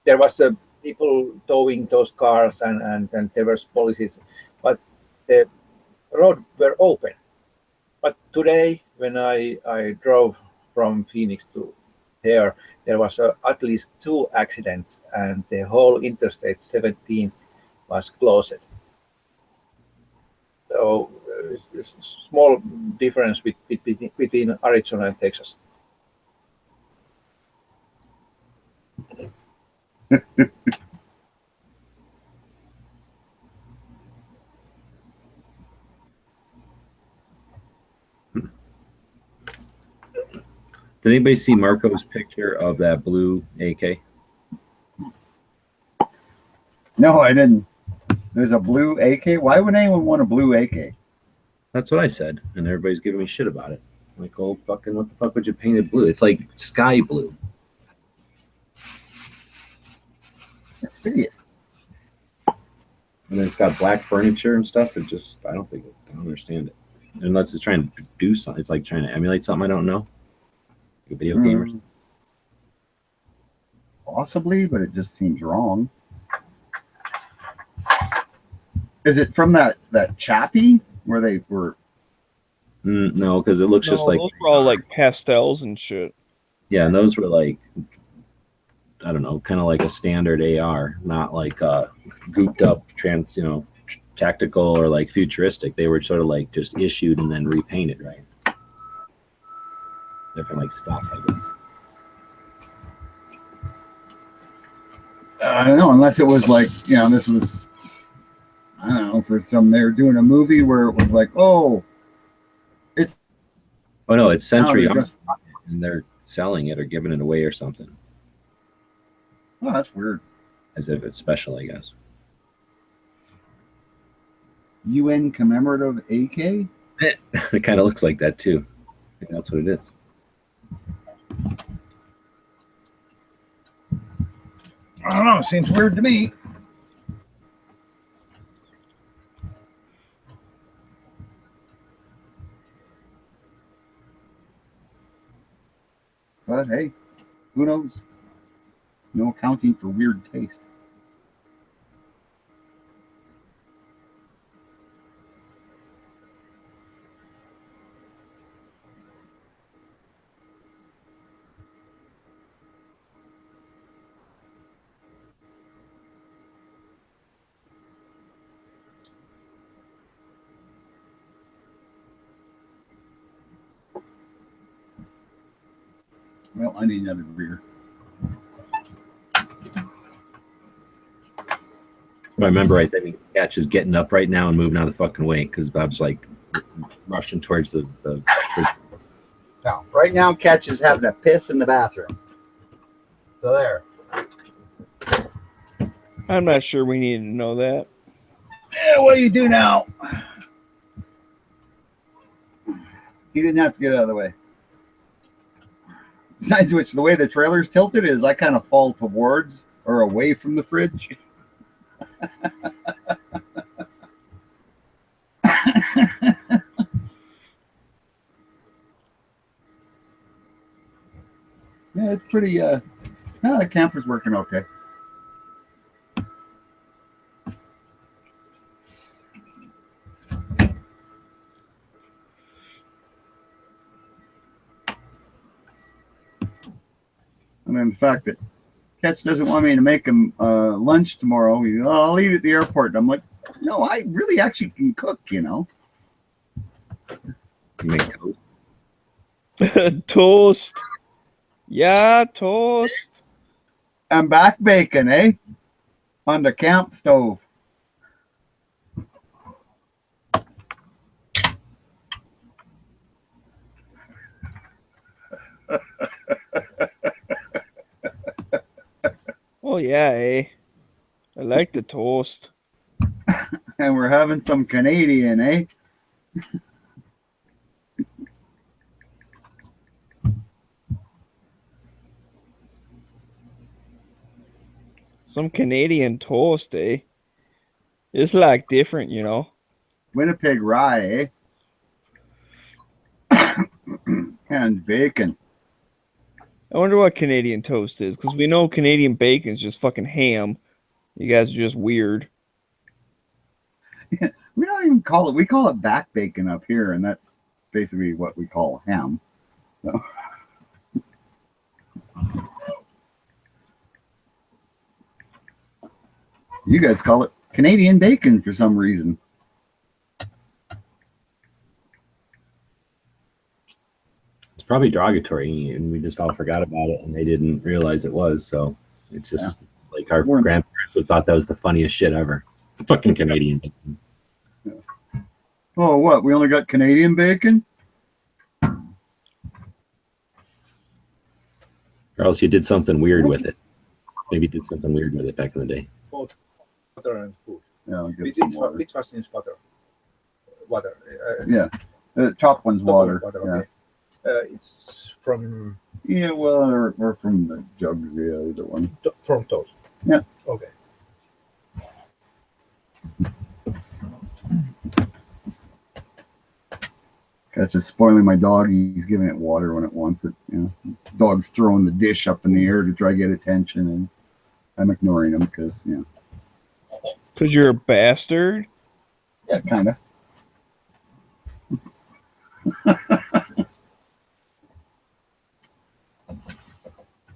there was people towing those cars and there was policies, but the road were open. But today, when I drove from Phoenix to there was at least 2 accidents, and the whole Interstate 17 was closed. So is small difference between Arizona and Texas. Did anybody see Marco's picture of that blue AK? No, I didn't. There's a blue AK. Why would anyone want a blue AK? That's what I said, and everybody's giving me shit about it. Like, oh, fucking, what the fuck would you paint it blue? It's like sky blue. It's hideous. And then it's got black furniture and stuff. It just, I don't understand it. Unless it's trying to do something. It's like trying to emulate something I don't know. Like a video game or something. Possibly, but it just seems wrong. Is it from that Chappie where they were? No, because it looks just like those were all like pastels and shit. Yeah, and those were like, I don't know, kind of like a standard AR, not like gooped up tactical or like futuristic. They were sort of like just issued and then repainted, right? Different like stock, I guess. I don't know, unless it was like, this was, I don't know, for some, they were doing a movie where it was like, oh no, it's Century they're just- and they're selling it or giving it away or something. Oh, that's weird. As if it's special, I guess. UN commemorative AK? It kind of looks like that too. I think that's what it is. I don't know, it seems weird to me. But hey, who knows? No accounting for weird taste. Well, I need another beer. If I remember right, I think Catch is getting up right now and moving out of the fucking way because Bob's like rushing towards the Now, right now, Catch is having a piss in the bathroom. So there. I'm not sure we need to know that. Yeah, what do you do now? He didn't have to get out of the way. Besides which, the way the trailer's tilted is I kind of fall towards or away from the fridge. Yeah, it's pretty, the camper's working okay. And then the fact that Catch doesn't want me to make him lunch tomorrow. I'll eat at the airport. And I'm like, no, I really actually can cook, You make toast. Toast. Yeah, toast. And back bacon, eh? On the camp stove. Oh yeah, eh? I like the toast. And we're having some Canadian, eh? Some Canadian toast, eh? It's like different, Winnipeg rye, eh? And bacon. I wonder what Canadian toast is, because we know Canadian bacon's just fucking ham. You guys are just weird. We don't even call it, we call it back bacon up here, and that's basically what we call ham. So. You guys call it Canadian bacon for some reason. probably derogatory, and we just all forgot about it, and they didn't realize it was. So it's just like our grandparents would thought that was the funniest shit ever. Fucking Canadian bacon. Oh, what? We only got Canadian bacon? Or else you did something weird with it. Maybe you did something weird with it back in the day. Water and food. Yeah, I'll give some water. Which was in water? Water. Yeah, the top one's water. Okay. It's from. Yeah, well, or from the jugs, yeah, either one. From toast. Yeah. Okay. That's just spoiling my dog. He's giving it water when it wants it. You know, dog's throwing the dish up in the air to try to get attention, and I'm ignoring him because Because you're a bastard. Yeah, kind of.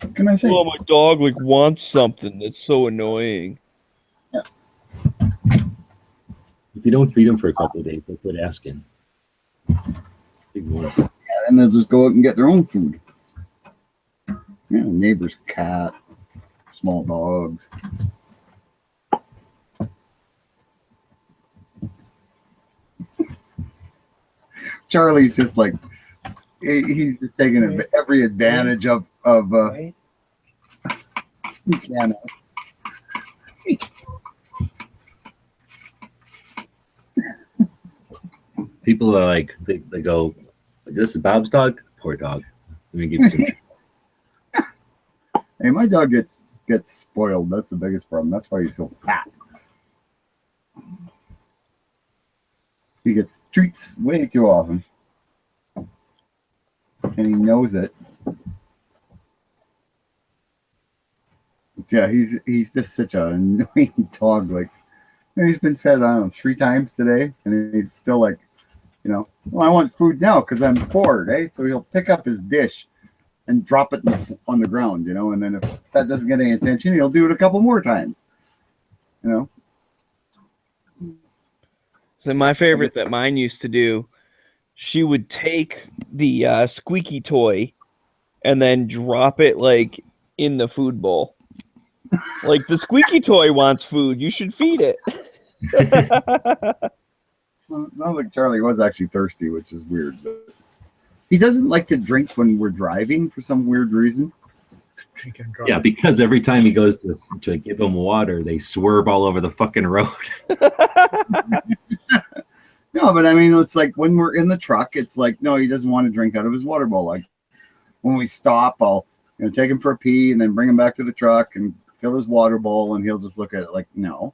What can I say? Well, my dog like wants something that's so annoying. If you don't feed them for a couple of days, they'll quit asking. Yeah, and they'll just go out and get their own food. Yeah, neighbor's cat, small dogs. Charlie's just like, he's just taking every advantage of piano. People are like, they go, this is Bob's dog? Poor dog. Let me give you some. Hey, my dog gets spoiled. That's the biggest problem. That's why he's so fat. He gets treats way too often. And he knows it. Yeah, he's just such an annoying dog. Like, he's been fed, I don't know, 3 times today, and he's still like, well, I want food now because I'm bored, eh? So he'll pick up his dish and drop it on the ground, and then if that doesn't get any attention, he'll do it a couple more times, So my favorite that mine used to do, she would take the squeaky toy and then drop it like in the food bowl. Like, the squeaky toy wants food. You should feed it. Well, not like Charlie was actually thirsty, which is weird. He doesn't like to drink when we're driving for some weird reason. Yeah, because every time he goes to give them water, they swerve all over the fucking road. No, but I mean, it's like when we're in the truck, it's like, no, he doesn't want to drink out of his water bowl. Like when we stop, I'll take him for a pee and then bring him back to the truck and fill his water bowl, and he'll just look at it like, no.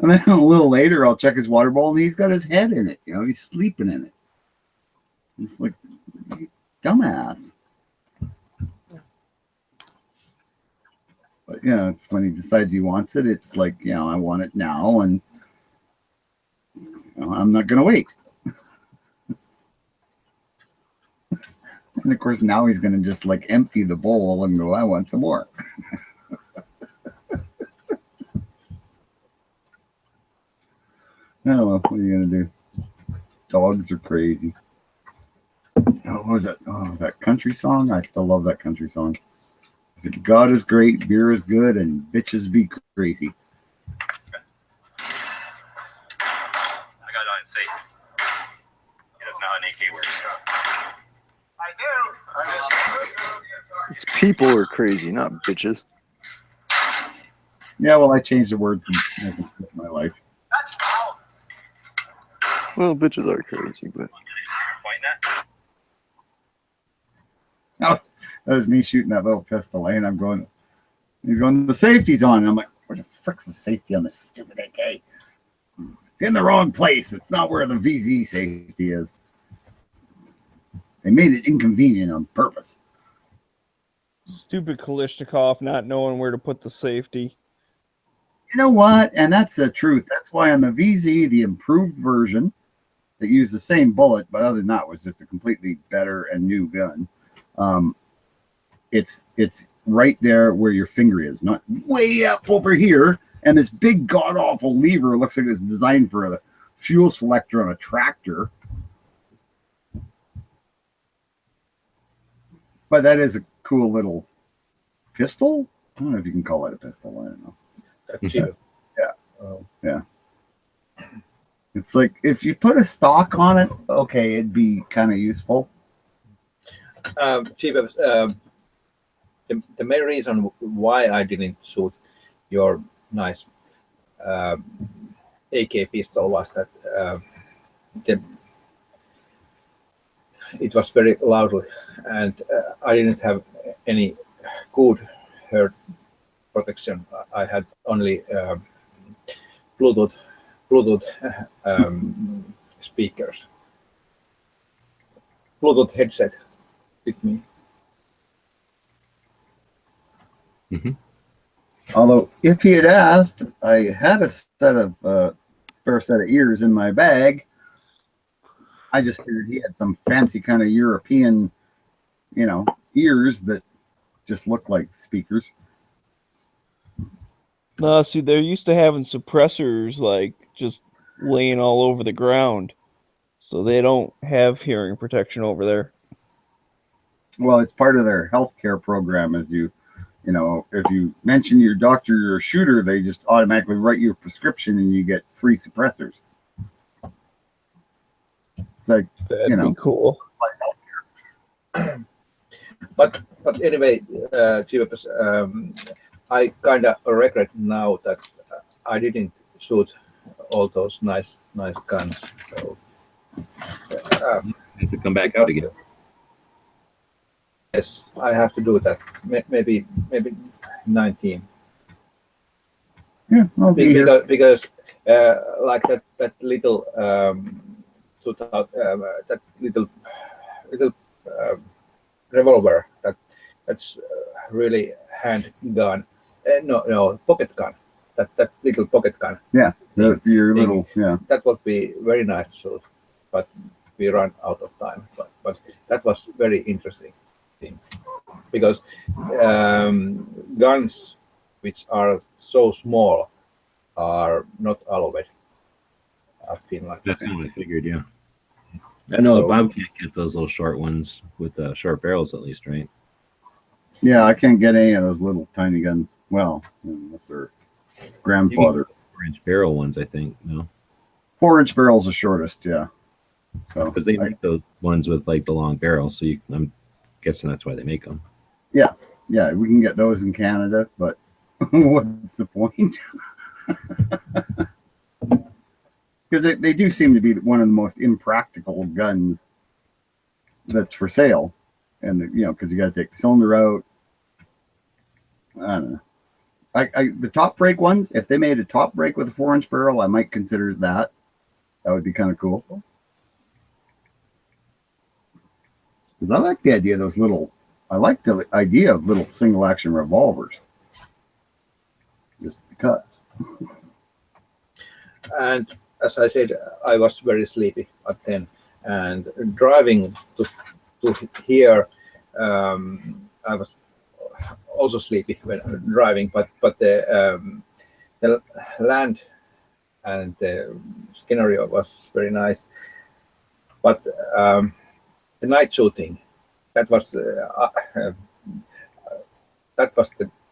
And then a little later, I'll check his water bowl, and he's got his head in it. He's sleeping in it. It's like, dumbass. But it's when he decides he wants it. It's like, I want it now, and I'm not gonna wait. And of course, now he's gonna just like empty the bowl and go, I want some more. Oh, well, what are you gonna do? Dogs are crazy. Oh, what was that? Oh, that country song. I still love that country song. Is it God is great, beer is good, and bitches be crazy. I got it on safe. He doesn't know how an AK works. I do. It's people are crazy, not bitches. Yeah, well, I changed the words to make it fit my life. Well, bitches are crazy, but That was me shooting that little pistol, and I'm going, he's going, the safety's on. And I'm like, where the frick's the safety on this stupid AK? It's in the wrong place. It's not where the VZ safety is. They made it inconvenient on purpose. Stupid Kalishnikov not knowing where to put the safety. You know what? And that's the truth. That's why on the VZ, the improved version that used the same bullet, but other than that was just a completely better and new gun. It's right there where your finger is, not way up over here. And this big god awful lever looks like it's designed for a fuel selector on a tractor. But that is a cool little pistol. I don't know if you can call it a pistol. I don't know. Yeah. It's like if you put a stock on it, okay, it'd be kind of useful. Chief, the main reason why I didn't shoot your nice AK pistol was that it was very loud, and I didn't have any good heard protection. I had only Bluetooth speakers, Bluetooth headset with me. Although, if he had asked, I had a set of spare set of ears in my bag. I just figured he had some fancy kind of European, ears that just look like speakers. No, see, they're used to having suppressors like just laying all over the ground, so they don't have hearing protection over there. Well, it's part of their healthcare program. If you mention your doctor you're a shooter, they just automatically write you a prescription and you get free suppressors. It's like, That'd be cool. But anyway, Chief, I kind of regret now that I didn't shoot all those nice guns. So, have to come back out again. Yes, I have to do that. Maybe 19. Yeah, I'll be here. Because like that little that little revolver that's really handgun. No, pocket gun. That little pocket gun. Yeah, your little, yeah. That would be very nice to shoot, but we run out of time. But that was very interesting thing, because guns which are so small are not allowed. I feel like that's how I figured. Yeah, I know Bob can't get those little short ones with short barrels, at least, right? Yeah, I can't get any of those little tiny guns. Well, unless they're grandfather. 4-inch barrel ones, I think. No, 4-inch barrel's the shortest. Yeah. So because they make those ones with like the long barrels, so I'm guessing that's why they make them. Yeah, we can get those in Canada, but what's the point? Because they do seem to be one of the most impractical guns that's for sale, and because you got to take the cylinder out. I don't know. The top brake ones, if they made a top brake with a 4-inch barrel, I might consider that. That would be kind of cool. Because I like the idea of those little. I like the idea of little single action revolvers. Just because. And as I said, I was very sleepy at 10, and driving to here, I was also sleepy when driving, but the land and the scenario was very nice. But the night shooting, that was the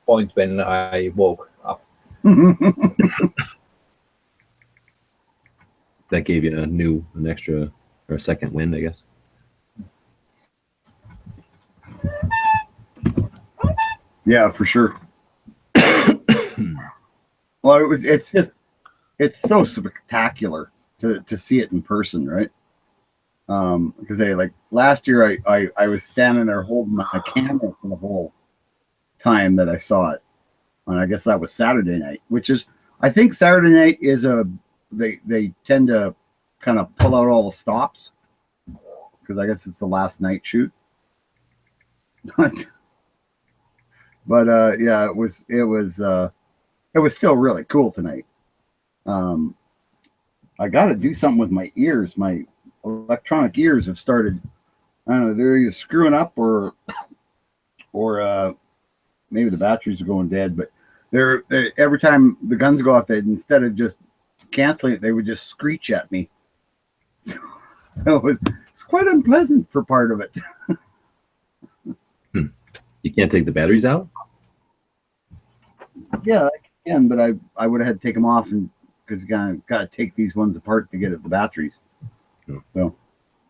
point when I woke up. That gave you an extra or a second wind, I guess. Yeah, for sure. Well, it's so spectacular to see it in person, right? Because like last year I was standing there holding my camera for the whole time that I saw it, and I guess that was Saturday night, which is, I think Saturday night is they tend to kind of pull out all the stops because I guess it's the last night shoot. But yeah, it was still really cool tonight. I got to do something with my ears. My electronic ears have started. I don't know. They're either screwing up or maybe the batteries are going dead. But they're every time the guns go off, they instead of just canceling it, they would just screech at me. So it was quite unpleasant for part of it. You can't take the batteries out? Yeah, I can, but I would have had to take them off, and because you got to take these ones apart to get at the batteries. So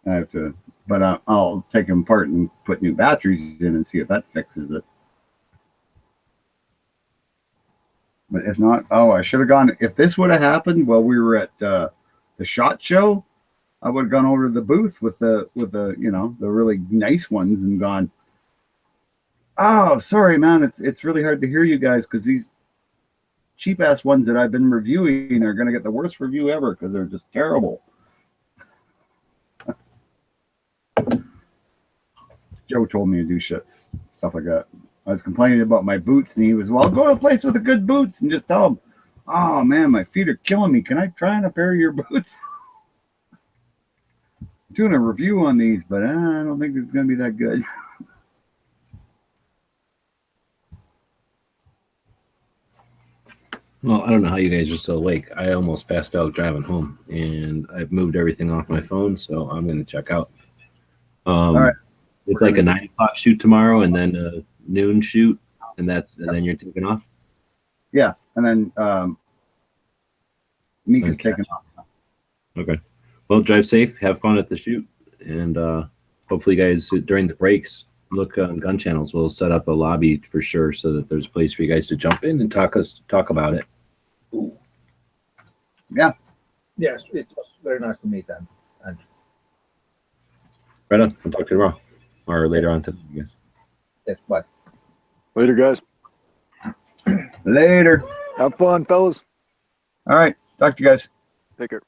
I have to, but I'll take them apart and put new batteries in and see if that fixes it. But if not, I should have gone. If this would have happened while we were at the SHOT Show, I would have gone over to the booth with the the really nice ones and gone, oh, sorry, man, it's really hard to hear you guys because these cheap ass ones that I've been reviewing are gonna get the worst review ever because they're just terrible. Joe told me to do stuff like that. I was complaining about my boots, and he was, well, go to a place with the good boots and just tell them, oh man, my feet are killing me. Can I try on a pair of your boots? I'm doing a review on these, but I don't think it's going to be that good. Well, I don't know how you guys are still awake. I almost passed out driving home, and I've moved everything off my phone, so I'm going to check out. All right. It's like a 9 o'clock shoot tomorrow, and then a noon shoot, and then you're taking off. Yeah, and then Mika's taking off. Okay. Well, drive safe. Have fun at the shoot, and hopefully, you guys during the breaks look on Gun Channels. We'll set up a lobby for sure, so that there's a place for you guys to jump in and talk about it. Yeah. Yes, it was very nice to meet them. And Right on. I'll talk to you tomorrow or later on today, I guess. yes, bye. Later, guys. Later. Have fun, fellas. All right. Talk to you guys. Take care.